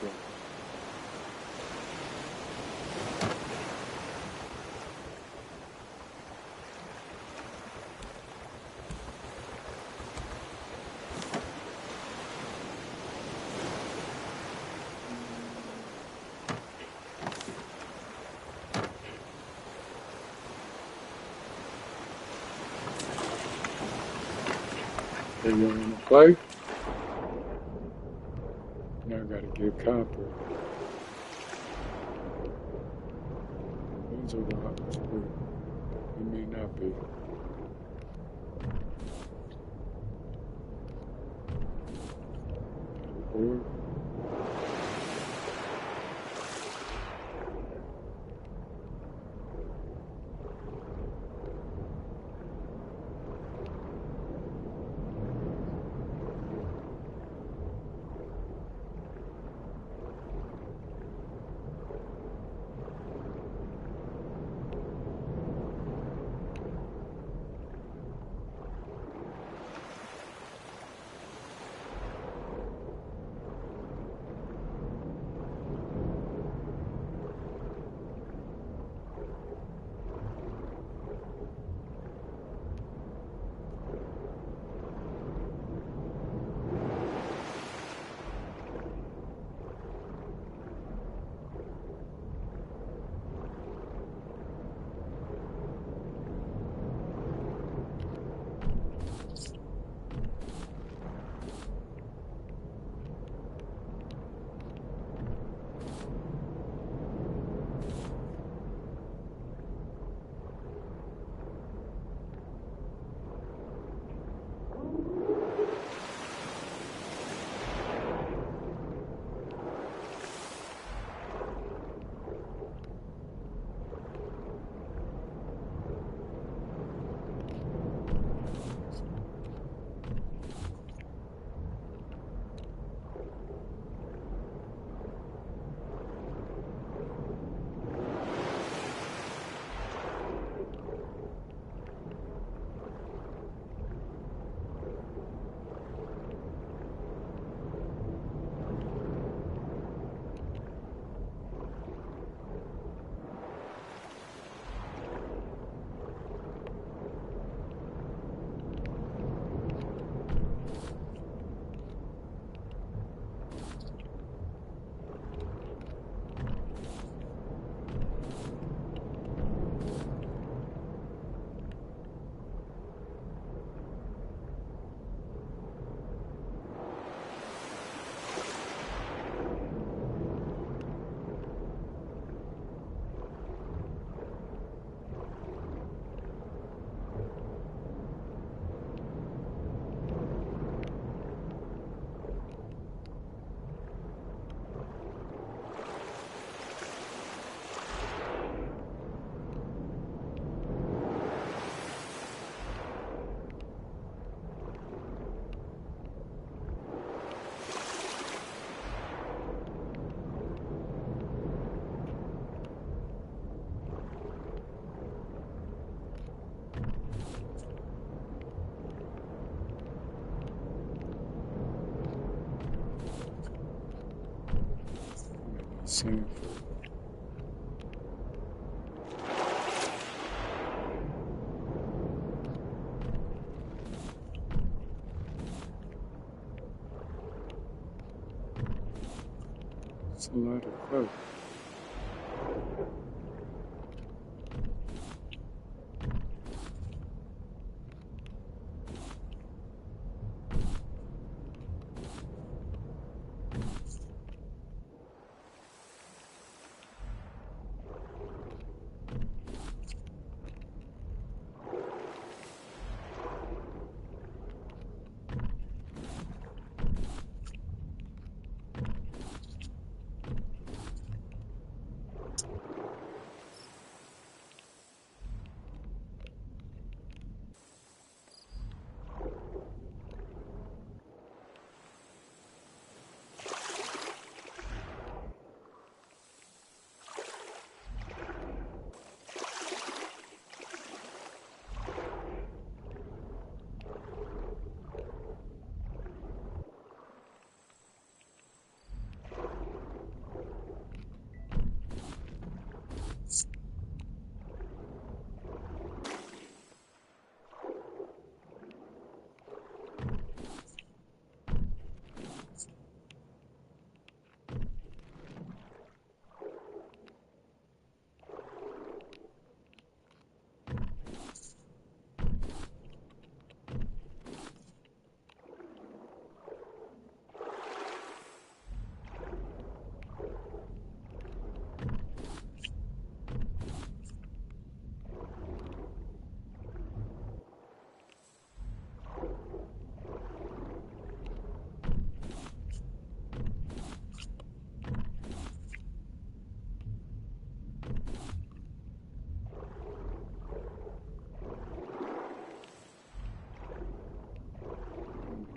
They you wanna play? Now I gotta get copper. Those are the options. It may not be. Or Sanford. It's a lot of crap.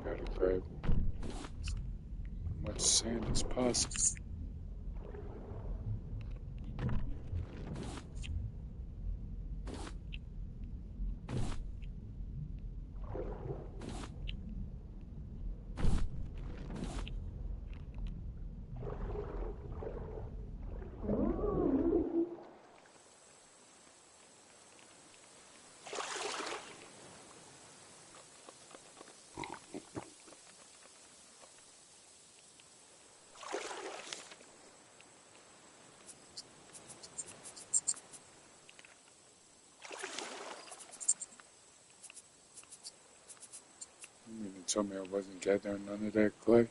Gotta grab as much sand as possible. You mean to tell me I wasn't gathering none of that clay?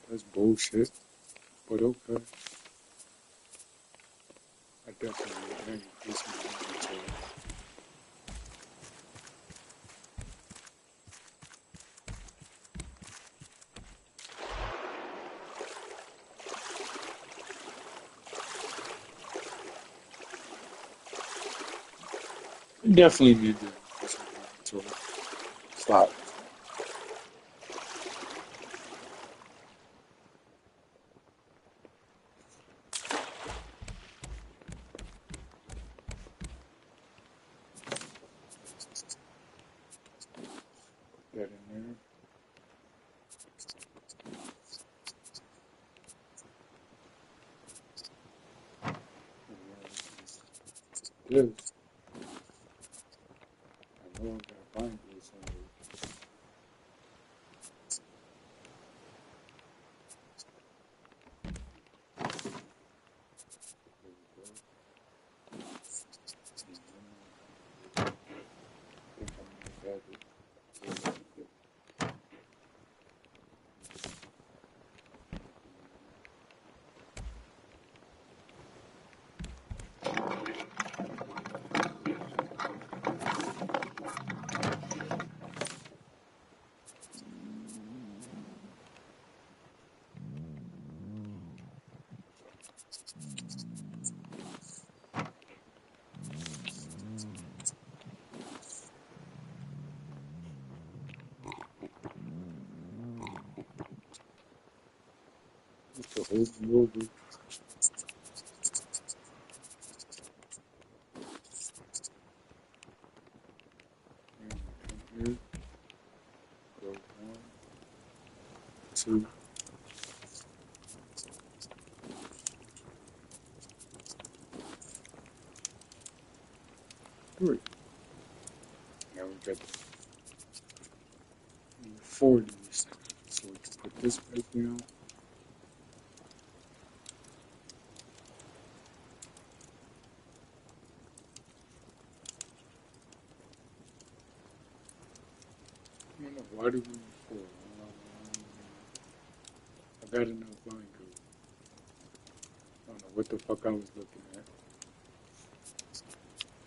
That's bullshit. But okay. I definitely will increase my inventory. Definitely need to increase my inventory. Stop. Put that in there. This. I know I gotta find this somewhere. There we go. I think I might have it. Just to hold me over. And come here. Go 1, 2, three. Now we got the 40s. So we can put this back down. I don't know, why do we need four? I got enough vine glue. I don't know what the fuck I was looking at.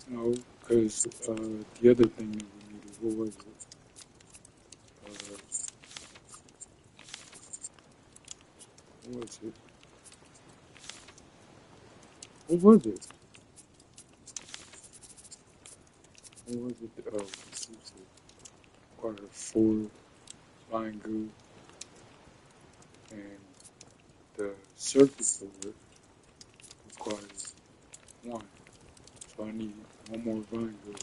No, because the other thing that we needed, what was it? What was it? What was it? What was it? Oh, this is required four vine glue and the circuit board requires one. So I need one more vine glue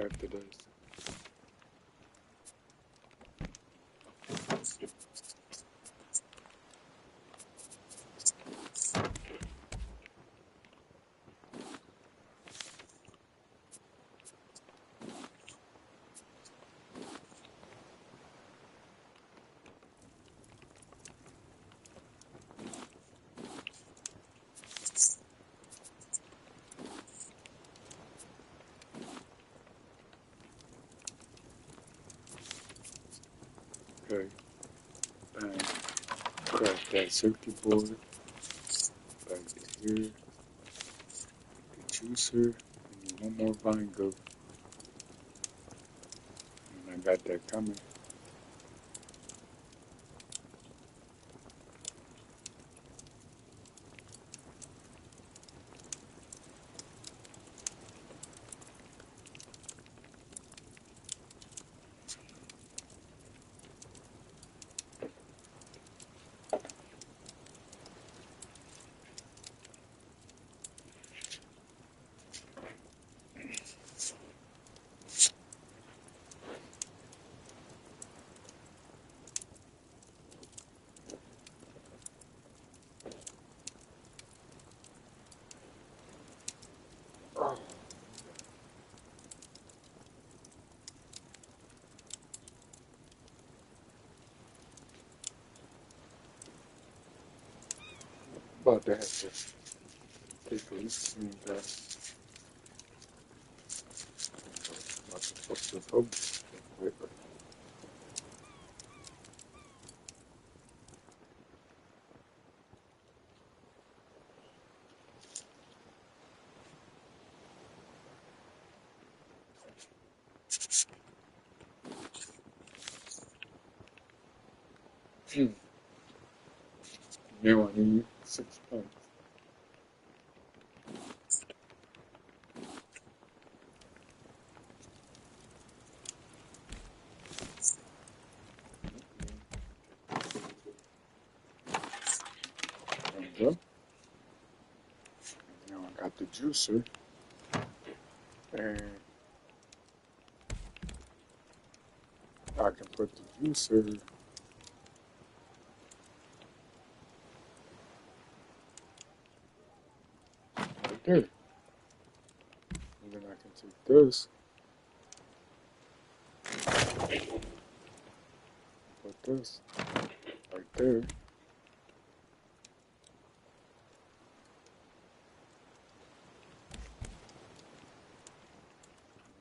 after this. Okay, bang. Crack that circuit board back to here. The juicer. I need one more vine glue. And I got that coming. Oh, about to have to take a listen to that. About to fuck this up. Now I need 6 points. There we go. Now I got the juicer. And I can put the juicer right there. And then I can take this, put this right there.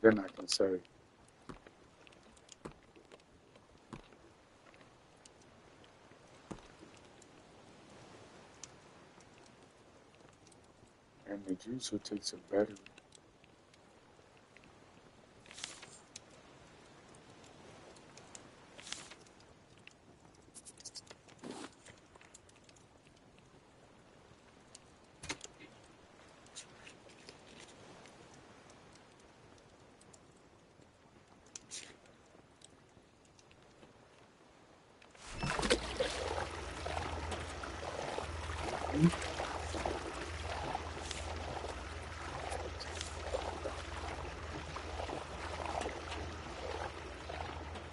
Then I can say, and the juicer takes a battery.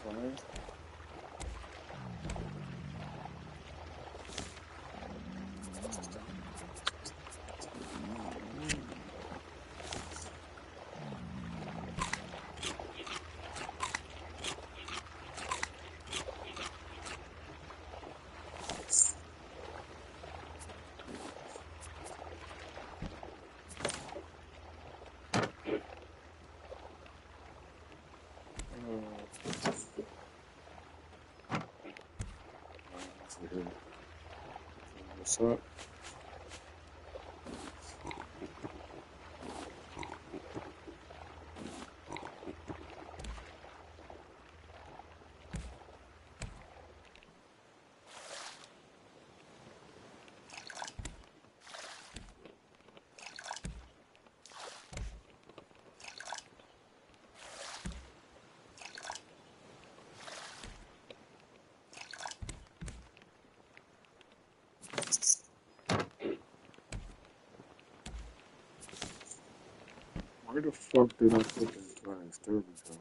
Fine. So where the fuck did I put this glass? There we go.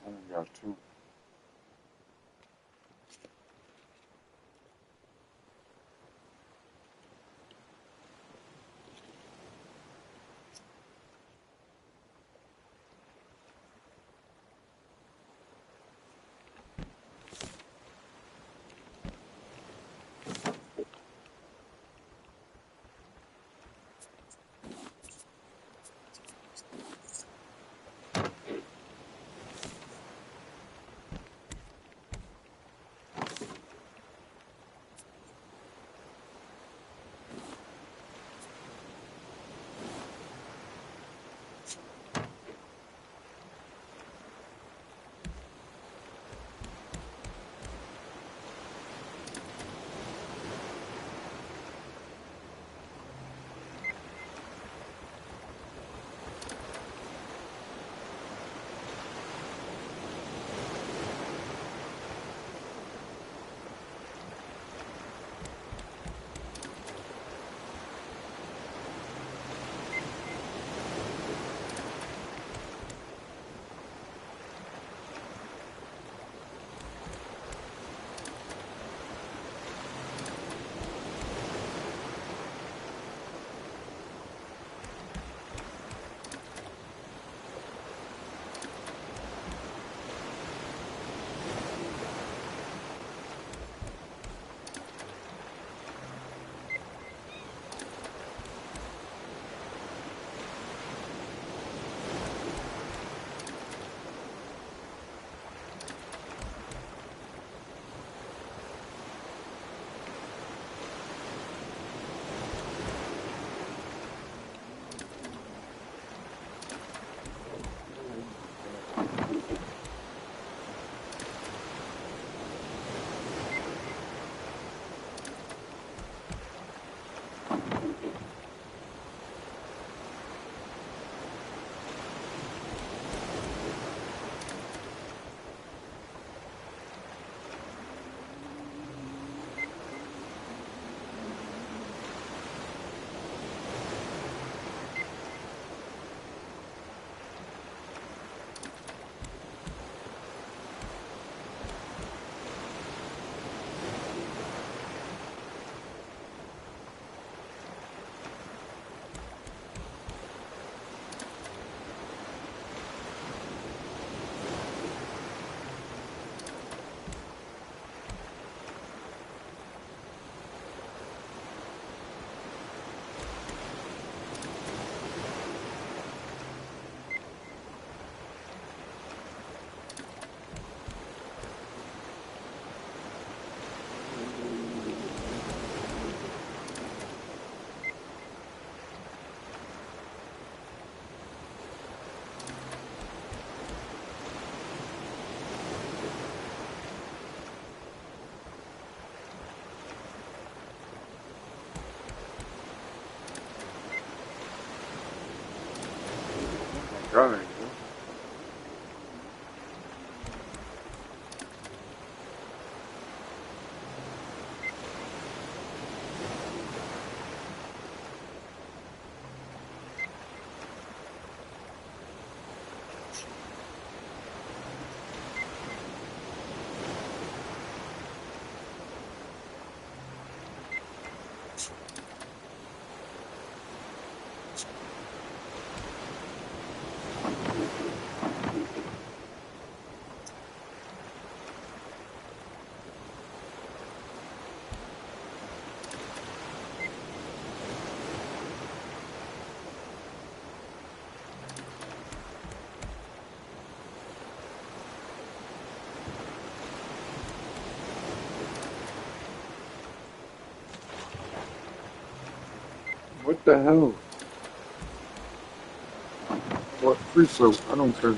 I only got two. Got it. What the hell? What free float? I don't care.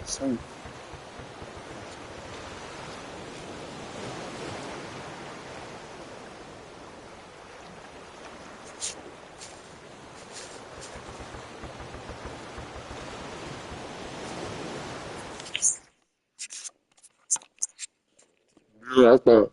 Same. Yeah, I thought.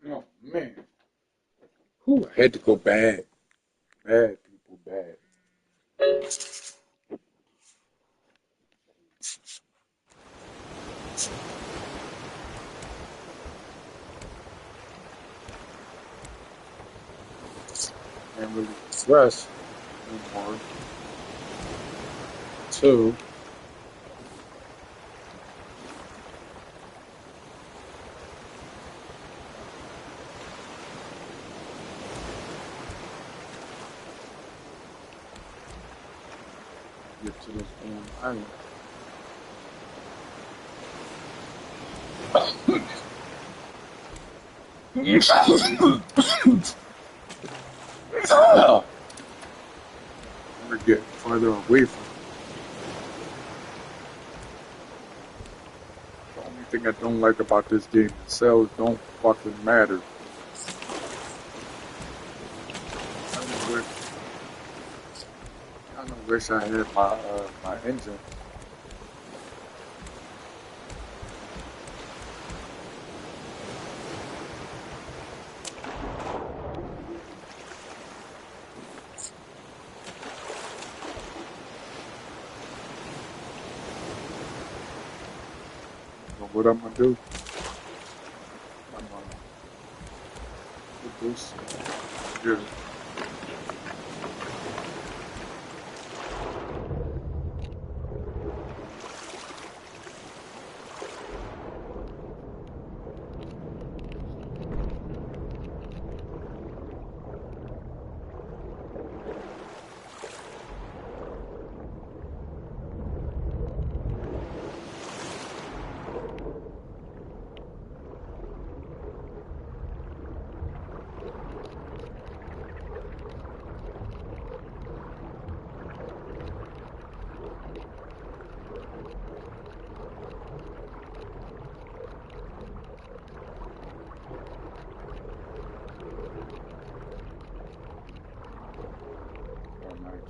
Oh man. Whew, I had to go bad. Bad people, bad. Can't really rest anymore. Two. Get to this island. We're getting farther away from it. The only thing I don't like about this game, the cells don't fucking matter. I wish, I wish I had my engine. But what I'm gonna do, I'm gonna put this here.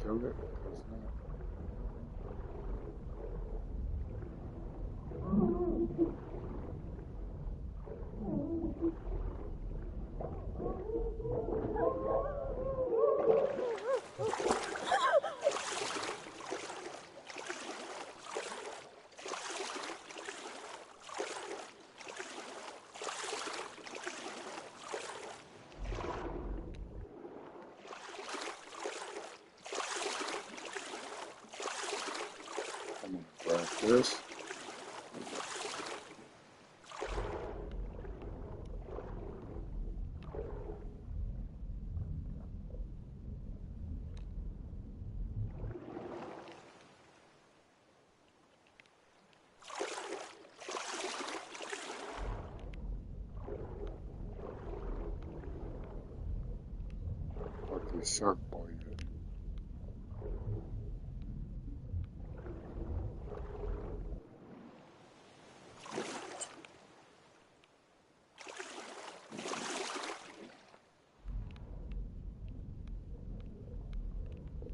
kill it. It's not. I'm gonna grab this. Fuck this shark boy.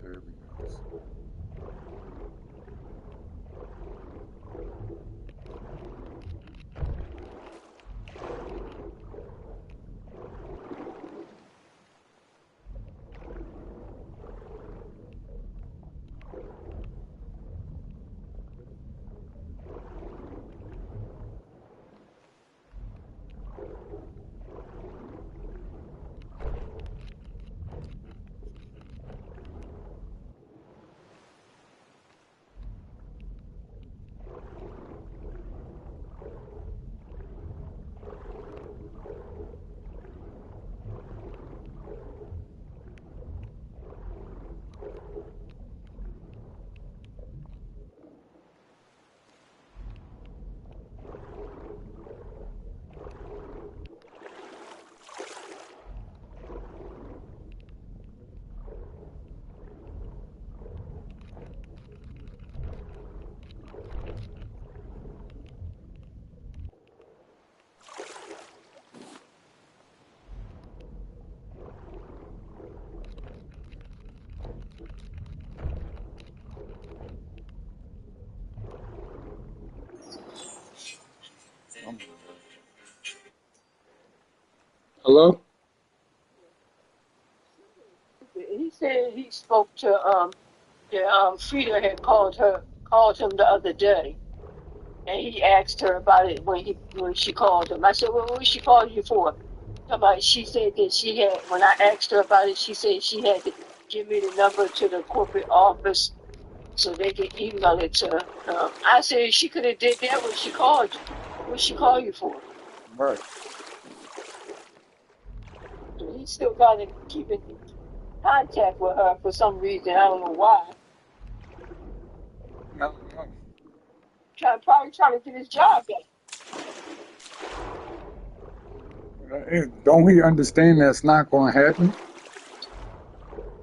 There we go. Um, Hello? He said he spoke to Frida had called him the other day, and he asked her about it when she called him. I said, "Well, what she called you for?" Somebody, she said that she had when I asked her about it, she said she had to give me the number to the corporate office so they could email it to her. I said she could have did that when she called you. What she called you for? Right. So he still got to keep in contact with her for some reason. I don't know why. No, no. Probably trying to get his job back. Don't he understand that's not going to happen?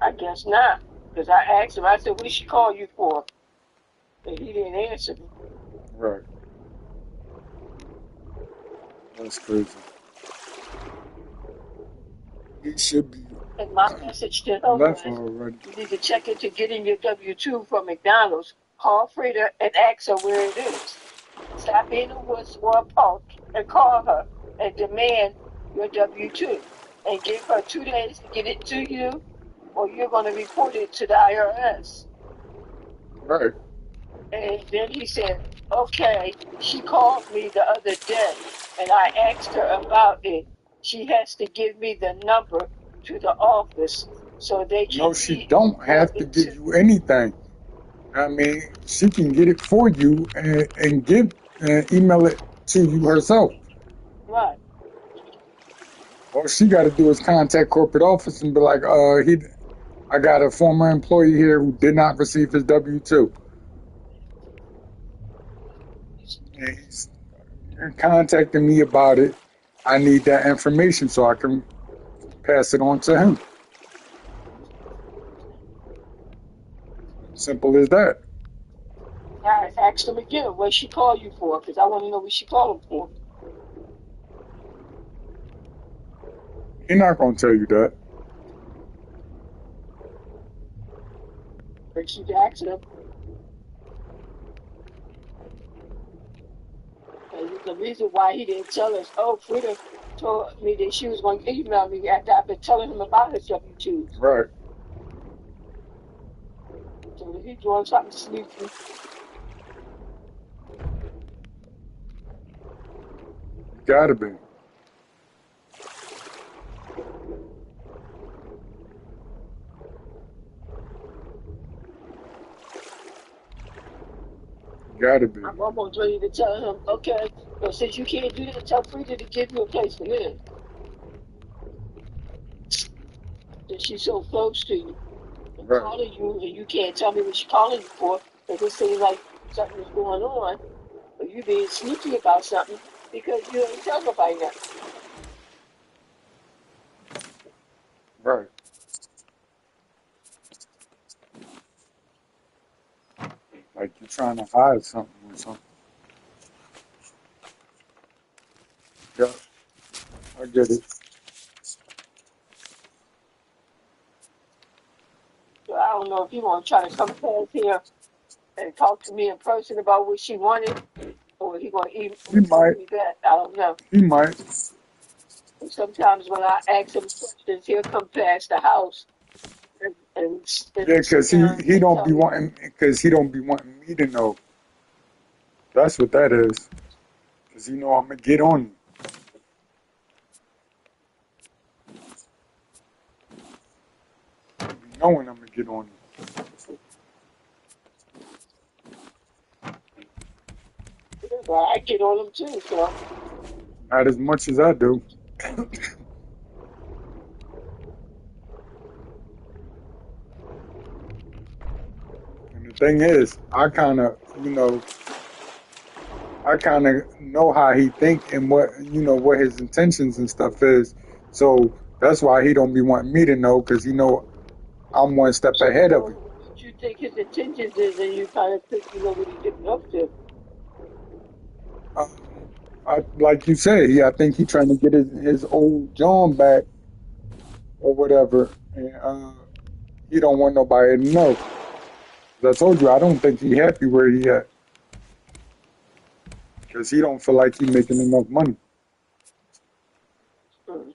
I guess not. Because I asked him, I said, what she call you for? And he didn't answer me. Right. That's crazy. He should be And my message to him left was, already. you need to check into getting your W-2 from McDonald's. Call Frida and ask her where it is. Stop being a wuss or a punk and call her and demand your W-2. And give her 2 days to get it to you, or you're going to report it to the IRS. Right. And then he said, okay, she called me the other day and I asked her about it. She has to give me the number to the office so they can No, she don't email have to it give to you anything. I mean, she can get it for you and give email it to you herself. right. All she got to do is contact corporate office and be like, I got a former employee here who did not receive his W-2. And he's contacting me about it. I need that information so I can pass it on to him. Simple as that. I asked him again what she called you for because I want to know what she called him for. He's not going to tell you that. And she's asking him, and the reason why he didn't tell us, oh, Frida told me that she was going to email me after I've been telling him about his W-2s. Right. So he's doing something sneaky. Gotta be. Gotta be. I'm almost ready to tell him, okay, well, since you can't do that, tell Frida to give you a place to live. That she's so close to you and Right. calling you, and you can't tell me what she's calling you for, because it seems like something is going on, or you being sneaky about something because you ain't tell nobody nothing. Right. Like you're trying to hide something or something. Yeah, I get it. So I don't know if you want to try to come past here and talk to me in person about what she wanted, or he going to He call might. me back. I don't know. He might. And sometimes when I ask him questions, he'll come past the house Yeah, and sit cause he down he and don't tell be me. wanting. Cause he don't be wanting me to know. That's what that is. Cause you know I'm gonna get on you. You knowing I'm gonna get on you. Well, I get on him too, so Not as much as I do. And the thing is, I kind of know how he think and what his intentions and stuff is. So that's why he don't be wanting me to know, cause he know I'm one step so you ahead of know him. what you think his intentions is, and you kind of think you know what he's up to. Um, like you said, I think he trying to get his old John back or whatever, and he don't want nobody to know. 'Cause I told you, I don't think he happy where he at, cause he don't feel like he making enough money. Mm.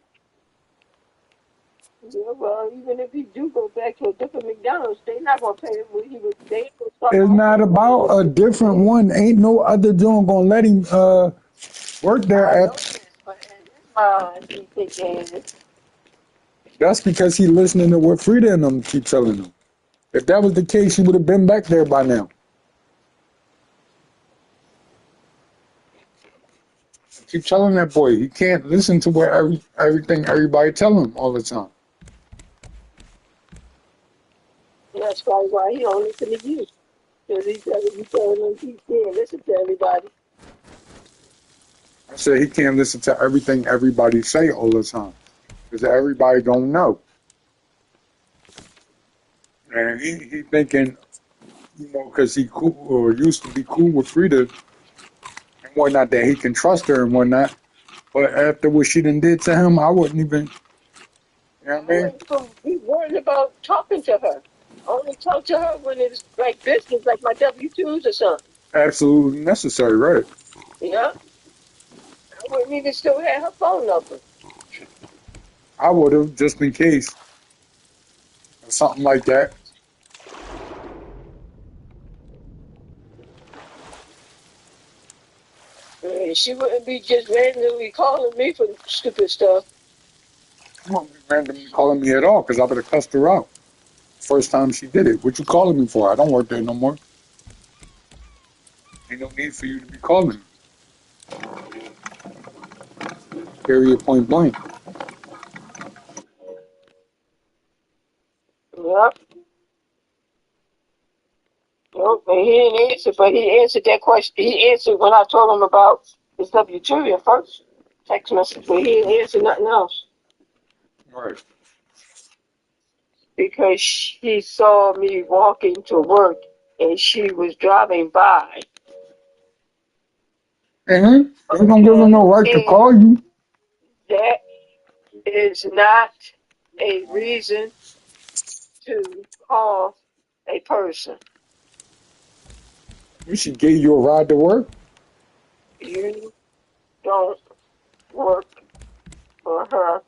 Yeah, well, even if he do go back to a different McDonald's, they're not gonna pay him what he was. They ain't gonna start It's not offering him what he about was a getting different before. one. Ain't no other John gonna let him work there I at. know this, but in his mind, he thinking, That's because he listening to what Frida and them keep telling him. If that was the case, he would have been back there by now. Keep telling that boy he can't listen to what everything everybody tell him all the time. that's probably why he don't listen to you. Because you telling him he can't listen to everybody. I said he can't listen to everything everybody say all the time because everybody don't know. And he thinking, because he cool or used to be cool with Frida and whatnot, that he can trust her and whatnot. But after what she done did to him, I wouldn't even, you know what I I mean? wouldn't even be worried about talking to her. I only talk to her when it's like business, like my W-2s or something. Absolutely necessary, right? Yeah, I wouldn't even still have her phone number. I would have just in case or something like that. And she wouldn't be just randomly calling me for stupid stuff. She won't be randomly calling me at all because I would have cussed her out first time she did it. What you calling me for? I don't work there no more. Ain't no need for you to be calling me. Period, point blank. Yep. Nope. And he didn't answer, but he answered that question. He answered when I told him about his W-2 at first text message, but he didn't answer nothing else Right. because she saw me walking to work and she was driving by. And they don't give them Okay. no right to And call you. that is not a reason to call. a person. She gave you a ride to work? You don't work for her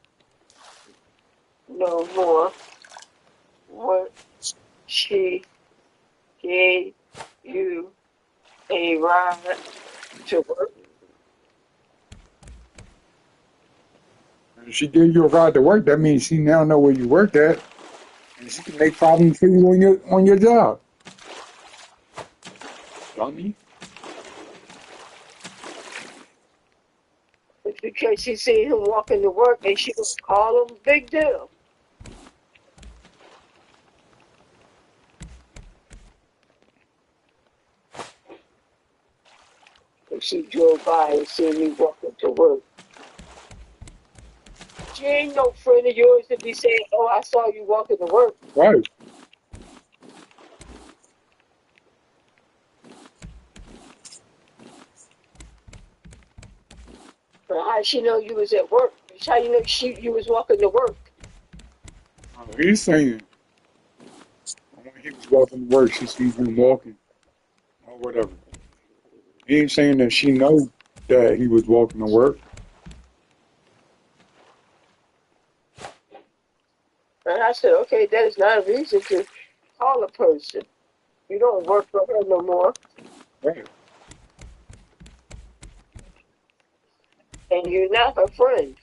no more. What she gave you a ride to work. If she gave you a ride to work, that means she now know where you worked at, and she can make problems for you on your job. Dummy. It's because she seen him walking to work and she gonna call him big deal. If she drove by and seen me walking to work. She ain't no friend of yours to be saying, oh, I saw you walking to work. Right. But how she know you was at work? How you know you was walking to work? He's saying when he was walking to work, she sees him walking or whatever. He ain't saying that she knows that he was walking to work. And I said, okay, that is not a reason to call a person. You don't work for her no more, Right. and you're not her friend.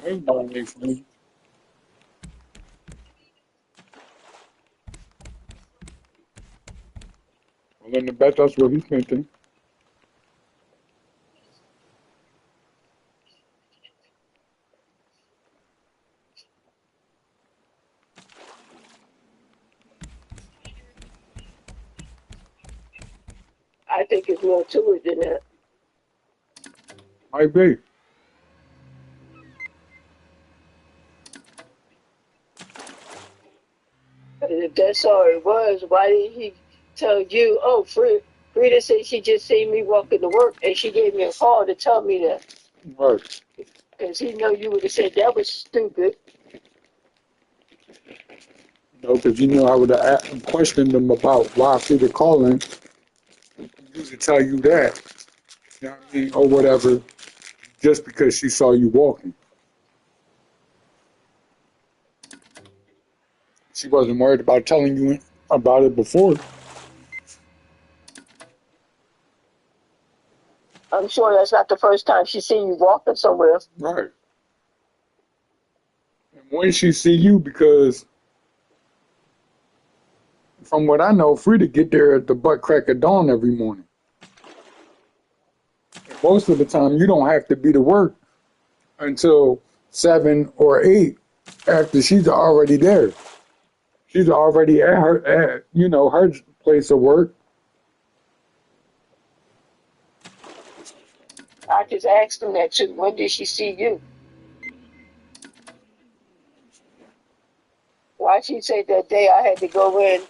His mom ain't friends. Well, then the bet that's what he's thinking. I think it's more to it than that. Might be. And if that's all it was, why didn't he tell you, oh, Frida said she just seen me walking to work and she gave me a call to tell me that. Right. Because he know you would have said that was stupid. No, because you know I would have questioned him about why Frida calling. He to tell you that. You know what I mean? Or whatever, just because she saw you walking. She wasn't worried about telling you about it before. I'm sure that's not the first time she's seen you walking somewhere. Right. And when she see you, because from what I know, Frida get there at the butt crack of dawn every morning. And most of the time, you don't have to be to work until 7 or 8 after she's already there. She's already at her place of work. I just asked him that too. When did she see you? Why she say that day I had to go in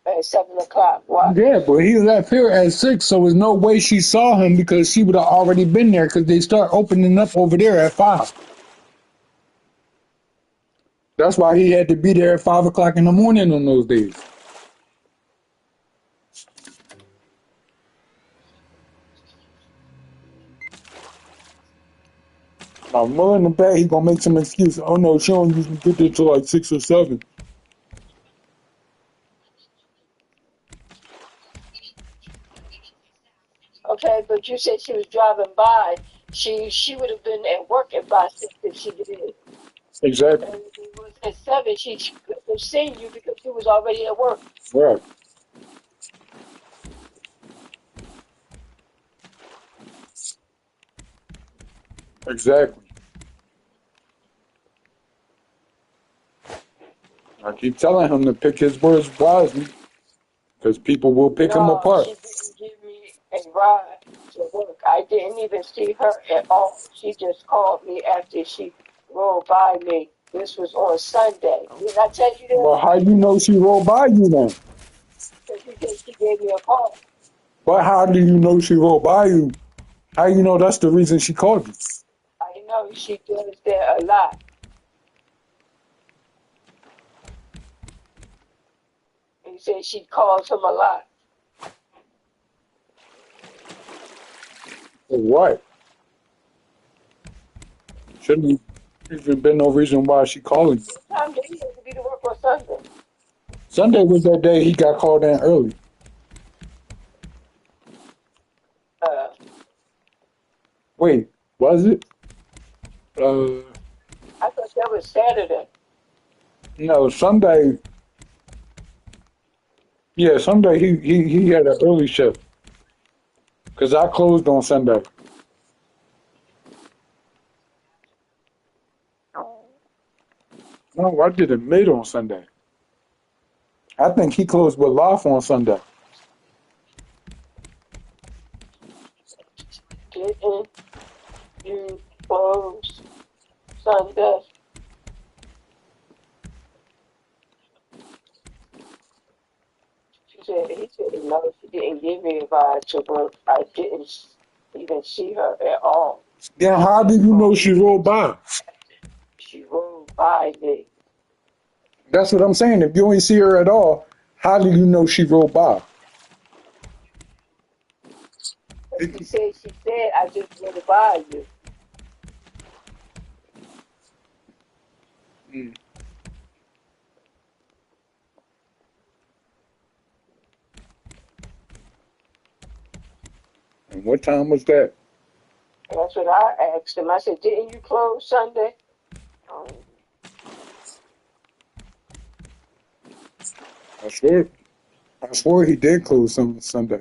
at 7 o'clock? Why? Yeah, but he left here at 6, so there's no way she saw him because she would have already been there because they start opening up over there at 5. That's why he had to be there at 5 o'clock in the morning on those days. I'm willing to bet he's gonna make some excuse. Oh no, she don't usually get there till like 6 or 7. Okay, but you said she was driving by. She would have been at work at 5, 6 if she did. Exactly. And if it was at 7, she could have seen you because she was already at work. Right. Exactly. I keep telling him to pick his words wisely because people will pick him No, apart. she didn't give me a ride to work. I didn't even see her at all. She just called me after she rolled by me. This was on Sunday. Didn't I tell you that? But how you know she rolled by you then? Because she said she gave me a call. But how do you know she rolled by you? How you know that's the reason she called you? I know she does that a lot. He said she calls him a lot. For what? Shouldn't even been no reason why she calling. What time did he have to be to work on Sunday? Sunday was that day he got called in early. Uh, Wait, was it? Uh, I thought that was Saturday. no, Sunday. Yeah, Sunday he had an early shift because I closed on Sunday. No, I did it mid on Sunday. I think he closed with Loft on Sunday. Didn't you close Sunday? He said no, she didn't give me a ride to work. I didn't even see her at all. Then how did you know she rolled by? She rode by me. That's what I'm saying. If you ain't see her at all, how do you know she rolled by? She said, I just rode by you. Mm. And what time was that? And that's what I asked him. I said, didn't you close Sunday? Um, I swear, I swore he did close on Sunday.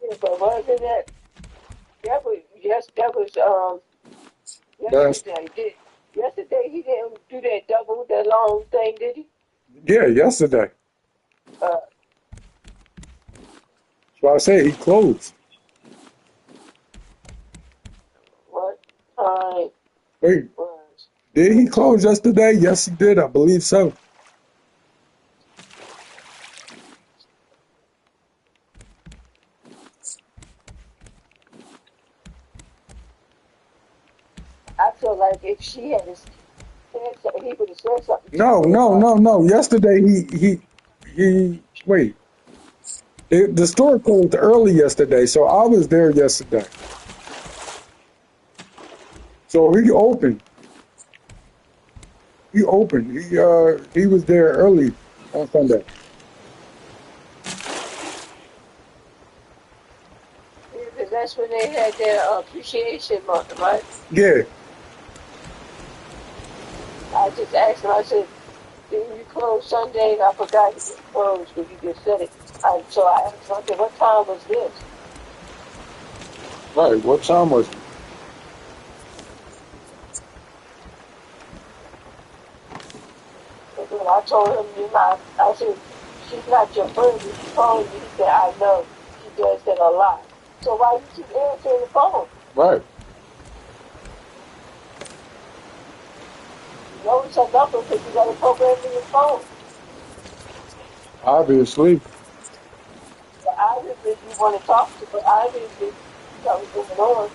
yeah, but wasn't that, that was Last, yesterday. Yesterday he didn't do that long thing, did he? yeah, yesterday. Uh, So I said he closed. what time Wait, was did he it? close yesterday? Yes, he did. I believe so. I feel like if she had said something, he would have said something to No, me no, about no, no. Yesterday he. Wait, the store closed early yesterday, so I was there yesterday. So he opened. He opened. He was there early on Sunday. because that's when they had their appreciation month, right? Yeah, I just asked him, I said, didn't you close Sunday? I forgot you closed because you just said it. So I asked him, I said, what time was this? right. What time was it? And then I told him, I said, she's not your friend. She's calling you. He said, I know. She does that a lot. So why you keep answering the phone? Right. You know it's a number because you got a program in your phone. Obviously, But obviously you want to talk to, but obviously something's going on.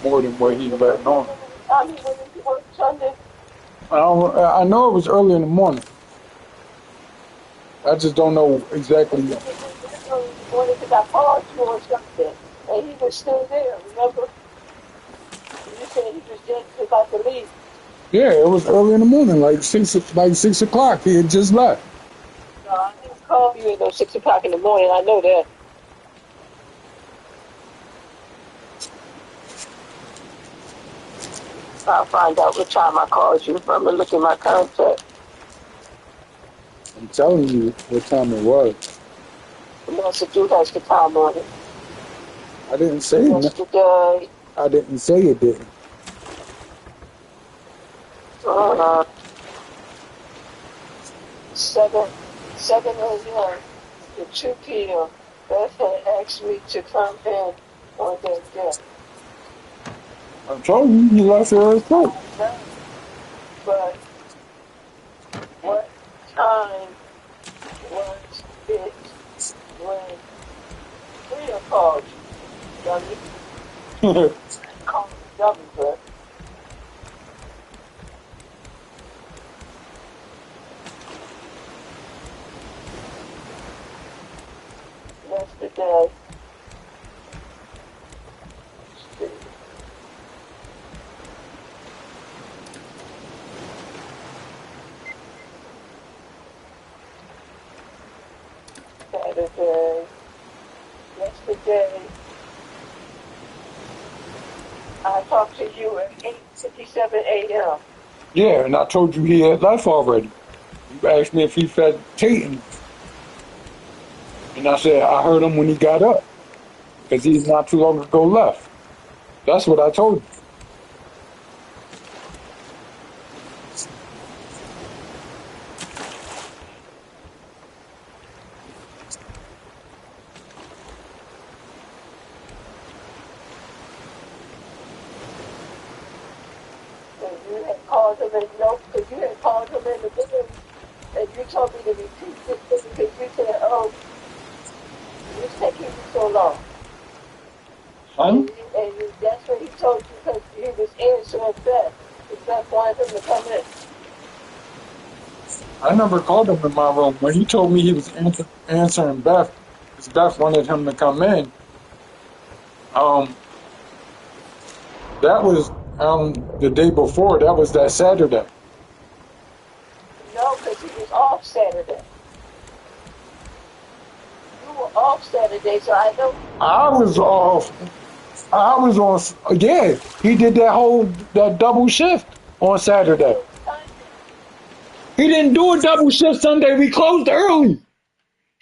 more than what he Do letting you on. remember the time he went into work Sunday? I don't. I know it was early in the morning. I just don't know And exactly. then it was that early in the morning because I called you on Sunday. And he was still there, remember? You said he was just about to leave. Yeah, it was early in the morning, like 6 o'clock. He had just left. No, I didn't call you at no 6 o'clock in the morning. I know that. I'll find out what time I called you. I'm gonna look at my contact. I'm telling you what time it was. The message you has the time on it. I didn't say it. Yesterday, I didn't say it didn't. uh, 7, 7 a.m. to 2 p.m. Beth had asked me to come in on that day. I told you he left her at school. No, but what time was it when Frida called you, dummy? Call me dummy, but yesterday, Saturday, yesterday, I talked to you at 8:57 a.m. Yeah, and I told you he had left already. You asked me if he fed Peyton, and I said I heard him when he got up because he's not too long ago left. That's what I told you. And you had called him and no, because you had called him in the beginning, and you told me to repeat this thing because you said, "Oh, it's taking you so long." Huh? That's what he told you because he was answering Beth. Because Beth wanted him to come in. I never called him in my room. When he told me he was answering Beth, because Beth wanted him to come in, um, that was the day before. That was that Saturday. No, because he was off Saturday. You were off Saturday, so I know. I was off. I was on. Yeah, he did that double shift on He Saturday. did Sunday. He didn't do a double shift Sunday. We closed early.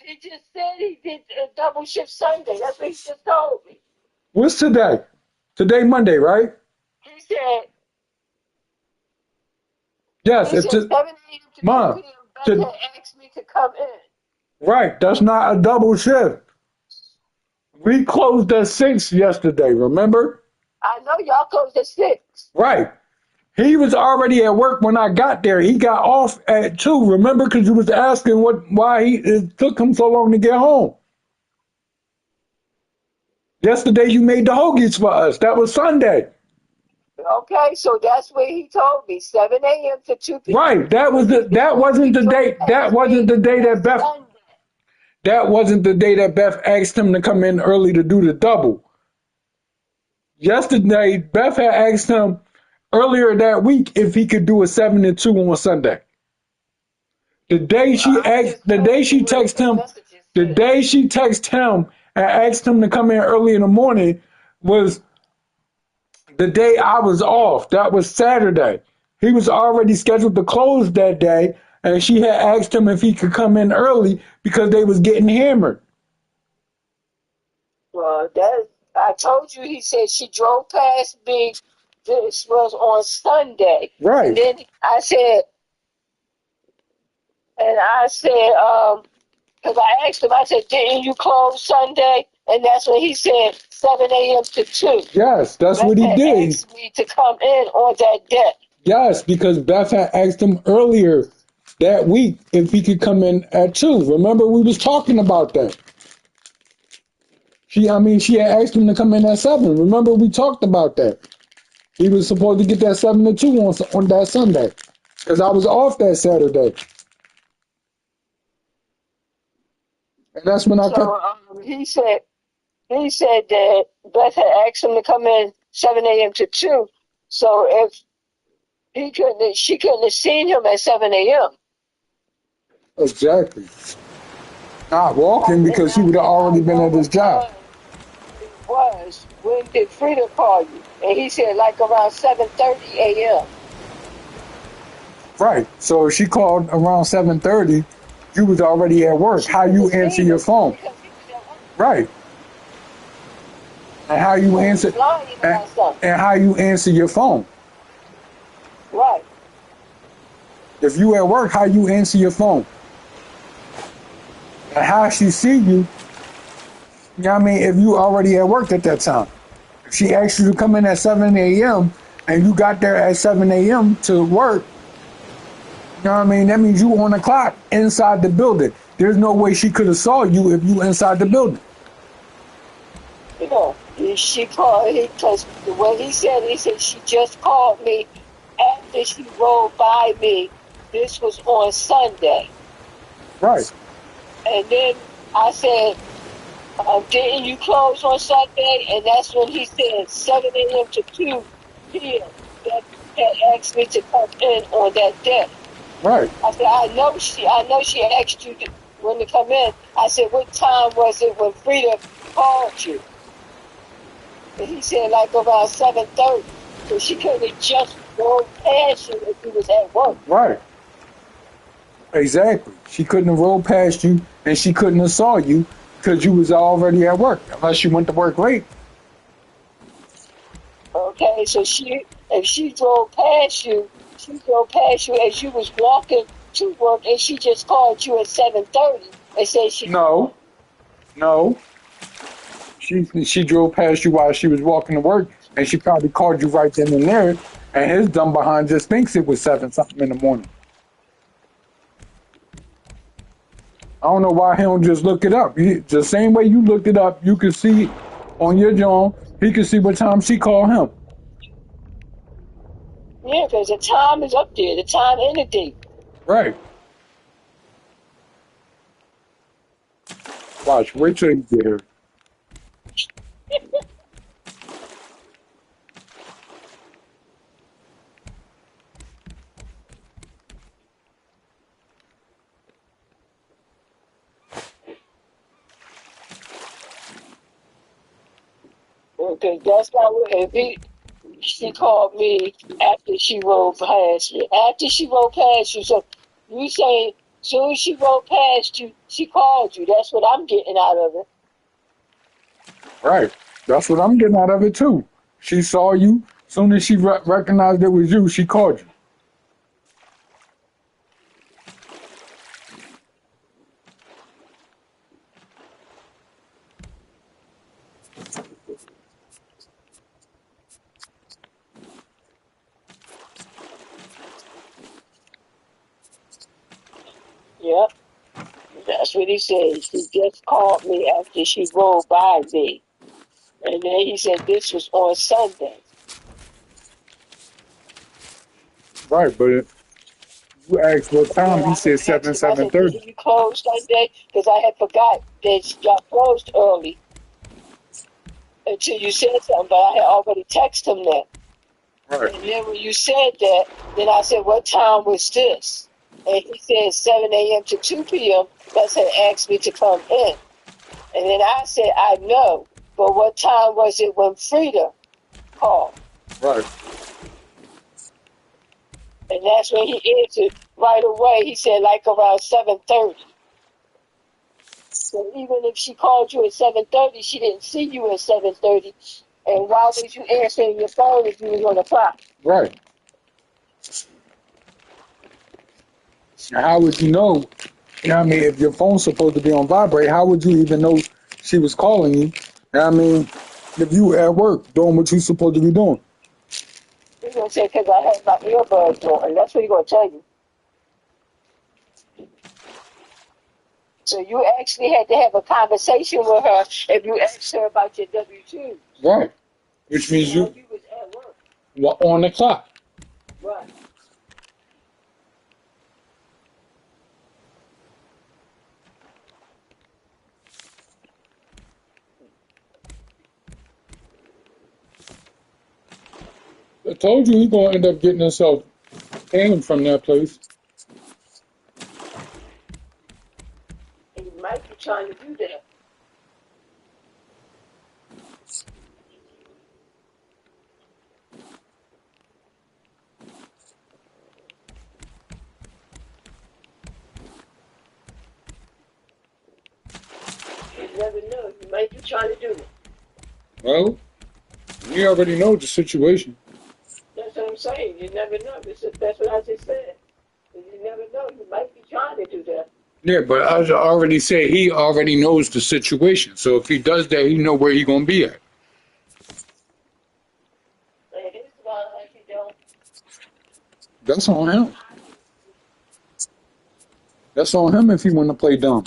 He just said he did a double shift Sunday. That's what he just told me. What's today? Today Monday, right? He said Yes. he It's said 7 a.m. to 2 Mom. p.m. Beth To, had asked me to come in. right. That's not a double shift. We closed at 6 yesterday. Remember? I know y'all closed at 6. Right. He was already at work when I got there. He got off at 2. Remember? Because you was asking why it took him so long to get home. Yesterday you made the hoagies for us. That was Sunday. Okay, so that's what he told me. 7 a.m. to 2 p.m. Right. That He wasn't the drove day. That past wasn't me the day on that Beth. Sunday. That wasn't the day that Beth asked him to come in early to do the double. Yesterday, Beth had asked him earlier that week if he could do a 7 and 2 on Sunday. I'm just The day telling you she what texted the him, messages the said. day she texted him and asked him to come in early in the morning was the day I was off. That was Saturday. He was already scheduled to close that day, and she had asked him if he could come in early because they was getting hammered. Well, I told you. He said she drove past me. This was on Sunday, and Right. then I said, because I asked him, I said, didn't you close Sunday? And that's when he said 7 a.m. to 2. Yes, that's Beth what he had did. asked me to come in on that day. Yes, because Beth had asked him earlier that week if he could come in at 2. Remember, we was talking about that. She had asked him to come in at 7. Remember, we talked about that. He was supposed to get that 7 to 2 on that Sunday because I was off that Saturday, and that's when I kept. So he said that Beth had asked him to come in 7 a.m. to 2. So if she couldn't have seen him at 7 a.m. Exactly. Not walking And because he I would have said, I already been know at his what job. time it was. When did Frida call you? And he said, like around 7:30 a.m. Right. So if she called around 7:30, you was already at work. She How couldn't you have answer seen your him phone? because he was at work. Right. And how you So answer he's lying and, about something. and how you answer your phone. Right. If you at work, how you answer your phone. And how she see you, you know what I mean, if you already at work at that time. She asked you to come in at 7 a.m. and you got there at 7 a.m. to work. You know what I mean? That means you on the clock inside the building. There's no way she could have saw you if you inside the building. You know, she called because when he said she just called me after she rolled by me. This was on Sunday. Right. And then I said, didn't you close on Sunday? And that's when he said 7 a.m. to 2 p.m. that had asked me to come in on that day. Right. I said, I know she asked you when to come in. I said, what time was it when Frida called you? And he said like around 7:30. So she couldn't have just rolled past you if you was at work. Right. Exactly. She couldn't have rolled past you and she couldn't have saw you because you was already at work, unless you went to work late. Okay, so if she drove past you as you was walking to work, and she just called you at 7:30 and said she. No. No. She drove past you while she was walking to work, and she probably called you right then and there. And his dumb behind just thinks it was 7 something in the morning. I don't know why he don't just look it up. The same way you looked it up, you can see on your John. He can see what time she called him. Yeah, because the time is up there, the time and the date. Right. Watch. Wait till you get here. Okay, that's not what. She called me after she rolled past me. After she rolled past you, so you say soon as she rolled past you, she called you. That's what I'm getting out of it. Right. That's what I'm getting out of it too. She saw you. Soon as she recognized it was you, she called you. Yep, that's what he said. She just called me after she rolled by me. And then he said this was on Sunday. Right, but you asked what And time, then he I said had seven, asked him, I seven said, thirty. didn't you close Sunday? Because I had forgot that y'all closed early until you said something, but I had already texted him that. Right. And then when you said that, then I said, what time was this? And he said 7 a.m. to 2 p.m. That's had asked me to come in. And then I said, I know, but what time was it when Frida called? Right. And that's when he answered right away. He said like around 7:30. So even if she called you at 7:30, she didn't see you at 7:30. And why was you answering your phone if you was on the clock? Right. Now, how would you know? You know what I mean? If your phone's supposed to be on vibrate, how would you even know she was calling you? You know what I mean? If you were at work doing what you're supposed to be doing. He's gonna say because I had my earbuds on, and that's what he's gonna tell you. So you actually had to have a conversation with her if you asked her about your W-2. Right. Which means While you you was at work. were on the clock. Right. I told you he's going to end up getting himself canned from that place. And you might be trying to do that. You never know. You might be trying to do it. Well, you already know the situation. That's what I'm saying. You never know. That's what I just said. You never know. You might be trying to do that. Yeah, but as I already said, he already knows the situation. So if he does that, he know where he gonna be at. That's on him. That's on him if he want to play dumb.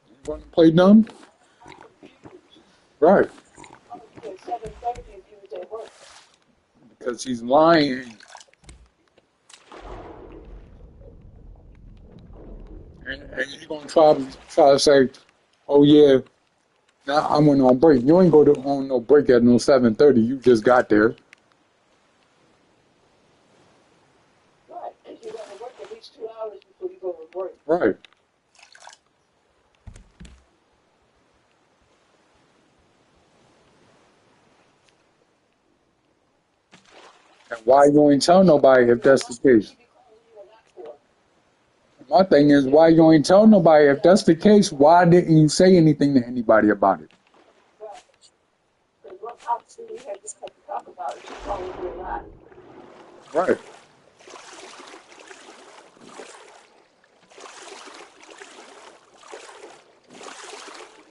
He want to play dumb, I'm confused. right? Called you at 7:30 if you was at work. Because he's lying, and he gonna try to say, "Oh yeah, now I went on break." You ain't on no break at no 7:30. You just got there, Right, because you got to work at least 2 hours before you go to work. right? And why you ain't tell nobody if that's the What would case? she be calling you a lot for? My thing is, why you ain't tell nobody if that's the case? Why didn't you say anything to anybody about it? Right, because what possibly we have to talk about if she calling you a lot? Right.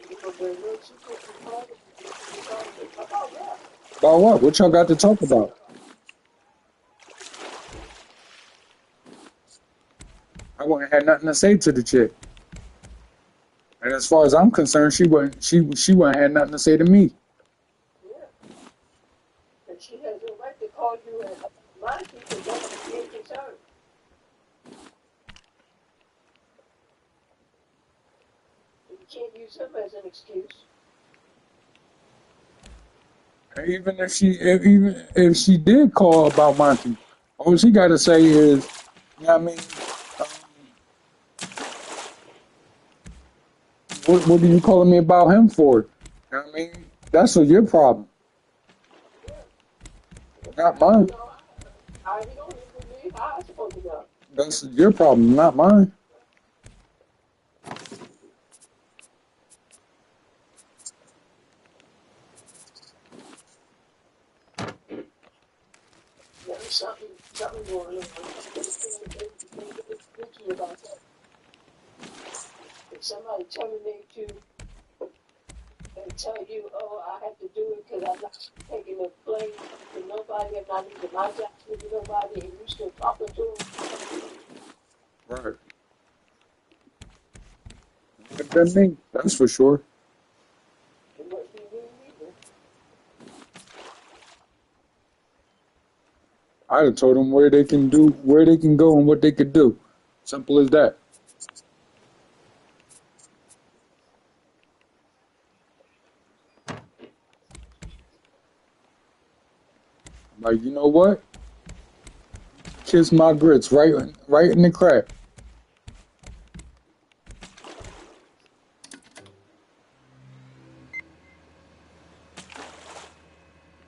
Because when she supposed to be calling, you should be calling me about Raft. About what? What y'all got to talk about? I wouldn't have nothing to say to the chick. And as far as I'm concerned, she wouldn't have nothing to say to me. Yeah, and she has the right to call you and remind you because that's the main concern. And you can't use him as an excuse. And even if she did call about Monty, all she got to say is, you know what I mean, um, what are you calling me about him for? You know what I mean, that's your problem, Yeah, because not I don't mine. know. He don't live with me. How I supposed to know? That's your problem, not mine. Yeah, something going on. They get bitchy about that. If somebody terminate you and tell you, oh, I have to do it because I'm not taking the blame for nobody, I'm not losing my job to nobody, and you still talking to them, Right. It been me, that's for sure. it wouldn't be me neither. I'd have told them where they can go, and what they could do. Simple as that. Like, you know what? Kiss my grits right in the crack.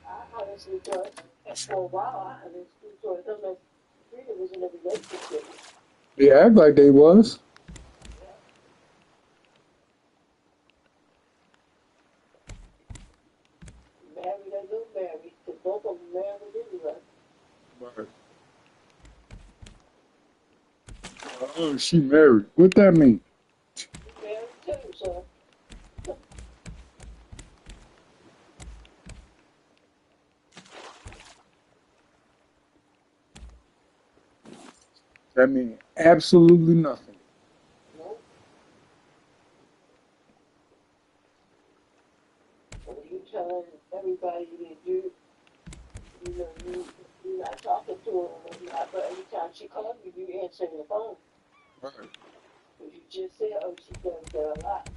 I honestly thought, and for a while, I honestly thought him and Frida was in a relationship. They act like they was. Yeah, married or no married, because both of them married anyway. Right. Oh, she married. What that mean? He married too, so That mean absolutely nothing. no. So you telling everybody that you're not talking to her or whatnot, but every time she calls you, you answer the phone. Right. Because you just said, oh, she does that a lot.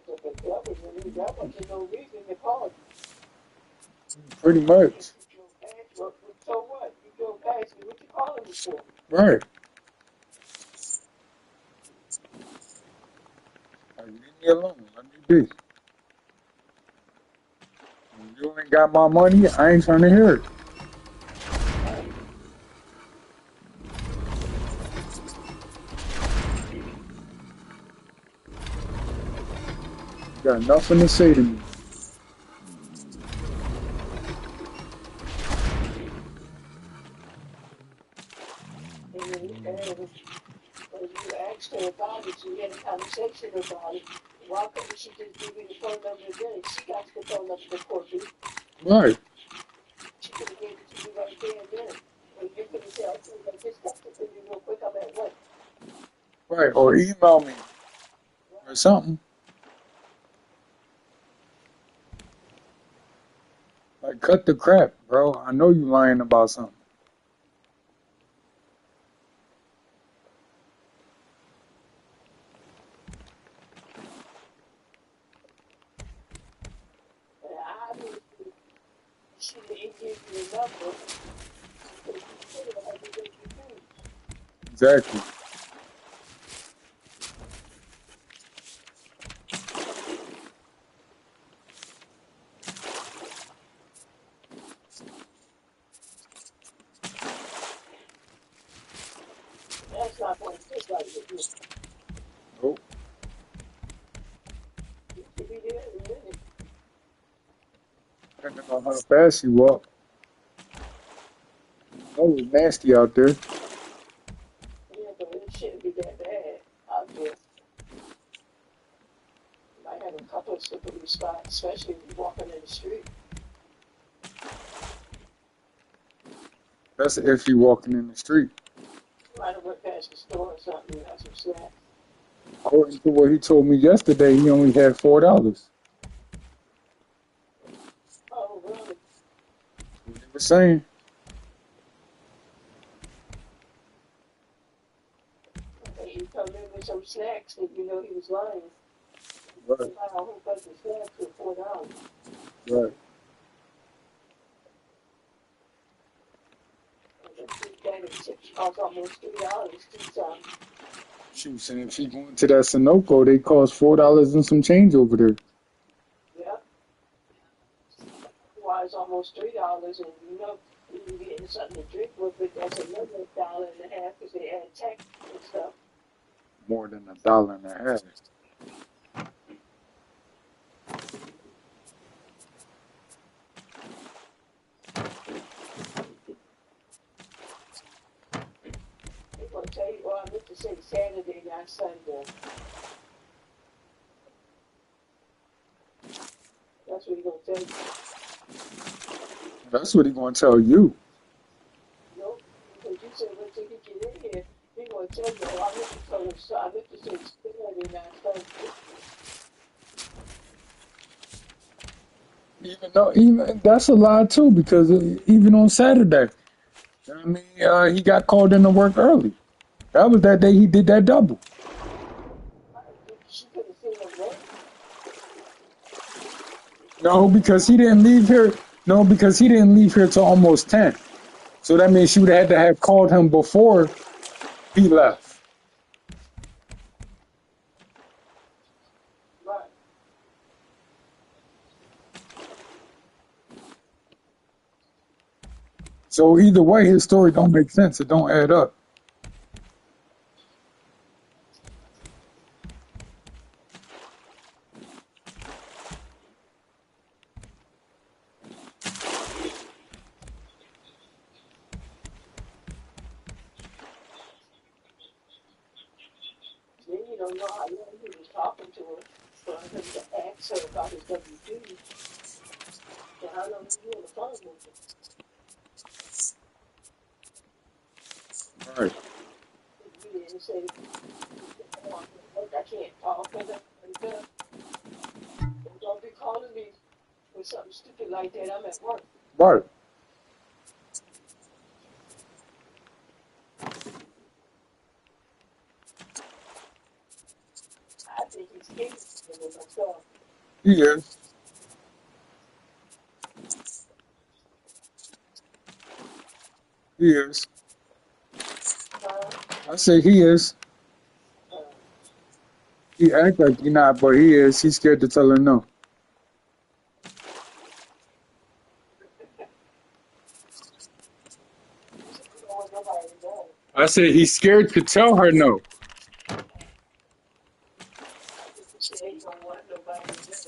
So if that was that wasn't no reason to call you. Pretty If much. you drove past, so what? You drove past me, what you calling me for? Right. Like, leave me alone. Let me be. You ain't got my money. I ain't trying to hear it. Right. Got nothing to say to me. When you asked her about it, you had a conversation about it. Why couldn't she just give you the phone number then? She got the phone number to Courtney. Right, She could have gave it to you right there and then. Or you could have said, okay, I just text it to you real quick. I'm at work. right. Or email me or something. Like, cut the crap, bro. I know you lying about something. And obviously, she didn't give you the number because she could have had to get you too. Exactly. That's not going to sit right with you. Nope. You should be there in a minute. Depending on how fast you walk. Oh, it's nasty out there. Yeah, but it shouldn't be that bad out there. You might have a couple of slippery spots, especially if you're walking in the street. That's if you walking in the street. You might have went past the store or something and got some snacks. According to what he told me yesterday, he only had $4. Oh, really? What he was saying. Okay, you come in with some snacks and you know he was lying. You Right, buy a whole bunch of snacks for $4. right. And the big bag of chips cost almost $3 two times. She was saying if she going to that Sunoco, they cost $4 and some change over there. Yeah, why it's almost $3, and you know you getting something to drink with it. That's another $1.50 because they add tax and stuff. More than $1.50. They're gonna tell you, oh, I meant to say Saturday, not Sunday. That's what he's gonna tell you. That's what he gonna tell you. Nope, because you said wait till he get in here. He gonna tell you, oh, I meant to tell him, so I meant to say Saturday, not Sunday. Even that's a lie too, because even on Saturday, I mean, he got called into work early. That was that day he did that double. She could have seen him then. No, because he didn't leave here. No, because he didn't leave here till almost 10. So that means she would have had to have called him before he left. Right. So either way, his story don't make sense. It don't add up. Then you don't know how long he was talking to her for him to ask her about his W-2. So how long were you on the phone with him? Right. You didn't say, oh, I'm at work, I can't talk or nothing like that. Don't be calling me with something stupid like that. I'm at work. Right. I think he's scared of him myself. He is. He is. Uh, I say he is. uh, He act like he not, but he is. He's scared to tell her no. you said you don't want nobody to know. I said he's scared to tell her no. I think you said you don't want nobody to know.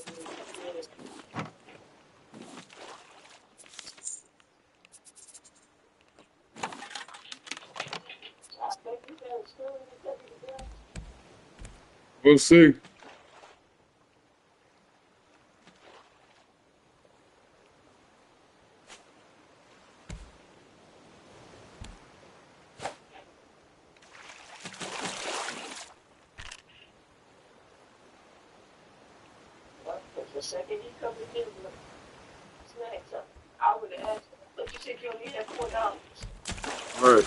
We'll see. Well, the second he comes in with snacks, I would have asked him, but you said you only had $4. All right.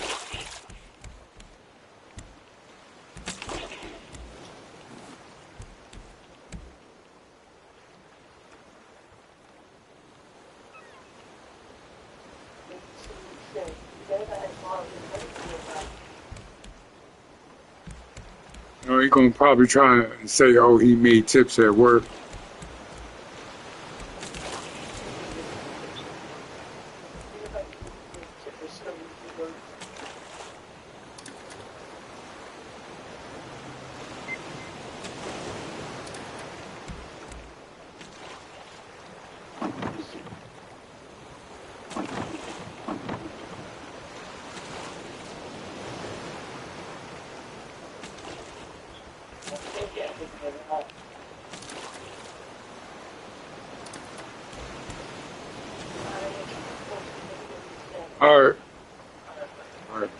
Then you see what he said. You better ask Marvin what he feel about You know, he gonna probably try and say, "Oh, he made tips at work." it. Anybody who made tip or service at work. Don't take that with me at all. I asked you a question. Let me know what you say. All right. All right, bye. All right.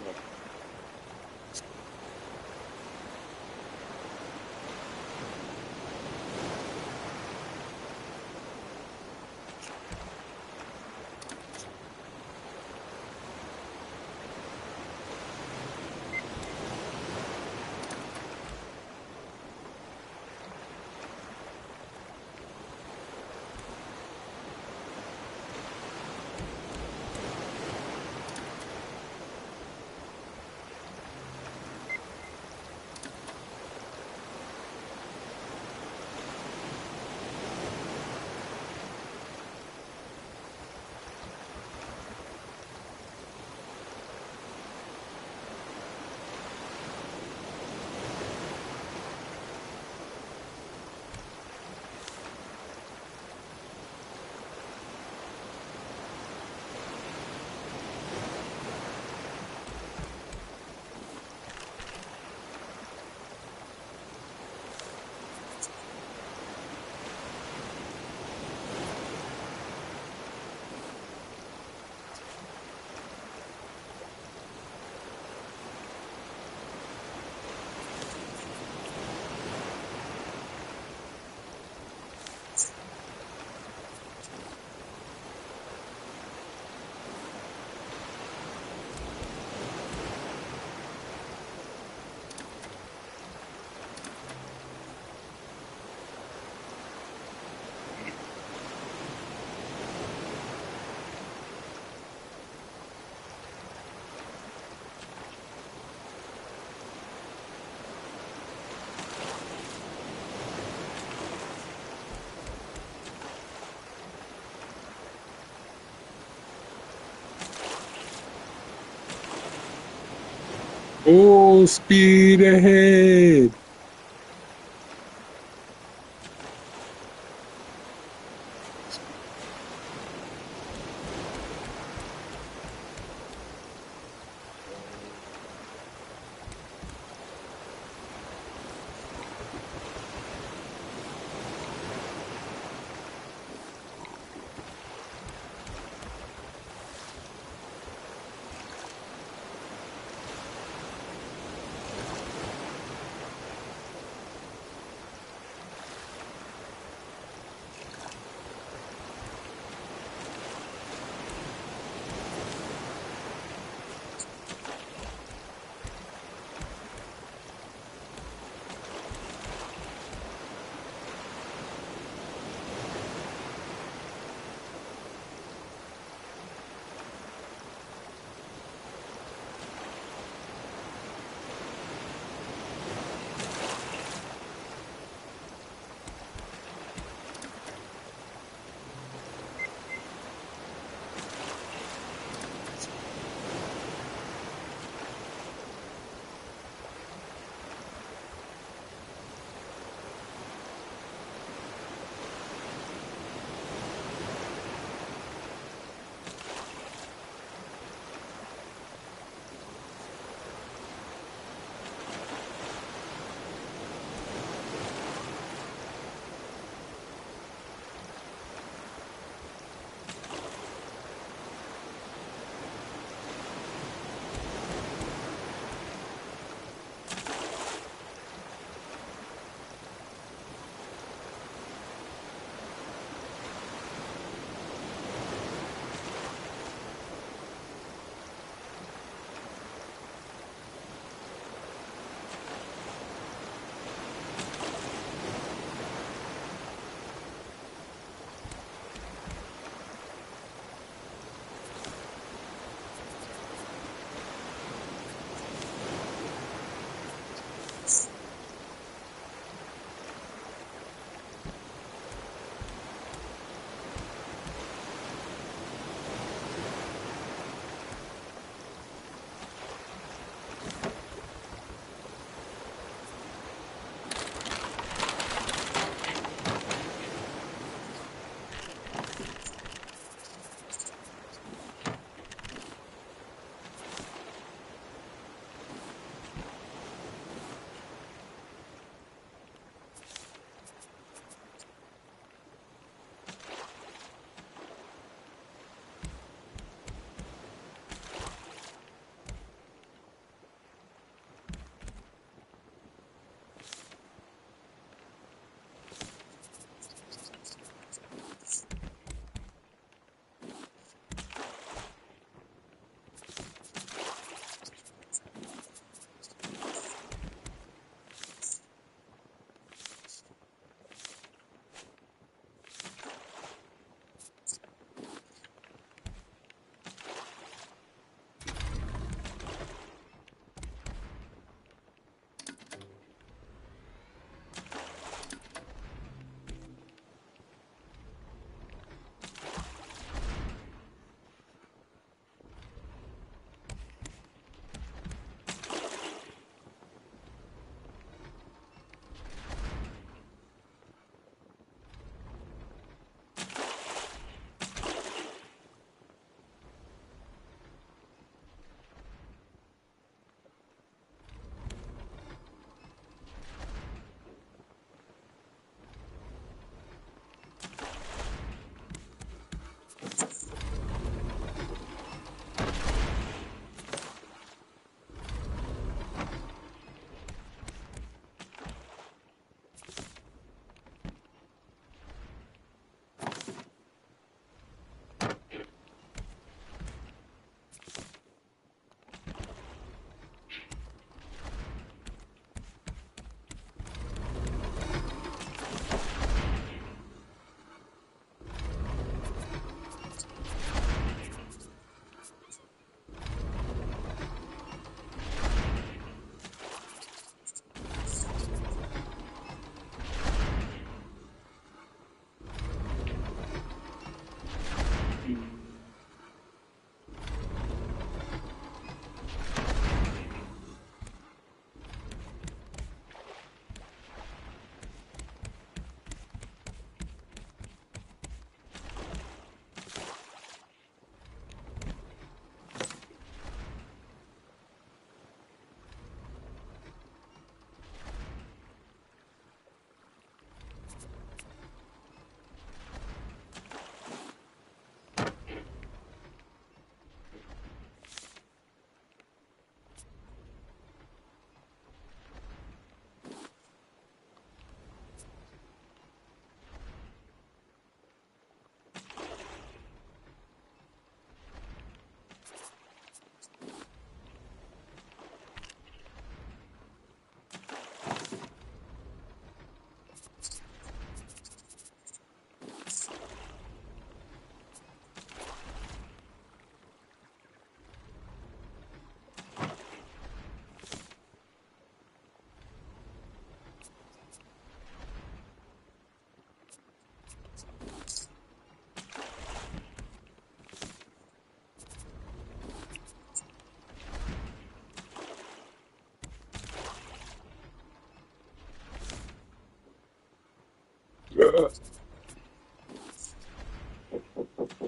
Full speed ahead.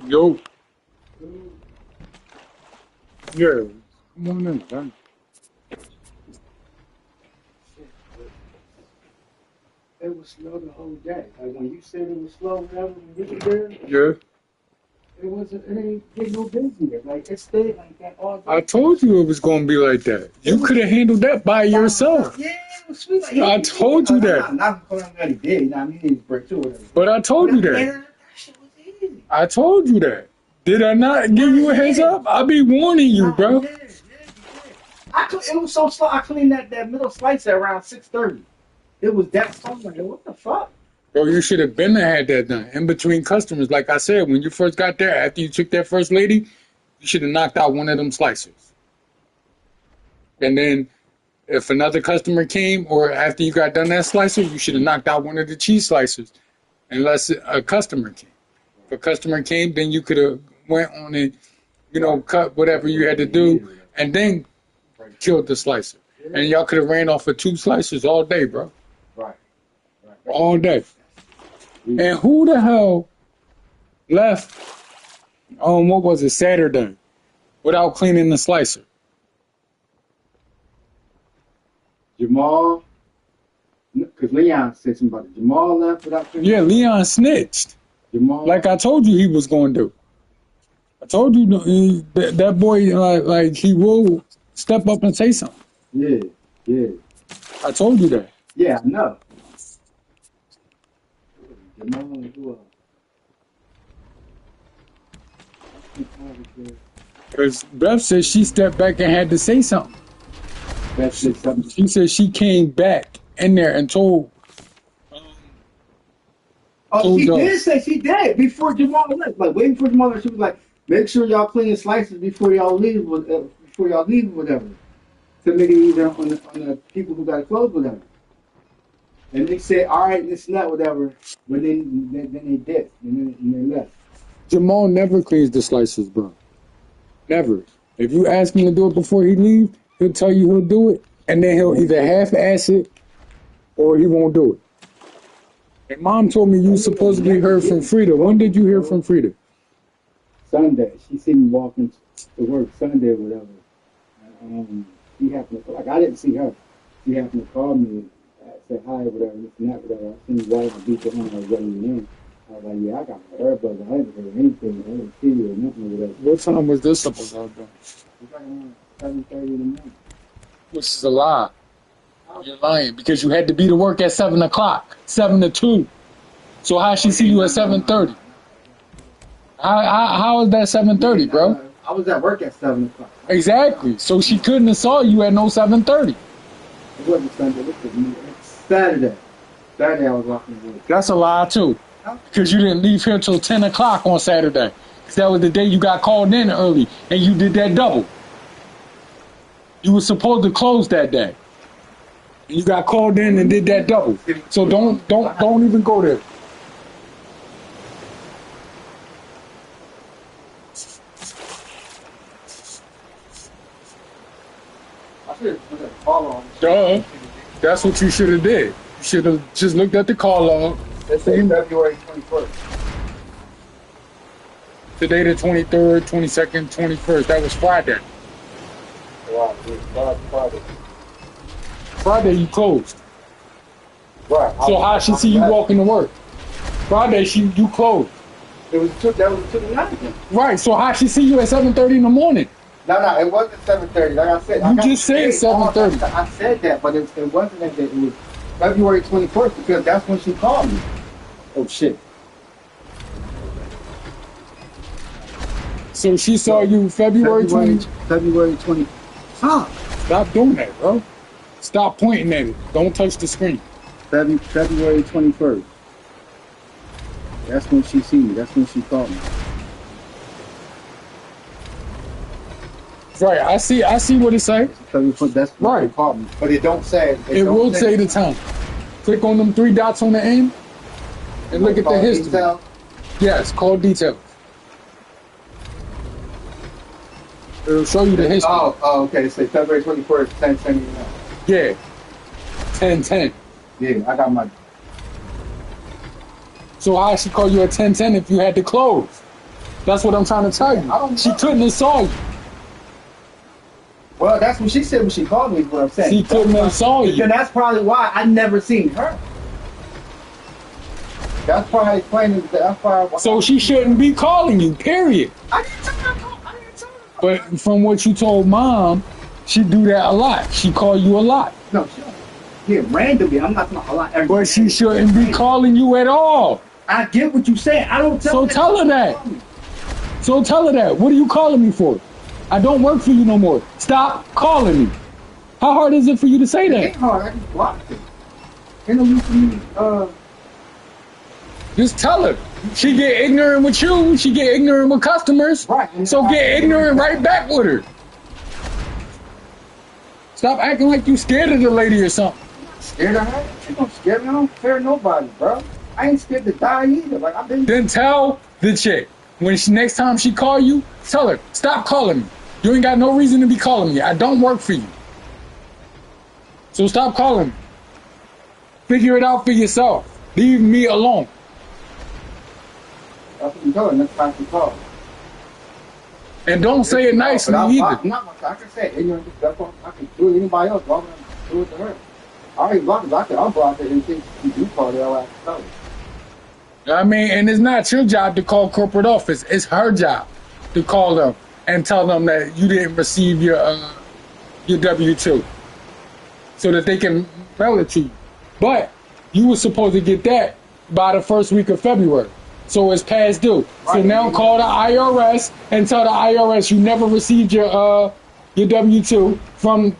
Yo. Yeah. Come on in, man. It was slow the whole day. Like when you said it was slow, whatever, when you were there, Yeah. it ain't get no busier. Like it stayed like that all day. I told you it was gonna be like that. You could have handled that by yourself. Yeah, it was sweet. Like, I told you that. I'm not calling him that he did. You know, I mean, he needs to break through whatever. But I told you that. That shit was easy. I told you that. Did I not give you a heads up? I be warning you, bro. Yeah, you did. It was so slow. I cleaned that middle slice at around 6:30. It was that slow. I'm like, what the fuck? Bro, you should have been had that done in between customers. Like I said, when you first got there, after you took that first lady, you should have knocked out one of them slicers. And then if another customer came, or after you got done that slicer, you should have knocked out one of the cheese slicers, unless a customer came. If a customer came, then you could have went on and, cut whatever you had to do, and then killed the slicer. And y'all could have ran off of 2 slicers all day, bro. Right. All day. And who the hell left on, what was it, Saturday, without cleaning the slicer? Jamal, because Leon said something about it. Jamal left without cleaning. Yeah, Leon snitched. Jamal, Like I told you he was going to do. I told you that boy, like he will step up and say something. Yeah. I told you that. Yeah, I know. Jamal and who else? Because Beth said she stepped back and had to say something. Beth said something. She said she came back in there and told. Oh, she did say she did before Jamal left. Like waiting for Jamal, she was like, "Make sure y'all clean the slices before y'all leave. Whatever. To make it easier on the people who got to close, whatever." And they said, "All right, it's not whatever." But then they did, and they left. Jamal never cleans the slices, bro. Never. If you ask him to do it before he leaves, he'll tell you he'll do it, and then he'll either half-ass it or he won't do it. And Mom told me you supposedly heard from Frida. When did you hear from Frida? Sunday. She seen me walking to work Sunday or whatever. She happened to, like, I didn't see her. She happened to call me, say hi or whatever, this and that, whatever. I seen you walking to beat the home. I was letting you in. I was like, yeah, I got my earbuds. I didn't hear anything. I didn't see you or nothing or whatever. What time was this supposed to have been? It's like around 7:30 in the morning. Which is a lie. You're lying because you had to be to work at 7 o'clock, 7 to 2. So how she see you at 7:30? How is that 7:30, bro? I was at work at 7 o'clock. Exactly. So she couldn't have saw you at no 7:30. It wasn't Sunday. It's Saturday. Saturday I was walking to work. That's a lie too. Because you didn't leave here till 10 o'clock on Saturday. Because that was the day you got called in early and you did that double. You were supposed to close that day. And you got called in and did that double. So don't even go there. Duh. That's what you should have did. You should have just looked at the call log. It's February 21st. Today the 23rd, 22nd, 21st. That was Friday. Wow, Friday. Friday you closed. Right. So how she see you walking to work? Friday you closed. That was the 29th. Right. So how she see you at 7:30 in the morning? No, it wasn't 7:30. Like I said, You just said 7:30. I said that, but it wasn't that day. It was February 21st because that's when she called me. Oh shit. So she saw you February 20. February 20. Fuck. Stop doing that, bro. Stop pointing at it. Don't touch the screen. February 21st. That's when she seen me. That's when she called me. Right. I see what it say. That's when Right. she called me. But it don't say. It will say the time. Click on them 3 dots on the end and look at the history. Detail. Yes, call details. It'll show you the history. Oh, okay. It says February 21st, 10:10. Yeah. 10:10. Yeah, I got my. So how she call you at 10:10 if you had to close? That's what I'm trying to tell you. She couldn't have saw you. Well, that's what she said when she called me. Is what I'm saying. She couldn't have saw you. Then that's probably why I never seen her. That's probably explaining. That's probably. So she shouldn't be calling you. Period. I didn't tell her. I didn't tell her. But from what you told mom, she do that a lot. She call you a lot. No, she don't. Yeah, randomly. I'm not talking a lot. But she shouldn't be calling you at all. I get what you're saying. I don't tell So her. tell her that. So tell her that. What are you calling me for? I don't work for you no more. Stop calling me. How hard is it for you to say It that? ain't hard. I just blocked it. Ain't no use for me. Just tell her. She get ignorant with you. She get ignorant with customers. Right. So get ignorant right back with her. Stop acting like you scared of the lady or something. Scared of her? She don't scare me. I don't fear nobody, bro. I ain't scared to die either. Like I've been. Then tell the chick when next time she call you, tell her stop calling me. You ain't got no reason to be calling me. I don't work for you. So stop calling me. Figure it out for yourself. Leave me alone. That's what you tell her next time she calls. And don't say it nicely either. I'm not. I can say ignorant. That's what I can do. Anybody else? Why would I do it to her? I already blocked it. I could unblock it in case you do call her. I'll have to tell her. I mean, and it's not your job to call corporate office. It's her job to call them and tell them that you didn't receive your W-2 so that they can mail it to you. But you were supposed to get that by the first week of February. So it's past due. So now call the IRS and tell the IRS you never received your W-2 from,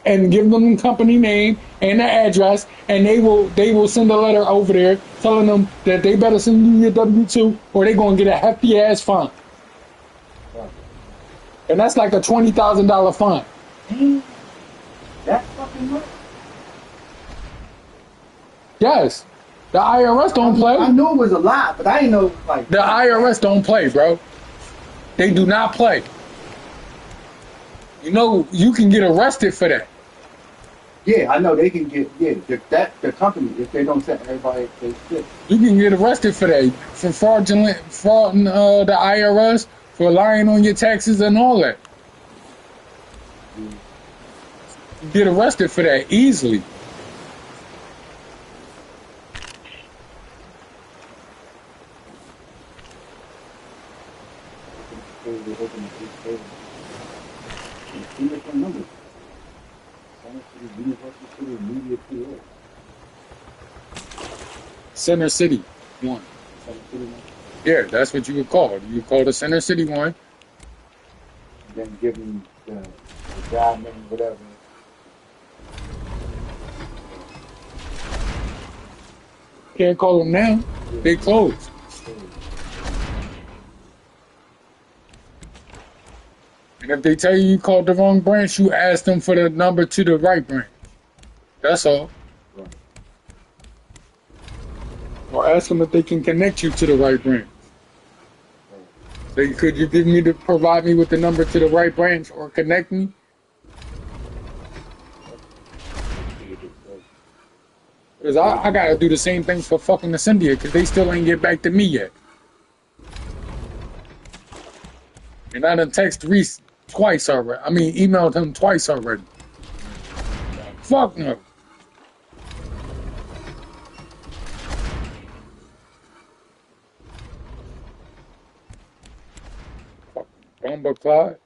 and give them the company name and the address, and they will send a letter over there telling them that they better send you your W-2 or they're gonna get a hefty ass fine. And that's like a $20,000 fine. That's fucking much. Yes. The IRS don't play. I knew it was a lot, but I didn't know like The IRS don't play, bro. They do not play. You know, you can get arrested for that. Yeah, I know they can get the company if they don't send everybody they shit. You can get arrested for that, for frauding the IRS, for lying on your taxes and all that. You get arrested for that easily. Center City one. Yeah, that's what you would call it. You call the Center City one. Then give them the job name, whatever. Can't call them now. They closed. And if they tell you called the wrong branch, you ask them for the number to the right branch. That's all. Right. Or ask them if they can connect you to the right branch. Say, could you provide me with the number to the right branch or connect me? Because I got to do the same thing for fucking the Cynthia because they still ain't get back to me yet. And I done text Reese twice already. I mean, emailed him twice already. Fuck no. Bomba Clyde.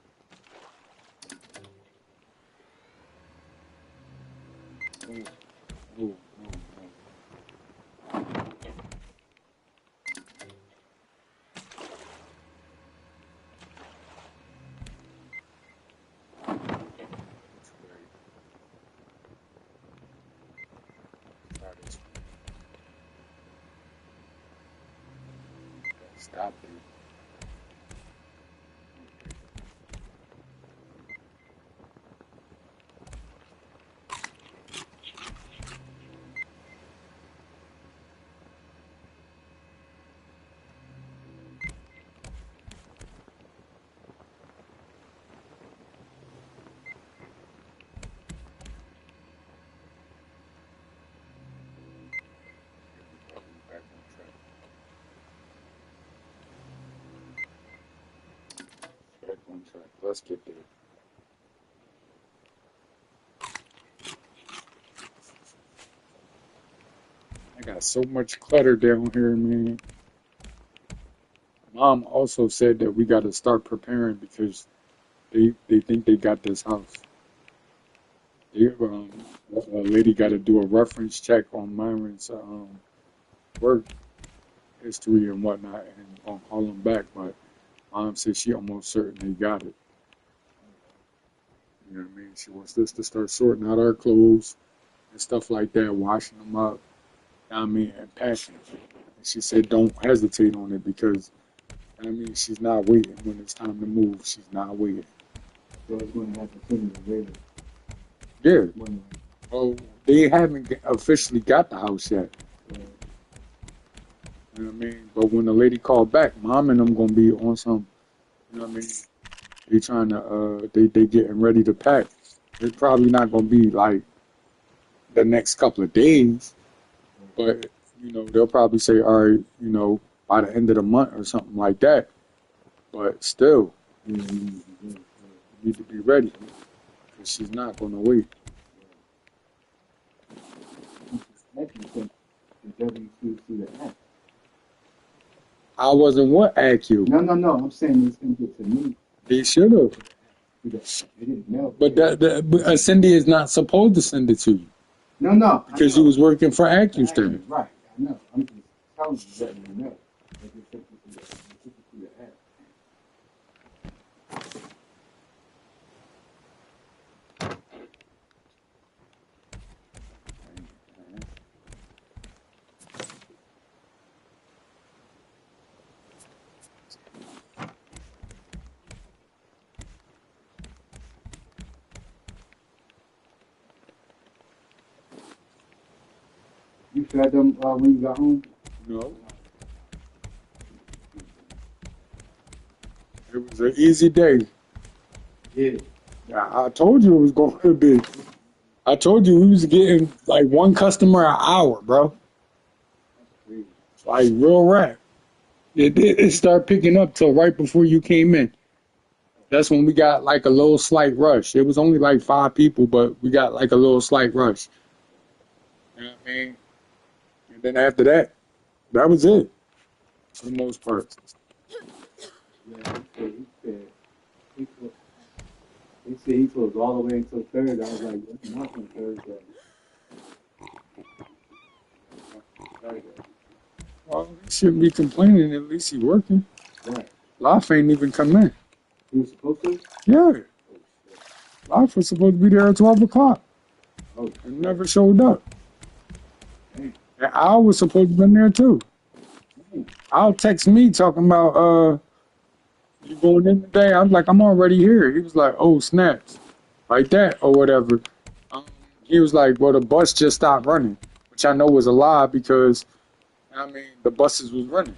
Ooh, ooh, ooh. Stop it. Back on track. on track. Let's get there. I got so much clutter down here, man. Mom also said that we got to start preparing because they think they got this house. They, a lady got to do a reference check on Myron's work history and whatnot and gonna call them back. But Mom said she almost certain they got it. You know what I mean? She wants us to start sorting out our clothes and stuff like that, washing them up. You know what I mean, and packing. And she said don't hesitate on it because I mean she's not waiting when it's time to move. She's not waiting. So it's going to happen sooner than later. Yeah. Oh, they haven't officially got the house yet. You know what I mean? But when the lady called back, Mom and them gonna be on some. You know what I mean? They trying to they getting ready to pack. It's probably not gonna be like the next couple of days, but you know they'll probably say, all right, you know, by the end of the month or something like that. But still, you need to be ready because she's not gonna wait. I wasn't what act you. No. I'm saying it's going to get to me. They should have. They didn't know. But but Cindy is not supposed to send it to you. No. Because you was working for AccuStream. Right. I know. I'm just telling you that you know. They just took it through the app. You fed them when you got home? No. It was an easy day. Yeah. I told you it was going to be. I told you we was getting like one customer an hour, bro. Like real rap. It started picking up till right before you came in. That's when we got like a little slight rush. It was only like 5 people, but we got like a little slight rush. You know what I mean? And then after that, that was it for the most part. Yeah, he said he closed all the way until Thursday. I was like, that's nothing Thursday. Well, he shouldn't be complaining. At least he working. Right. Life ain't even come in. He was supposed to? Yeah. Life was supposed to be there at 12 o'clock. Oh. It never showed up. Dang. And Al was supposed to be there too. Al text me talking about, you going in today? I was like, I'm already here. He was like, oh, snaps. Like that or whatever. He was like, well, the bus just stopped running, which I know was a lie because, I mean, the buses was running.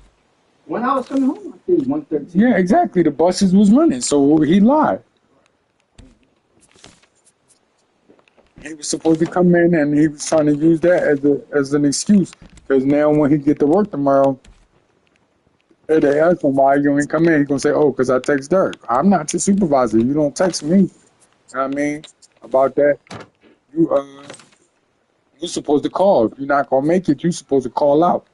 When I was coming home, I think 1:13. Yeah, exactly. The buses was running, so he lied. He was supposed to come in, and he was trying to use that as an excuse. Because now when he get to work tomorrow, and they ask him why you ain't come in, he's going to say, oh, because I text Dirk. I'm not your supervisor. You don't text me. You know what I mean? About that. You're supposed to call. If you're not going to make it, you're supposed to call out.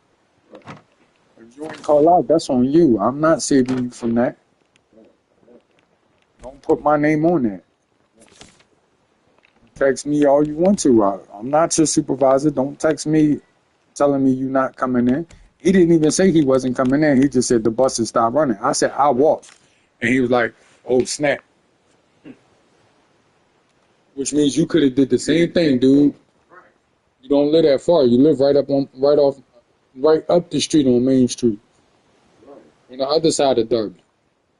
If you ain't call out, that's on you. I'm not saving you from that. Don't put my name on that. Text me all you want to. I'm not your supervisor. Don't text me telling me you're not coming in. He didn't even say he wasn't coming in. He just said the buses stopped running. I said, I'll walk. And he was like, oh, snap. Which means you could have did the same thing, dude. You don't live that far. You live right up the street on Main Street. On the other side of Derby.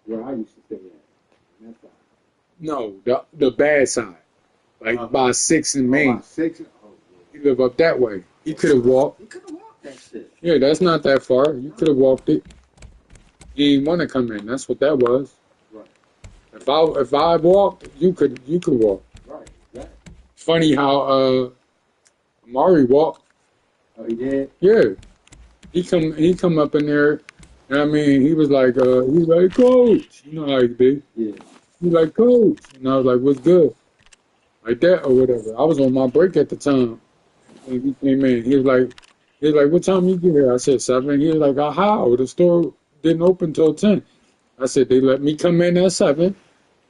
Where I used to stay at. That side. No, the bad side. Like by 6 in Main. 6? Oh, He live up that way. He could have walked. He could have walked that shit. Yeah, that's not that far. You could have walked it. You didn't want to come in. That's what that was. Right. If I walked, you could walk. Right. Exactly. Funny how Mari walked. Oh, he did? Yeah. He come up in there, and I mean he was like, Coach, you know how he be. Yeah. He's like, Coach. And I was like, what's good? Like that or whatever. I was on my break at the time. And he came in. He was like, what time you get here? I said 7. He was like, how? The store didn't open till 10. I said, they let me come in at 7.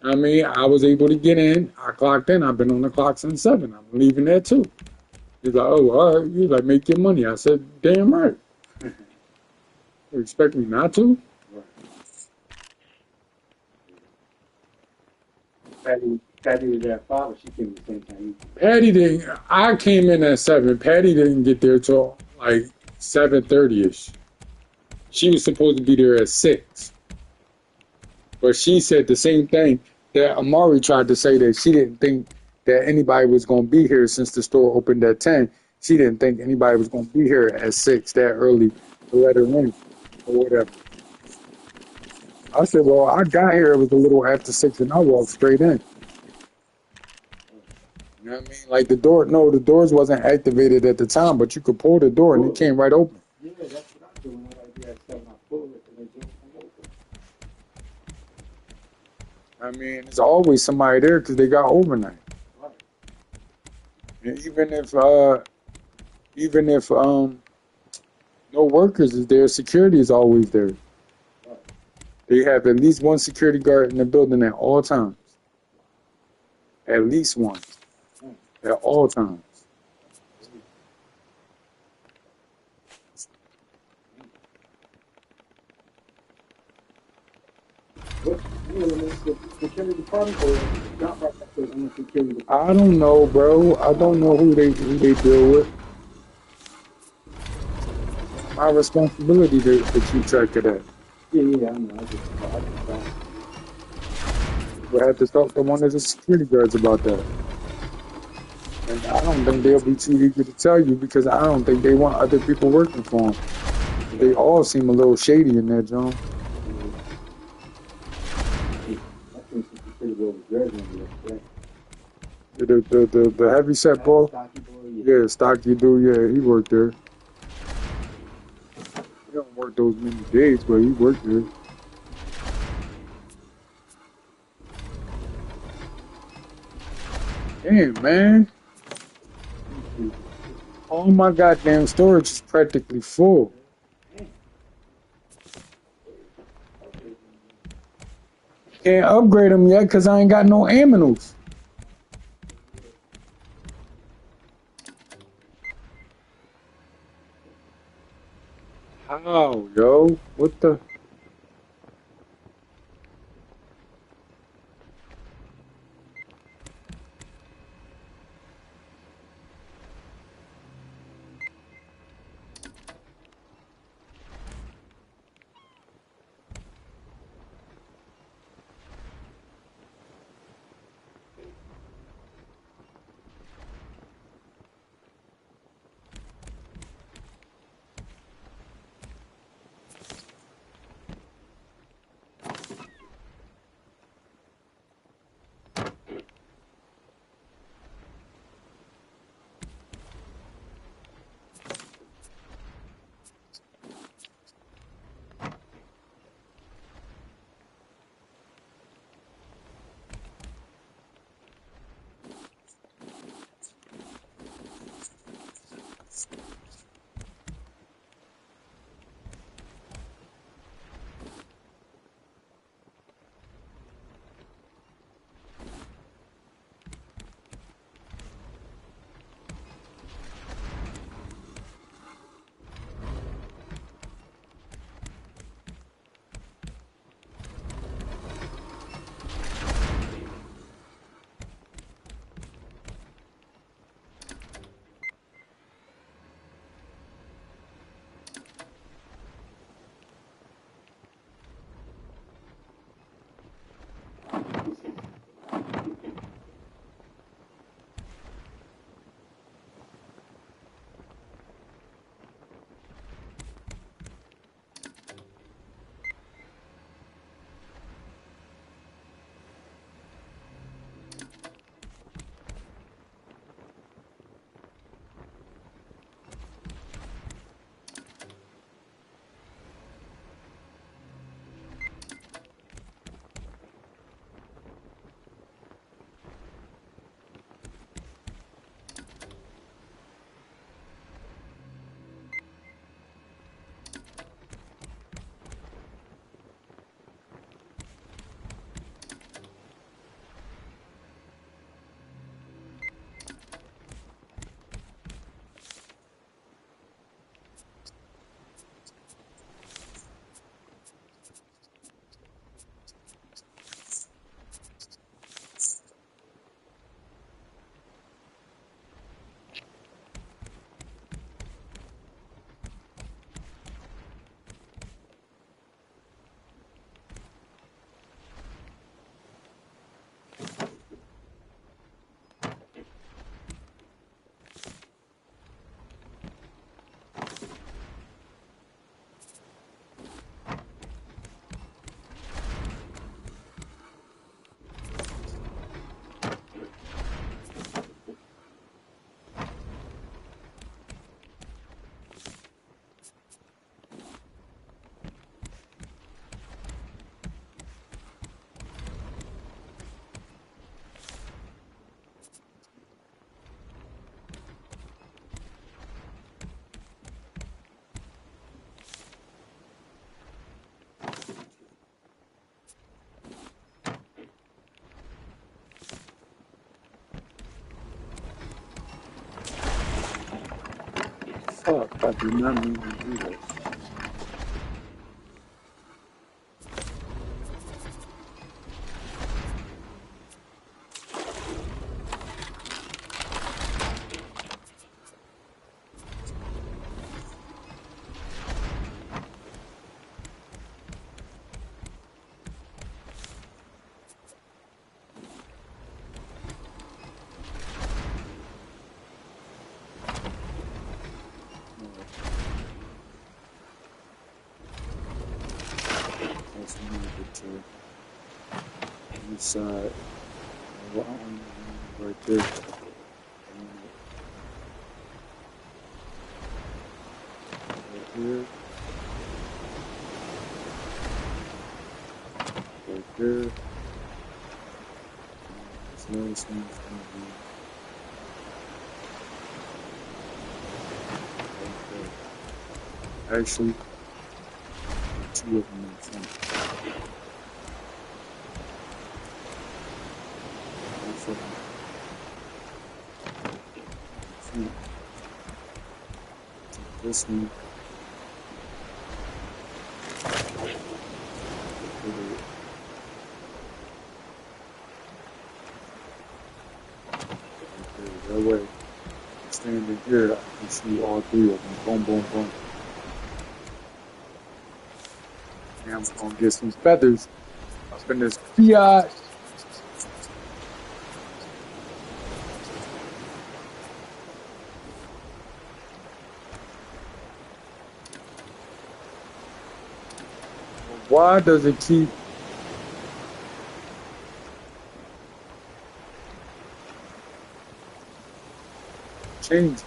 I mean, I was able to get in. I clocked in. I've been on the clock since 7. I'm leaving there too. He's like, oh, all right. He's like, make your money. I said, damn right. You expect me not to? Patty is at 5, or she came at the same time. Patty didn't. I came in at 7. Patty didn't get there till like 7:30 ish. She was supposed to be there at 6, but she said the same thing that Amari tried to say, that she didn't think that anybody was going to be here since the store opened at 10. She didn't think anybody was going to be here at 6 that early to let her in or whatever. I said, well, I got here. It was a little after 6, and I walked straight in. You know what I mean? Like the door, no, the doors wasn't activated at the time, but you could pull the door and it came right open. Yeah, that's what I do when I like be at 7. I pull it and they just come open. I mean, there's always somebody there because they got overnight. Right. And even if no workers is there, security is always there. Right. They have at least one security guard in the building at all times. At least one. At all times. What, you know, the security department or not right next to the security department? I don't know, bro. I don't know who they deal with. My responsibility to keep track of that. Yeah, I know. I just We'll have to talk to one of the security guards about that. And I don't think they'll be too eager to tell you because I don't think they want other people working for them. They all seem a little shady in there, John. I think the security boy was graduating yesterday. The heavy set ball? Stocky boy, Yeah, Stocky dude, yeah, he worked there. He don't work those many days, but he worked there. Damn, man. All my goddamn storage is practically full. Can't upgrade them yet because I ain't got no aminos. How, yo? What the? Fuck, I did not mean to do that. Let's move it to this side. Well, I want it right there. I want it right here, right there. This last one's gonna be right there. Actually, two of them in front. Both of them in front. Take this one. Put it right there. That way, standing here, I can see all three of them. Boom, boom, boom. Now I'm gonna get some feathers up in this fiat. Why does it keep changing?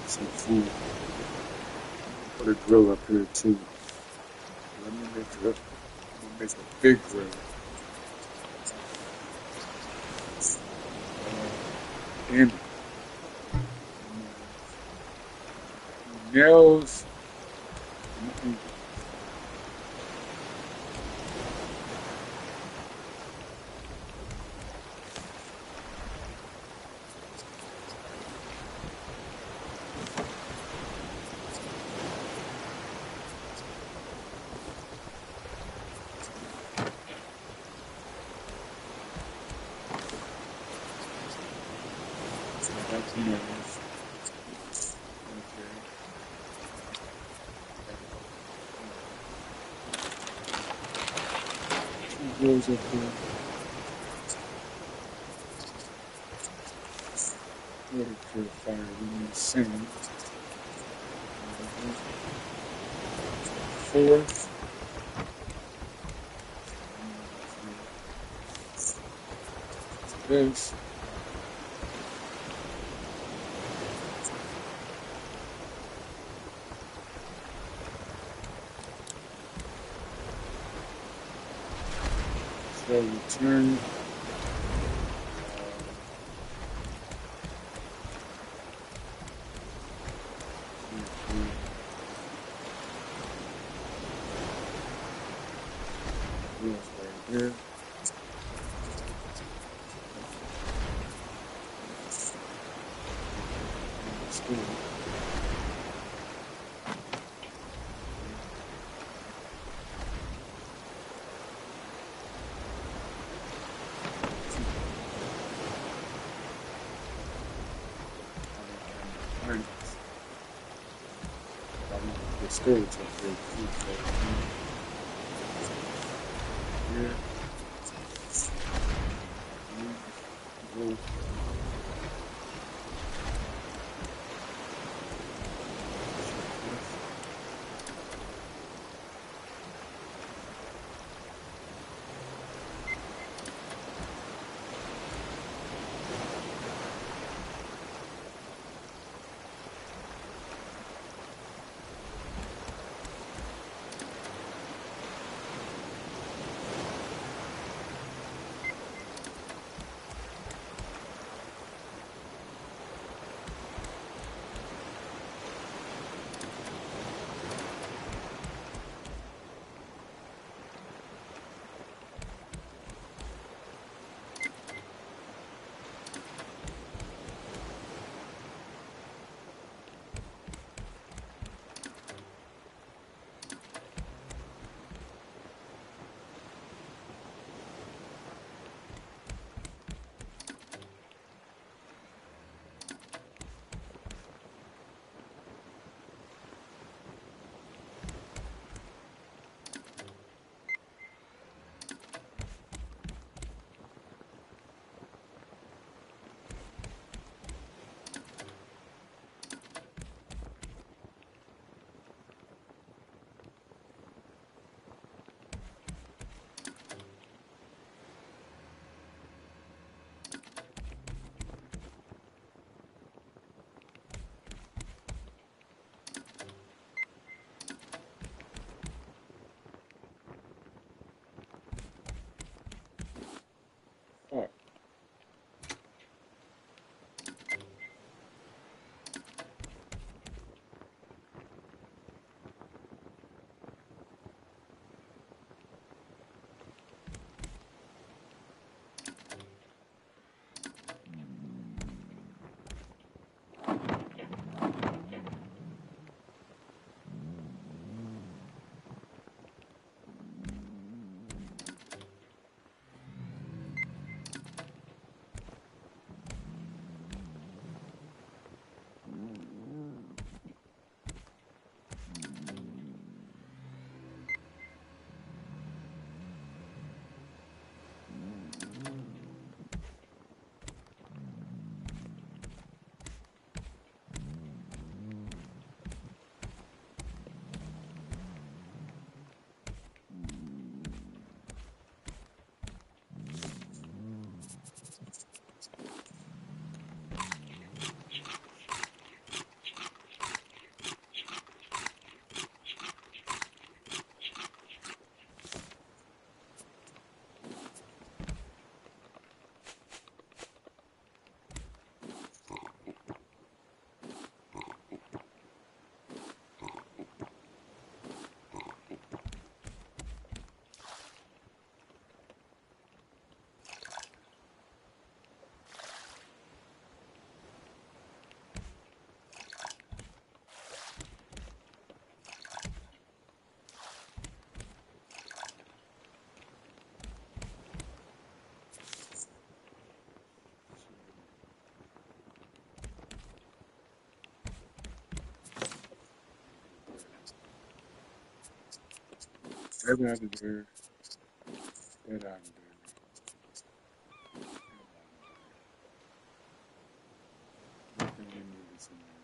Some food. Put a grill up here too. Let me make it up. I'm gonna make a big grill. And nails. That's nails. Okay. Two grills up here. Water purifier. We need sand. Fourth. This. So return. Right here. School. The storage up there too. So, here. Get out of there. Get out of there. Nothing we need is in there.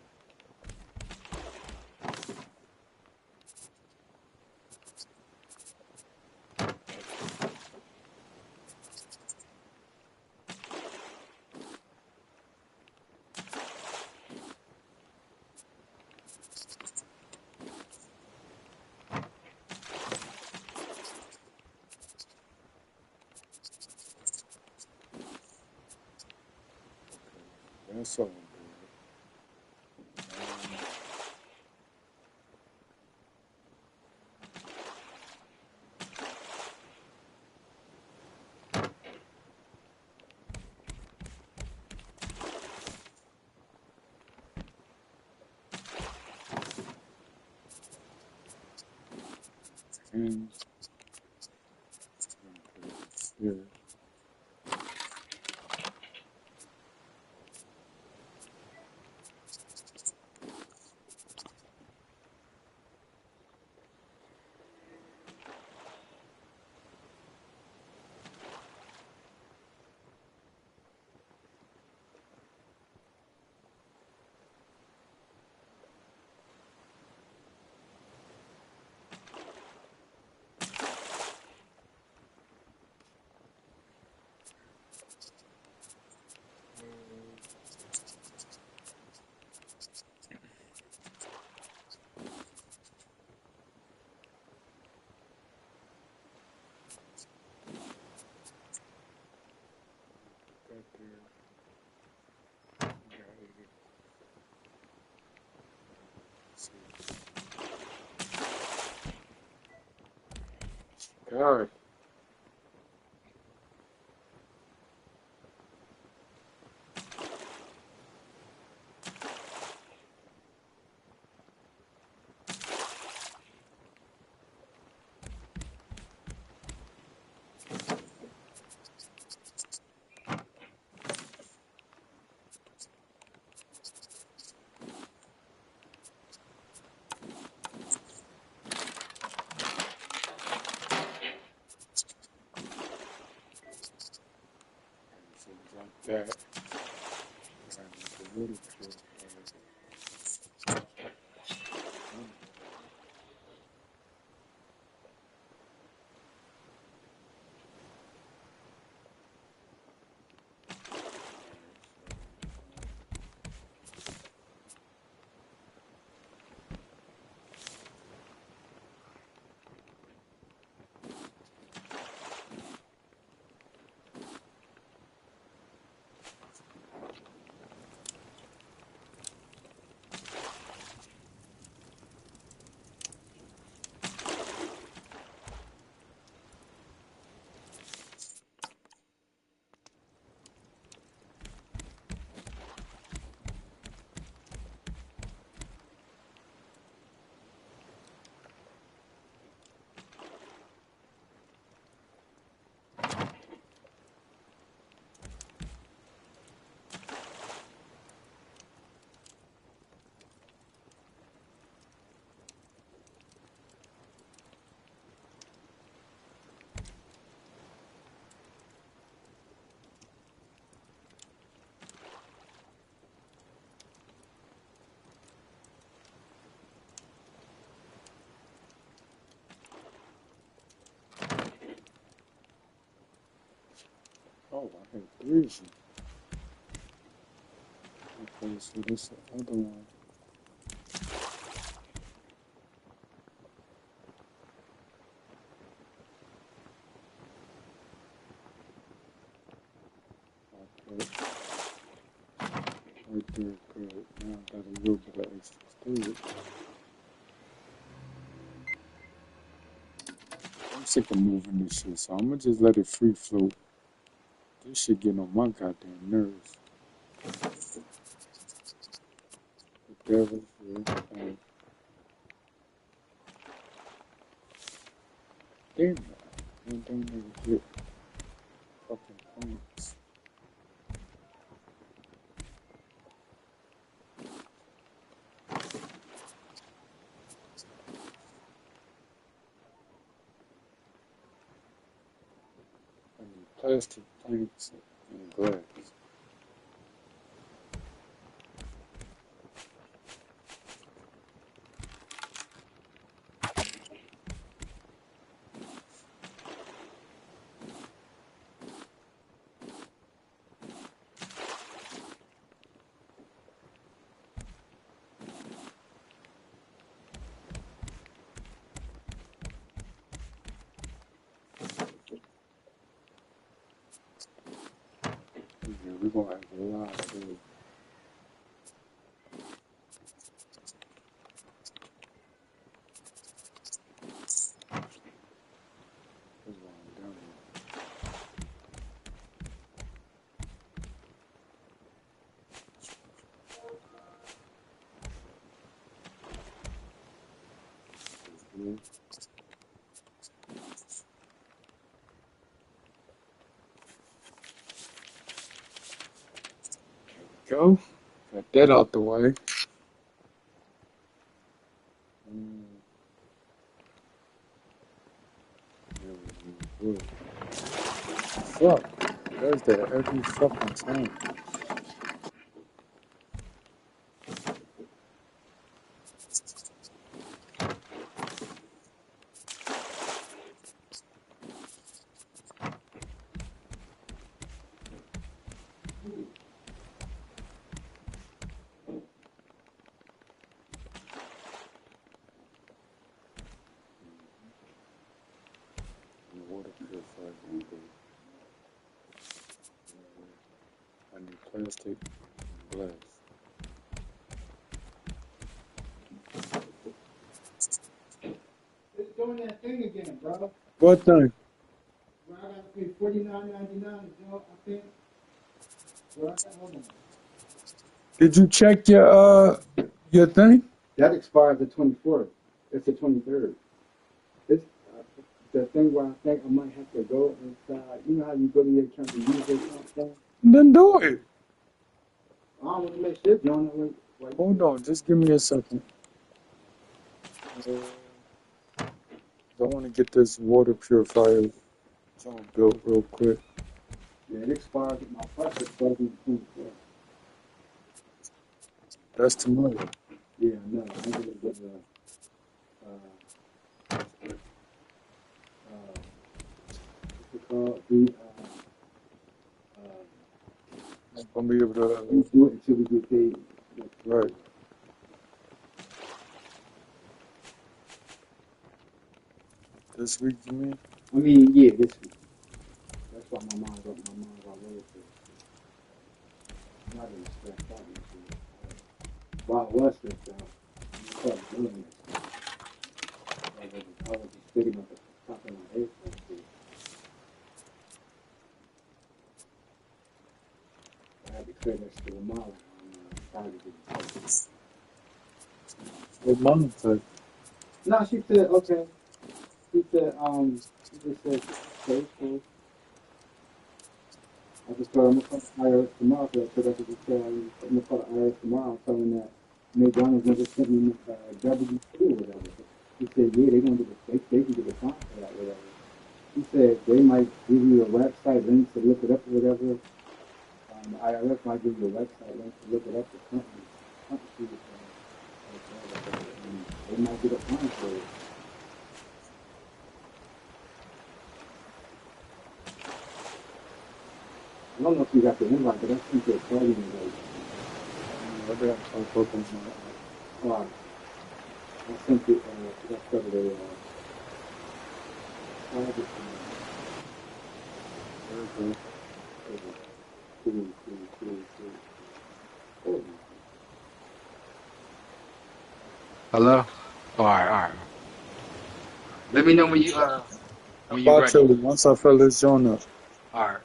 That's all good. And here. Got there. Got it. God. So like that. I need a little bit. Oh, I had three of them. Okay, so this is the other one. Okay, right there, good. Now I got a little bit of extra storage. I'm sick of moving this shit, so I'm gonna just let it free float. This shit getting on my goddamn nerves. The devil, yeah. Damn it. I don't even get fucking points. plastic planks and glass. Yeah, we're gonna have a lot of those. That's why I'm down here. Go. Got that out the way. Mm, there we go. Fuck. Does that every fucking time. And the water purifier gonna go. I need plastic and glass. It's doing that thing again, bro. What thing? Where I got to pay $49.99, you know, I think. Where I got, hold on. Did you check your thing? That expires the 24th. It's the 23rd. It's the thing where I think I might have to go inside. You know how you go to your account to use it something? Then do it. I don't want to make shit, John. Like, Hold on, just give me a second. I want to get this water purifier joint built real quick. yeah, it expires. My price expires on the 24th. That's tomorrow. Yeah, no, I'm gonna get what's it called? I'm gonna be able We to. do it until we get paid. Right. This week, you mean? I mean, yeah, this week. That's why my mind got really not really stressed out. While I was stressed out, I started doing this. I was just sticking up the top of my head. I had to clear that shit with Molly. Trying to get What mom said? no, she said, okay. She said, she just said, okay, cool. I just told her I'm gonna call the IRS tomorrow, so that's what she said. I'm gonna call the IRS tomorrow, telling that McDonald's never sent me W-2 or whatever. She said, yeah, they gonna get they can get a fine for that, whatever. She said they might give you a website link to look it up or whatever. The IRS might give you a website link to look it up. The company, they might get a fine for it. I don't know if you got the invite, but I think they're starting like, I got some focus on uh, I sent it, that's covered a, private, it. cool, cool. Hello? All right. Let me know when you About ready. chili. Once I fill this joint up. All right.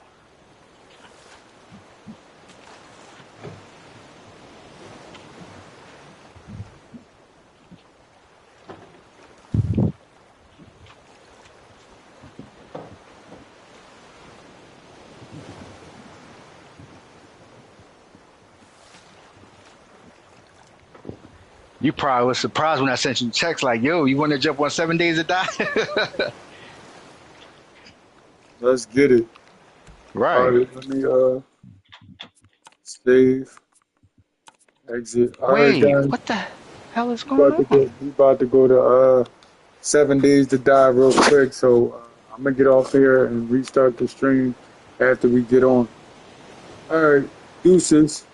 You probably was surprised when I sent you text like, yo, you want to jump on 7 days to die? Let's get it. All Right. right, let me save, exit. All right, Wait, guys, what the hell is going on? we about to go to 7 days to die real quick. So I'm gonna get off here and restart the stream after we get on. All right, deuces.